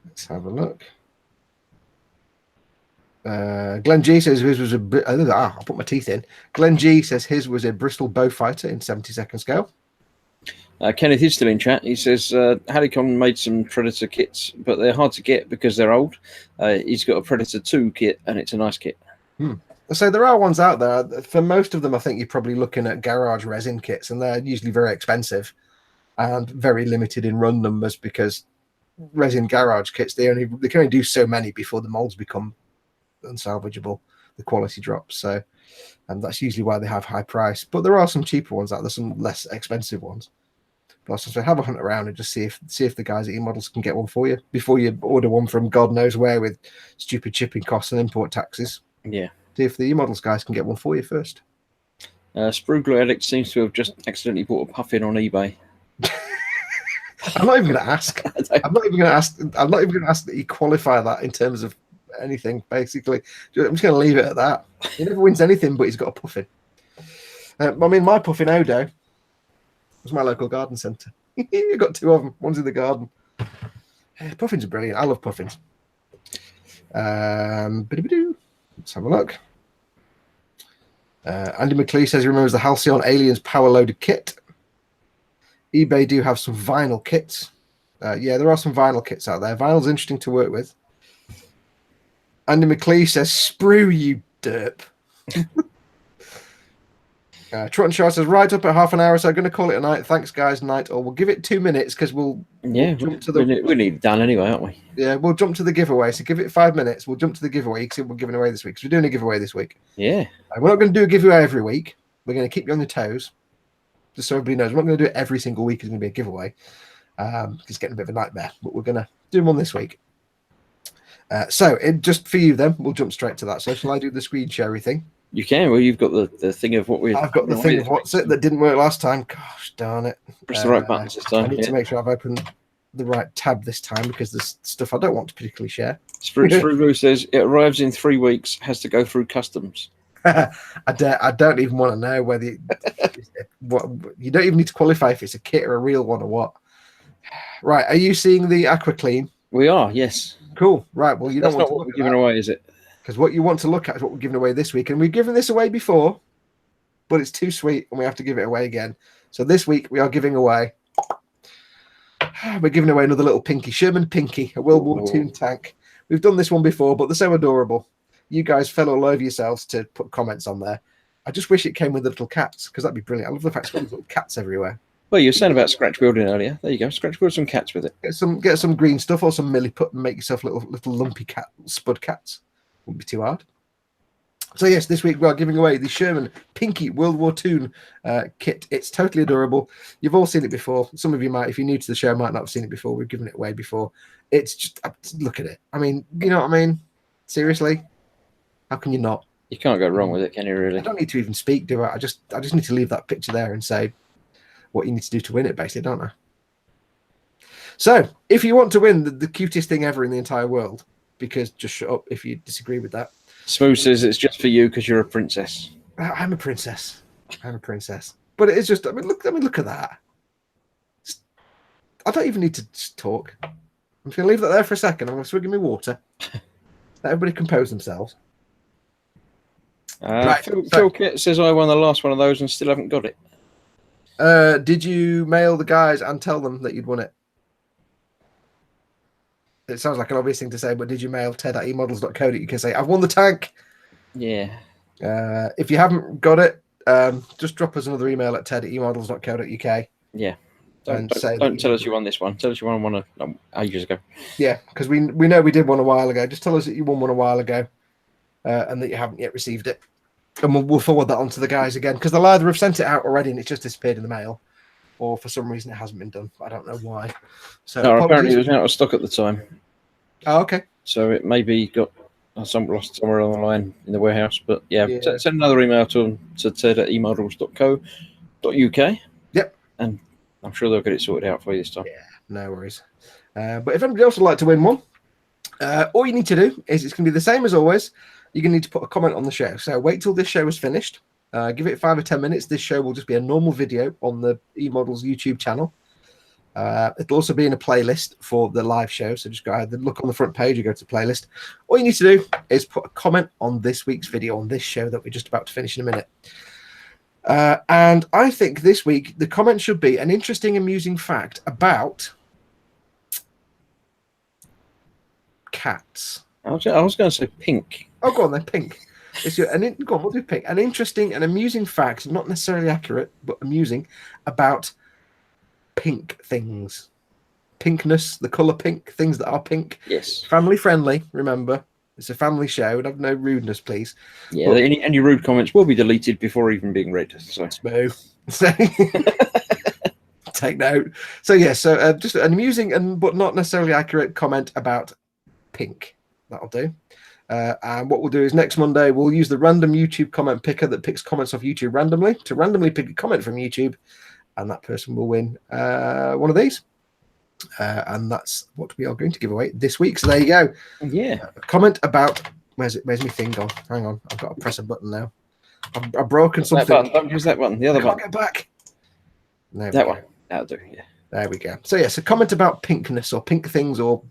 Let's have a look. Glenn G says his was I put my teeth in. Glenn G says his was a Bristol Bowfighter in 72nd scale. Kenneth is still in chat. He says Hadicon made some Predator kits, but they're hard to get because they're old. He's got a Predator 2 kit, and it's a nice kit. So there are ones out there. For most of them, I think you're probably looking at garage resin kits, and they're usually very expensive and very limited in run numbers, because resin garage kits, they can only do so many before the molds become unsalvageable, the quality drops. So, and that's usually why they have high price. But there are some cheaper ones out there, some less expensive ones. But so have a hunt around and just see if the guys at eModels can get one for you before you order one from God knows where with stupid shipping costs and import taxes. Yeah. See if the eModels guys can get one for you first. Sprugler Addict seems to have just accidentally bought a puffin on eBay. I'm not even going to ask. I'm not even going to ask that you qualify that in terms of anything. Basically, I'm just going to leave it at that. He never wins anything, but he's got a puffin. I mean, my puffin Odo was my local garden centre. You got two of them. One's in the garden. Puffins are brilliant. I love puffins. Let's have a look. Andy McLee says he remembers the Halcyon Aliens power-loaded kit. eBay do have some vinyl kits. Yeah, there are some vinyl kits out there. Vinyl's interesting to work with. Andy McLee says, "Sprue, you derp." Trotton Shaw says, "Right up at half an hour, so I'm going to call it a night. Thanks, guys. Night, or we'll give it 2 minutes because we'll jump to the. We need it done anyway, aren't we? Yeah, we'll jump to the giveaway. So give it 5 minutes. We'll jump to the giveaway. You can see what we're giving away this week. So we're doing a giveaway this week. Yeah. We're not going to do a giveaway every week. We're going to keep you on your toes, just so everybody knows. We're not going to do it every single week. It's going to be a giveaway. It's getting a bit of a nightmare, but we're going to do one this week. So just for you, then we'll jump straight to that. So shall I do the screen share thing? You can. Well, you've got the thing of what we. I've got the thing of what's it that didn't work last time. Gosh darn it! Press the right buttons this time. I need to make sure I've opened the right tab this time because there's stuff I don't want to particularly share. Sprue says it arrives in 3 weeks. Has to go through customs. I don't even want to know whether what you don't even need to qualify if it's a kit or a real one or what. Right? Are you seeing the Aqua Clean? We are. Yes. Cool. Right. Well, that's not what we're giving away, is it? Because what you want to look at is what we're giving away this week. And we've given this away before, but it's too sweet and we have to give it away again. So this week we are giving away We're giving away another little Pinky. Sherman Pinky, a World War II tank. We've done this one before, but they're so adorable. You guys fell all over yourselves to put comments on there. I just wish it came with the little cats, because that'd be brilliant. I love the fact it's got these little cats everywhere. Well, you were saying about scratch building earlier. There you go. Scratch build some cats with it. Get some green stuff or some milliput and make yourself little lumpy cat spud cats. Wouldn't be too hard. So yes, this week we are giving away the Sherman Pinky World War II kit. It's totally adorable. You've all seen it before. Some of you might, if you're new to the show, might not have seen it before. We've given it away before. It's just, look at it. I mean, you know what I mean? Seriously? How can you not? You can't go wrong with it, can you really? I don't need to even speak, do I? I just need to leave that picture there and say what you need to do to win it, basically, don't I? So, if you want to win the cutest thing ever in the entire world, because just shut up if you disagree with that. Smooth says it's just for you because you're a princess. I'm a princess. I'm a princess. But it is just, I mean, look at that. I don't even need to just talk. I'm just going to leave that there for a second. I'm going to swig me water. Let everybody compose themselves. Right. Phil Kit says I won the last one of those and still haven't got it. Did you mail the guys and tell them that you'd won it? It sounds like an obvious thing to say, but did you mail Ted at eModels.co.uk say, I've won the tank? Yeah. If you haven't got it, just drop us another email at ted at eModels.co.uk. Yeah. Don't tell us you won this one. Tell us you won one ages ago. Yeah, because we know we did one a while ago. Just tell us that you won one a while ago and that you haven't yet received it. And we'll forward that on to the guys again, because they'll either have sent it out already and it's just disappeared in the mail, or for some reason it hasn't been done. I don't know why. So no, apparently it was out of stock at the time. Oh, okay. So it maybe got lost somewhere along the line in the warehouse. But yeah. Send another email to ted at eModels.co.uk. Yep. And I'm sure they'll get it sorted out for you this time. Yeah, no worries. But if anybody else would like to win one, all you need to do is, it's going to be the same as always. You're going to need to put a comment on the show. So wait till this show is finished. Give it 5 or 10 minutes. This show will just be a normal video on the eModels YouTube channel. It'll also be in a playlist for the live show. So just go ahead and look on the front page. You go to playlist. All you need to do is put a comment on this week's video on this show that we're just about to finish in a minute. And I think this week the comment should be an interesting, amusing fact about cats. I was going to say pink. Oh, go on then, pink. Go on, we'll do pink. An interesting and amusing fact, not necessarily accurate, but amusing, about pink things. Pinkness, the colour pink, things that are pink. Yes. Family friendly, remember. It's a family show, and have no rudeness, please. Yeah, but any rude comments will be deleted before even being read. So. Take note. So, yeah, just an amusing but not necessarily accurate comment about pink. That'll do. And what we'll do is next Monday, we'll use the random YouTube comment picker that picks comments off YouTube randomly to randomly pick a comment from YouTube, and that person will win one of these. And that's what we are going to give away this week. So there you go. Yeah. A comment about where's my thing gone? Hang on, I've got to press a button now. I've broken something. Don't use that button. The other one. Get back. That one. That'll do. Yeah. There we go. So yes, a comment about pinkness or pink things or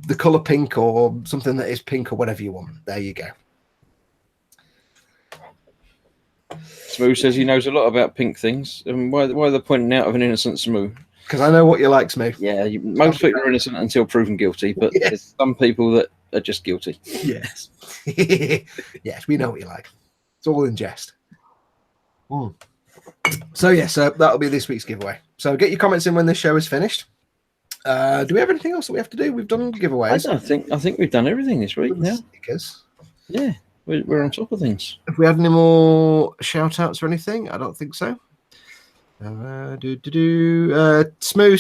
the colour pink or something that is pink or whatever you want. There you go. Smooth says he knows a lot about pink things. And why are they pointing out of an innocent Smooth? Because I know what you like, Smooth. Yeah, most people are innocent until proven guilty, but there's some people that are just guilty. Yes. Yes, we know what you like. It's all in jest. So yes, that'll be this week's giveaway. So get your comments in when this show is finished. Do we have anything else that we have to do? We've done giveaways. I think we've done everything this week now. Stickers. Yeah, we're on top of things. If we had any more shout outs or anything, I don't think so. Smooth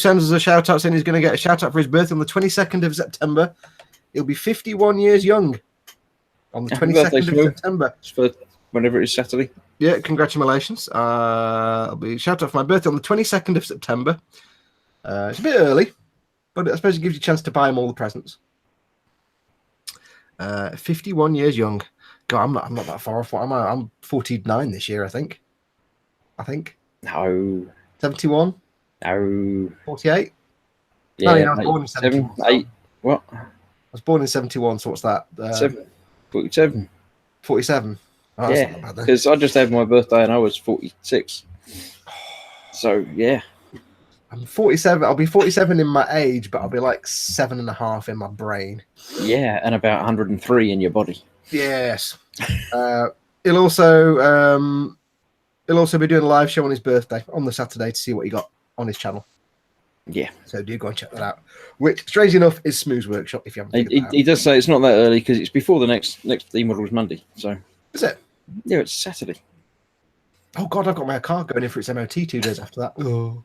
sends us a shout out saying he's going to get a shout out for his birthday on the 22nd of September. He'll be 51 years young on the 22nd of September. For whenever it is Saturday. Yeah, congratulations. I'll be shout out for my birthday on the 22nd of September. It's a bit early, but I suppose it gives you a chance to buy him all the presents. 51 years young. God, I'm not that far off. I'm 49 this year, I think. No. 71? No. 48? Yeah, I was born in 71. 7, 8. What? I was born in 71, so what's that? 47. 47? Oh, yeah, because I just had my birthday and I was 46. So, yeah. I'm 47. I'll be 47 in my age, but I'll be like 7.5 in my brain. Yeah, and about 103 in your body. Yes. He'll also be doing a live show on his birthday on the Saturday to see what he got on his channel. Yeah. So do go and check that out. Which, strangely enough, is Smooth's workshop. If you haven't figured that out. He does say it's not that early because it's before the next eModels Monday. So is it? Yeah, it's Saturday. Oh God, I've got my car going in for its MOT 2 days after that. Oh.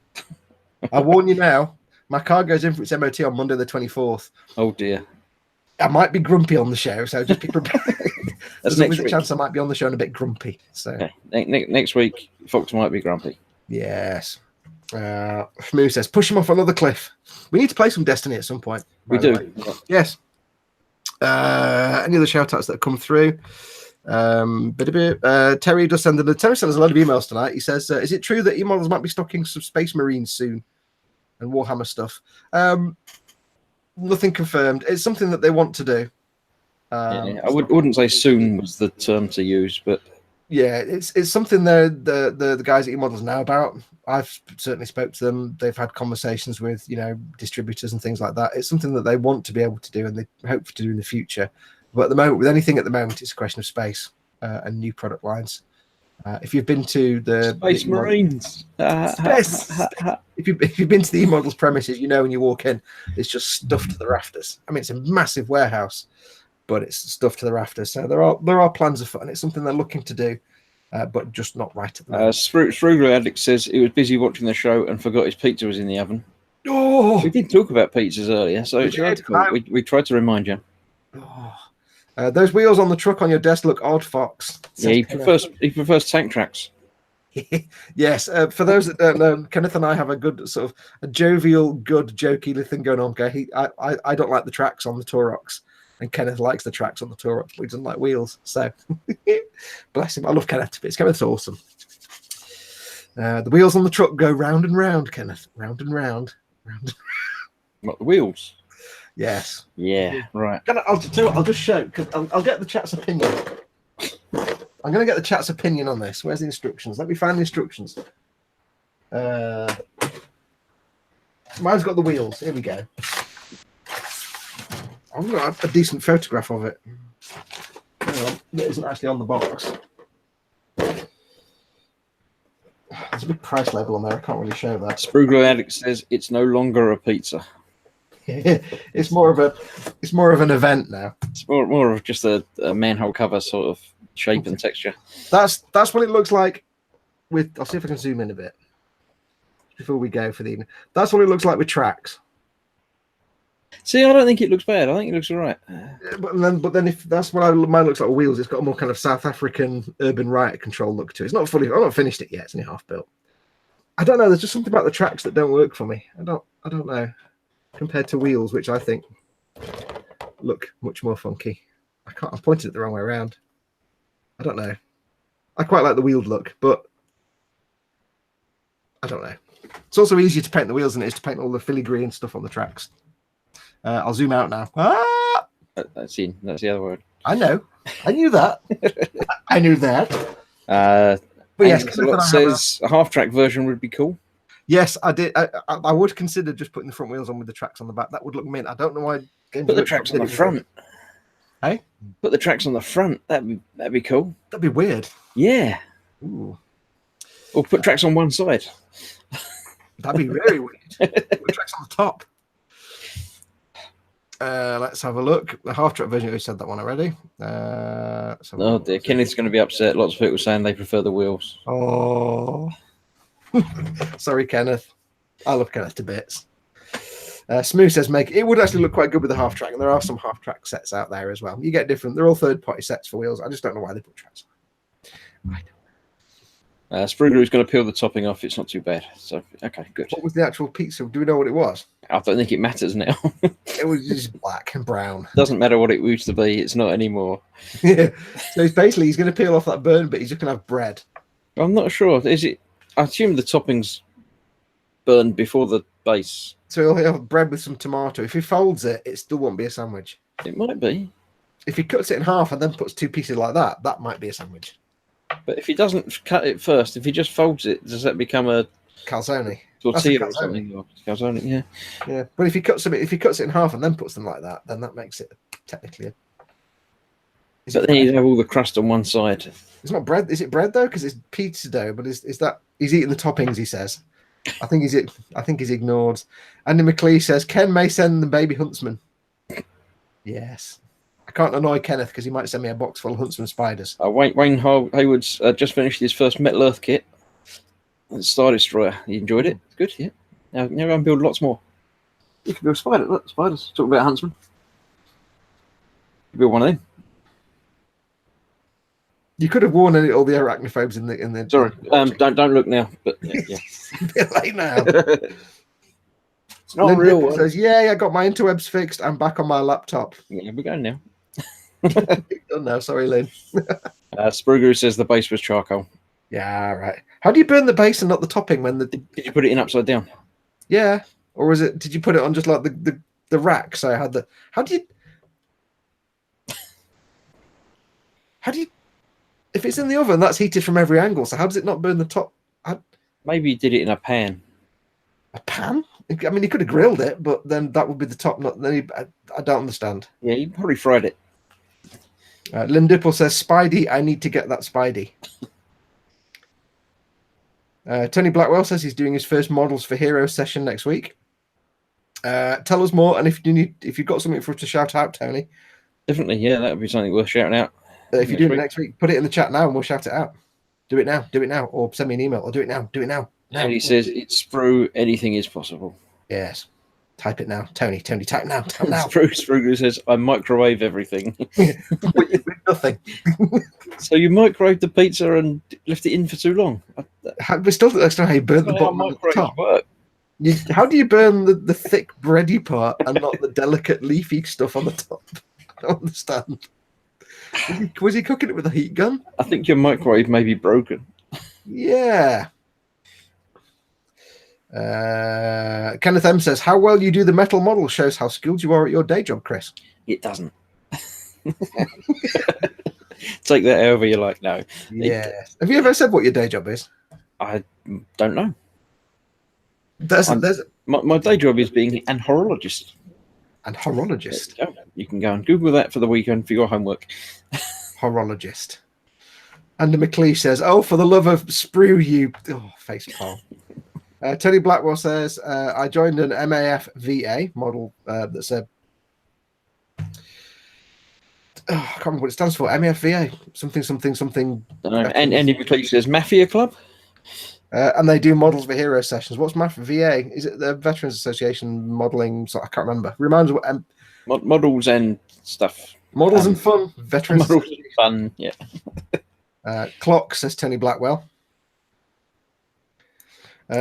I warn you now, my car goes in for its MOT on Monday the 24th. Oh dear. I might be grumpy on the show, so just be prepared. There's always a chance I might be on the show and a bit grumpy. So okay. Next week, Fox might be grumpy. Yes. Smooth says, push him off another cliff. We need to play some Destiny at some point. We do. Yes. Any other shout outs that have come through? Terry does send Terry sent us a lot of emails tonight. He says, is it true that eModels might be stocking some Space Marines soon and Warhammer stuff? Nothing confirmed. It's something that they want to do. I wouldn't say soon was the term to use, but yeah, it's something the guys at eModels know about. I've certainly spoke to them. They've had conversations with distributors and things like that. It's something that they want to be able to do and they hope to do in the future. But at the moment, with anything at the moment, it's a question of space and new product lines. If you've been to the Space Marines, if you've been to the eModels premises, when you walk in, it's just stuffed to the rafters. I mean, it's a massive warehouse, but it's stuffed to the rafters. So there are plans afoot, and it's something they're looking to do, but just not right at the moment. Frugal Addict says he was busy watching the show and forgot his pizza was in the oven. Oh, we did talk about pizzas earlier, so it's your article. We tried to remind you. Oh. Those wheels on the truck on your desk look odd, Fox. Yeah, he prefers tank tracks. Yes, for those that don't know, Kenneth and I have a good sort of a jovial, good, jokey thing going on. Okay, I don't like the tracks on the Taurox, and Kenneth likes the tracks on the Taurox, but he doesn't like wheels. So, bless him. I love Kenneth to bits. Kenneth's awesome. The wheels on the truck go round and round, Kenneth. Round and round. What, the wheels? Yes. Yeah, right. I'll just show, because I'll get the chat's opinion. I'm going to get the chat's opinion on this. Where's the instructions? Let me find the instructions. Mine's got the wheels. Here we go. I've got a decent photograph of it. Hang on. It isn't actually on the box. There's a big price label on there. I can't really show that. Spruglo Addict says it's no longer a pizza. It's more of an event now. It's more of just a manhole cover sort of shape and texture. That's what it looks like. I'll see if I can zoom in a bit before we go for the evening. That's what it looks like with tracks. See, I don't think it looks bad. I think it looks all right. But then if that's what mine looks like with wheels, it's got a more kind of South African urban riot control look to it. It's not fully. I've not finished it yet. It's only half built. I don't know. There's just something about the tracks that don't work for me. I don't know. Compared to wheels, which I think look much more funky. I pointed it the wrong way around. I don't know. I quite like the wheeled look, but I don't know. It's also easier to paint the wheels than it is to paint all the filigree and stuff on the tracks. I'll zoom out now. That's the other word. I know. I knew that. I knew that. But yes, it says a half-track version would be cool. Yes, I did. I would consider just putting the front wheels on with the tracks on the back. That would look mint. I don't know why. Put the tracks on the front. Hey, put the tracks on the front. That'd be cool. That'd be weird. Yeah. Ooh. Or put tracks on one side. That'd be very weird. Put tracks on the top. Let's have a look. The half-track version. We said that one already. Oh dear, Kenneth's going to be upset. Lots of people saying they prefer the wheels. Oh. Sorry, Kenneth. I love Kenneth to bits. Smooth says it would actually look quite good with the half track, and there are some half track sets out there as well. You get different. They're all third party sets for wheels. I just don't know why they put tracks on. I don't know. Sprugger is going to peel the topping off. It's not too bad. So okay, good. What was the actual pizza? Do we know what it was? I don't think it matters now. It was just black and brown. Doesn't matter what it used to be. It's not anymore. Yeah. So he's going to peel off that burn, but he's just going to have bread. I'm not sure. Is it? I assume the toppings burned before the base. So he'll have bread with some tomato. If he folds it, it still won't be a sandwich. It might be. If he cuts it in half and then puts two pieces like that, that might be a sandwich. But if he doesn't cut it first, if he just folds it, does that become a calzone. Tortilla or something. Or calzone, yeah. Yeah, but if he cuts it in half and then puts them like that, then that makes it technically. But then you have all the crust on one side. It's not bread. Is it bread though? Because it's pizza dough. But is that he's eating the toppings? He says. I think he's ignored. Andy McLee says Ken may send the baby huntsman. Yes. I can't annoy Kenneth because he might send me a box full of huntsman spiders. Wayne Hayward's just finished his first Metal Earth kit. Star Destroyer. He enjoyed it. Good, yeah. Now go and build lots more. You can build spiders. Look, spiders. Talk about huntsman. You build one of them. You could have warned all the arachnophobes in the. Sorry, don't look now. But yeah. A bit late now. It's not Linda real. Says, I got my interwebs fixed. I'm back on my laptop. Yeah, we're going now. Done now. Sorry, Lynn. Spruger says the base was charcoal. Yeah, right. How do you burn the base and not the topping when the? Did you put it in upside down? Yeah, or was it? Did you put it on just like the rack? So I had the. How do you? If it's in the oven, that's heated from every angle. So how does it not burn the top? Maybe you did it in a pan. A pan? I mean, he could have grilled it, but then that would be the top. Not then. I don't understand. Yeah, you probably fried it. Lynn Dipple says, "Spidey, I need to get that Spidey." Tony Blackwell says he's doing his first models for Hero session next week. Tell us more, and if you've got something for us to shout out, Tony. Definitely, yeah, that would be something worth shouting out. If you do it next week, put it in the chat now and we'll shout it out. Do it now, or send me an email, or do it now. And he says, it's Sprue, anything is possible. Yes. Type it now. Tony, type now. Sprue says, I microwave everything. With nothing. So you microwaved the pizza and left it in for too long? We still don't know how you burnt the bottom of the top. How do you burn the thick bready part and not the delicate leafy stuff on the top? I don't understand. Was he cooking it with a heat gun? I think your microwave may be broken. Yeah. Kenneth M says, how well you do the metal model shows how skilled you are at your day job, Chris. It doesn't. Take that however you like now. Yeah. Have you ever said what your day job is? I don't know. My day job is being an horologist. And horologist. You can go and Google that for the weekend for your homework. Horologist. Andy McLeish says, oh, for the love of Sprue, you... Oh, face palm. Tony Blackwell says, I joined an MAF VA model that's a... I can't remember what it stands for. MAF VA. Something. And Andy McLeish says, Mafia Club? And they do models for Hero sessions. What's MAF VA? Is it the Veterans Association modeling? So I can't remember. Reminds me what models and stuff. Models and fun. Veterans models and fun. Yeah. Clock says Tony Blackwell.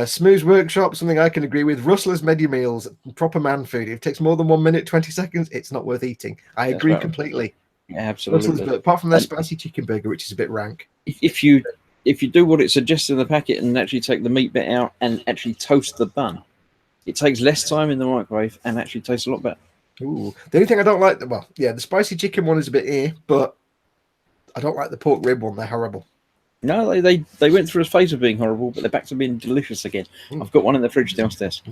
Smooth's Workshop, something I can agree with. Rustler's Medi Meals, proper man food. If it takes more than 1 minute 20 seconds, it's not worth eating. I agree completely. Yeah, absolutely. Apart from their spicy chicken burger, which is a bit rank. If you do what it suggests in the packet and actually take the meat bit out and actually toast the bun, it takes less time in the microwave and actually tastes a lot better. Ooh. The only thing I don't like, the spicy chicken one is a bit but I don't like the pork rib one. They're horrible. No, they went through a phase of being horrible, but they're back to being delicious again. I've got one in the fridge downstairs.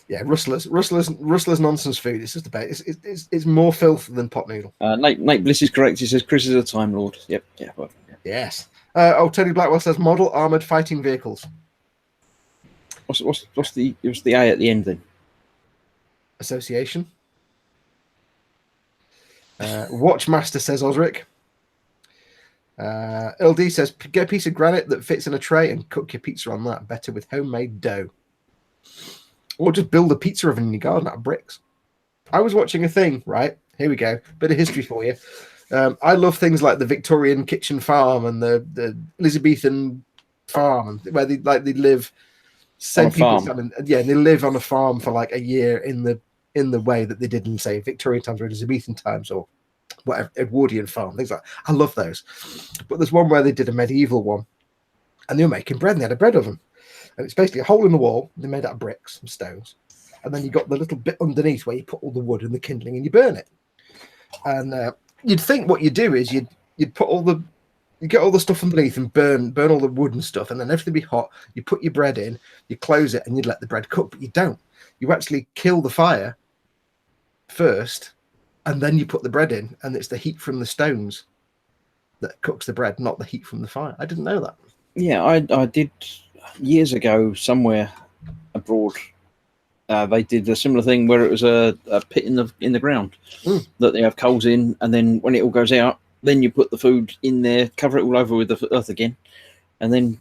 Yeah, Rustler's nonsense food. It's just about it's more filth than pot noodle. Nate Bliss is correct. He says Chris is a Time Lord. Yep. Yeah. Well, yeah. Yes. Tony Blackwell says model armored fighting vehicles. What's the A at the end then? Association. Watchmaster says Osric. LD says get a piece of granite that fits in a tray and cook your pizza on that. Better with homemade dough. Or just build a pizza oven in your garden out of bricks. I was watching a thing, right? Here we go. Bit of history for you. I love things like the Victorian kitchen farm and the Elizabethan farm, where they live. Same people, they live on a farm for like a year in the way that they did in, say, Victorian times or Elizabethan times or whatever, Edwardian farm, things like that. I love those. But there's one where they did a medieval one, and they were making bread, and they had a bread oven. And it's basically a hole in the wall. They made out of bricks and stones. And then you got the little bit underneath where you put all the wood and the kindling and you burn it. And you'd think what you do is you'd put all the You get all the stuff underneath and burn all the wood and stuff, and then everything be hot. You put your bread in, you close it, and you'd let the bread cook, but you don't. You actually kill the fire first, and then you put the bread in, and it's the heat from the stones that cooks the bread, not the heat from the fire. I didn't know that. Yeah, I did years ago somewhere abroad. They did a similar thing where it was a pit in the ground that they have coals in, and then when it all goes out, then you put the food in there, cover it all over with the earth again, and then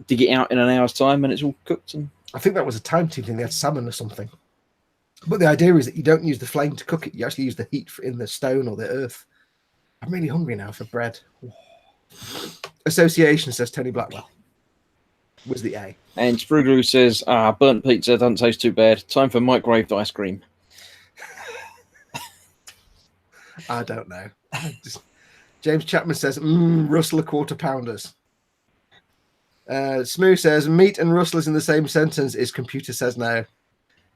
dig it out in an hour's time, and it's all cooked. And I think that was a time thing. They had salmon or something. But the idea is that you don't use the flame to cook it. You actually use the heat in the stone or the earth. I'm really hungry now for bread. Association, says Tony Blackwell. Was the A. And Sprugloo says, burnt pizza doesn't taste too bad. Time for microwaved ice cream. I don't know. James Chapman says, Russell quarter pounders. Smoo says, meat and rustlers in the same sentence is computer says no.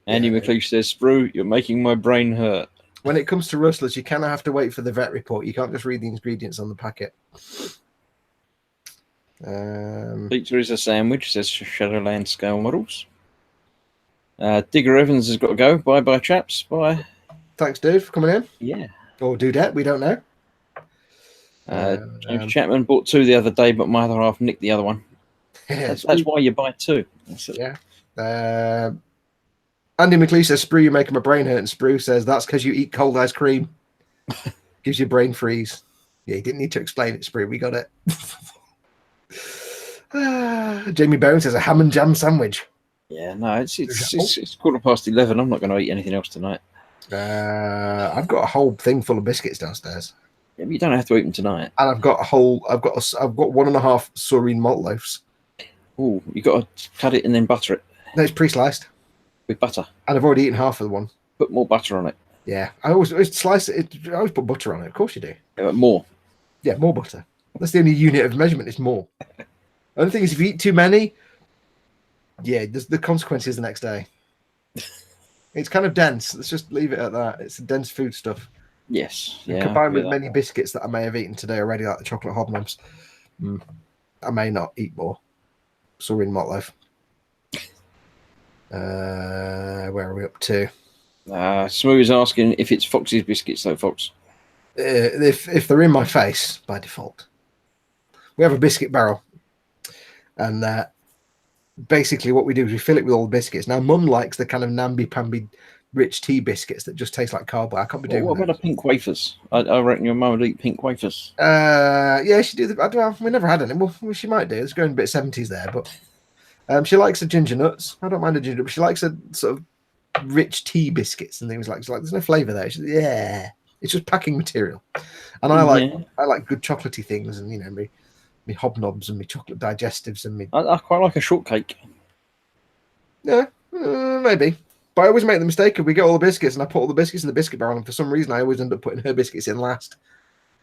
Andy McLeish says, Sprue, you're making my brain hurt. When it comes to rustlers, you kind of have to wait for the vet report. You can't just read the ingredients on the packet. Pizza is a sandwich, says Shadowland Scale Models. Digger Evans has got to go. Bye, chaps. Bye. Thanks, dude, for coming in. Yeah. Or Dudette, we don't know. James Chapman bought 2 the other day, but my other half nicked the other one. That's why you buy 2. Yeah. Andy McLeish says, Sprue, you're making my brain hurt. And Sprue says, that's because you eat cold ice cream. Gives you brain freeze. Yeah, you didn't need to explain it, Sprue. We got it. Jamie Bowen says, a ham and jam sandwich. Yeah, no, it's 11:15. I'm not going to eat anything else tonight. I've got a whole thing full of biscuits downstairs. Yeah, but you don't have to eat them tonight. And I've got 1.5 Surreen malt loaves. Oh, you got to cut it and then butter it. No, it's pre-sliced with butter. And I've already eaten half of the one. Put more butter on it. Yeah, I always slice it. I always put butter on it. Of course you do. Yeah, more. Yeah, more butter. That's the only unit of measurement. Is more. The only thing is, if you eat too many, yeah, there's the consequences the next day. It's kind of dense. Let's just leave it at that. It's dense food stuff. Yes. Yeah. Combined with many biscuits that I may have eaten today already, like the chocolate hobnobs. I may not eat more. Surreen malt loaf. Where are we up to? Smooth is asking if it's Fox's biscuits, though, Fox. If they're in my face, by default. We have a biscuit barrel. And basically what we do is we fill it with all the biscuits. Now, Mum likes the kind of namby-pamby rich tea biscuits that just taste like cardboard. I can't be doing What about the pink wafers? I reckon your mum would eat pink wafers. Yeah, she do. I don't know. We never had any. Well, she might do. It's going a bit 70s there, but she likes the ginger nuts. I don't mind the ginger, but she likes the sort of rich tea biscuits and things like. She's like, there's no flavour there. She's like, yeah, it's just packing material. And I like good chocolatey things, and me hobnobs and me chocolate digestives and me. I quite like a shortcake. Yeah, maybe. But I always make the mistake of we get all the biscuits and I put all the biscuits in the biscuit barrel, and for some reason I always end up putting her biscuits in last.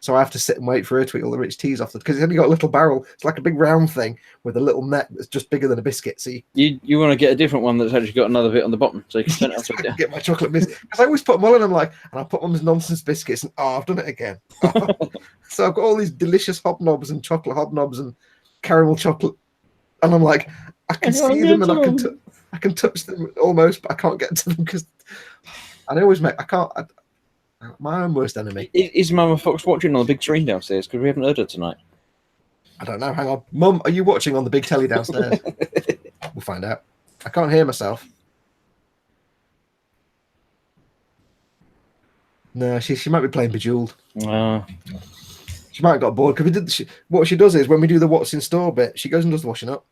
So I have to sit and wait for her to eat all the rich teas off because it's only got a little barrel. It's like a big round thing with a little neck that's just bigger than a biscuit. So you want to get a different one that's actually got another bit on the bottom, so you can turn it upside down. Get my chocolate biscuits because I always put them all in. And I put them as nonsense biscuits, and I've done it again. So I've got all these delicious hobnobs and chocolate hobnobs and caramel chocolate, and I'm like, I can see them and I can touch them almost, but I can't get to them because I always my own worst enemy. Is Mama Fox watching on the big screen downstairs? Because we haven't heard her tonight. I don't know. Hang on. Mum, are you watching on the big telly downstairs? We'll find out. I can't hear myself. No, she might be playing Bejeweled. She might have got bored. Because what she does is when we do the what's in store bit, she goes and does the washing up.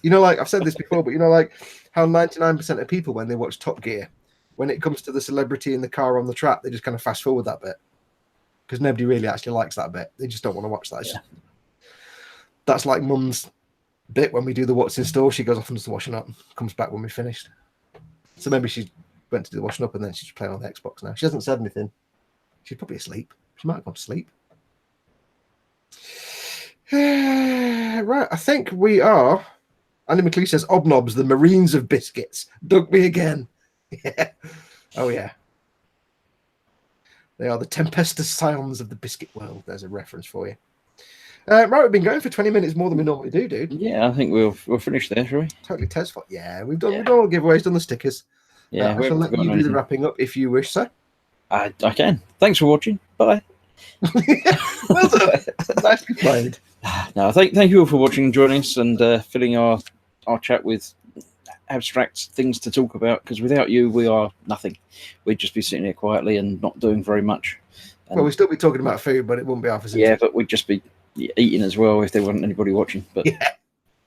Like I've said this before, but like how 99% of people, when they watch Top Gear, when it comes to the celebrity in the car on the track, they just kind of fast forward that bit because nobody really actually likes that bit. They just don't want to watch that. Yeah. That's like Mum's bit when we do the what's in store. She goes off and does the washing up, comes back when we finished. So maybe she went to do the washing up and then she's playing on the Xbox now. She hasn't said anything. She's probably asleep. She might have gone to sleep. Right, I think we are. Andy McLeish says, Obnobs, the Marines of biscuits. Dug me again. Yeah. Oh, yeah. They are the Tempestus Scions of the biscuit world. There's a reference for you. Right, we've been going for 20 minutes more than we normally do, dude. Yeah, I think we'll finish there, shall we? Totally Ted's fault. Yeah, we've done all the giveaways, done the stickers. Yeah, I shall let you do the wrapping up if you wish, sir. I can. Thanks for watching. Bye. Well done. Nicely played. No, thank you all for watching and joining us and filling our chat with abstract things to talk about, because without you we are nothing. We'd just be sitting here quietly and not doing very much. And, well, we'd still be talking about food, but it wouldn't be half as yeah, but we'd just be eating as well if there wasn't anybody watching. But yeah.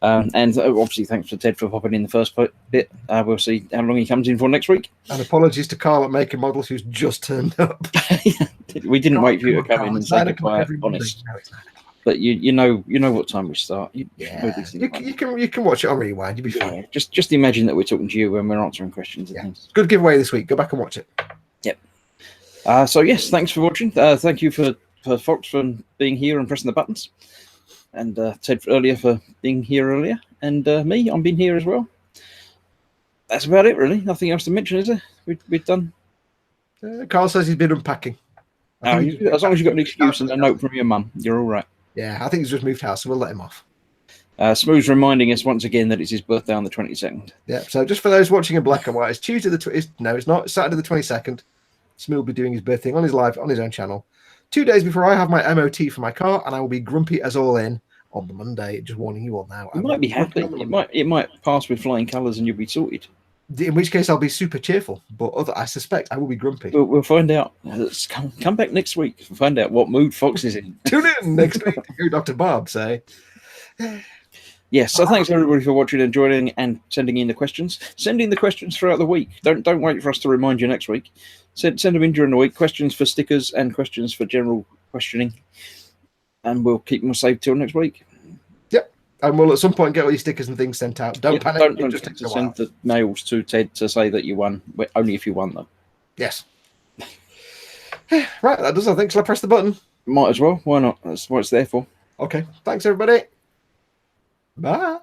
And obviously thanks to Ted for popping in the first bit. We'll see how long he comes in for next week. And apologies to Carl at Making Models, who's just turned up. We didn't wait for you to come in and say goodbye, honest. But you know what time we start. You can watch it on rewind. You'll be fine. Yeah, just imagine that we're talking to you when we're answering questions. Yeah. Good giveaway this week. Go back and watch it. Yep. So yes, thanks for watching. Thank you for Fox for being here and pressing the buttons, and Ted earlier for being here earlier, and me, I'm being here as well. That's about it, really. Nothing else to mention, is there? We've done. Carl says he's been unpacking. As long as you've got an excuse and a note from your mum, you're all right. Yeah, I think he's just moved house, so we'll let him off. Smooth's reminding us once again that it's his birthday on the 22nd. Yeah, so just for those watching in black and white, it's Tuesday no, it's not. It's Saturday the 22nd. Smooth will be doing his birthday on his own channel. 2 days before I have my MOT for my car, and I will be grumpy as all in on the Monday. Just warning you all now. You might be happy. It might pass with flying colours, and you'll be sorted. In which case, I'll be super cheerful. But I suspect I will be grumpy. We'll find out. Let's come back next week and find out what mood Fox is in. Tune in next week to hear Dr. Bob say. Yes, so thanks everybody for watching and joining and sending in the questions. Send in the questions throughout the week. Don't wait for us to remind you next week. Send them in during the week. Questions for stickers and questions for general questioning. And we'll keep them saved till next week. Yep. And we'll at some point get all your stickers and things sent out. Don't panic. Don't just send the mails to Ted to say that you won. Only if you won, though. Yes. Right, that does, I think. Shall I press the button? Might as well. Why not? That's what it's there for. Okay. Thanks, everybody. Bye.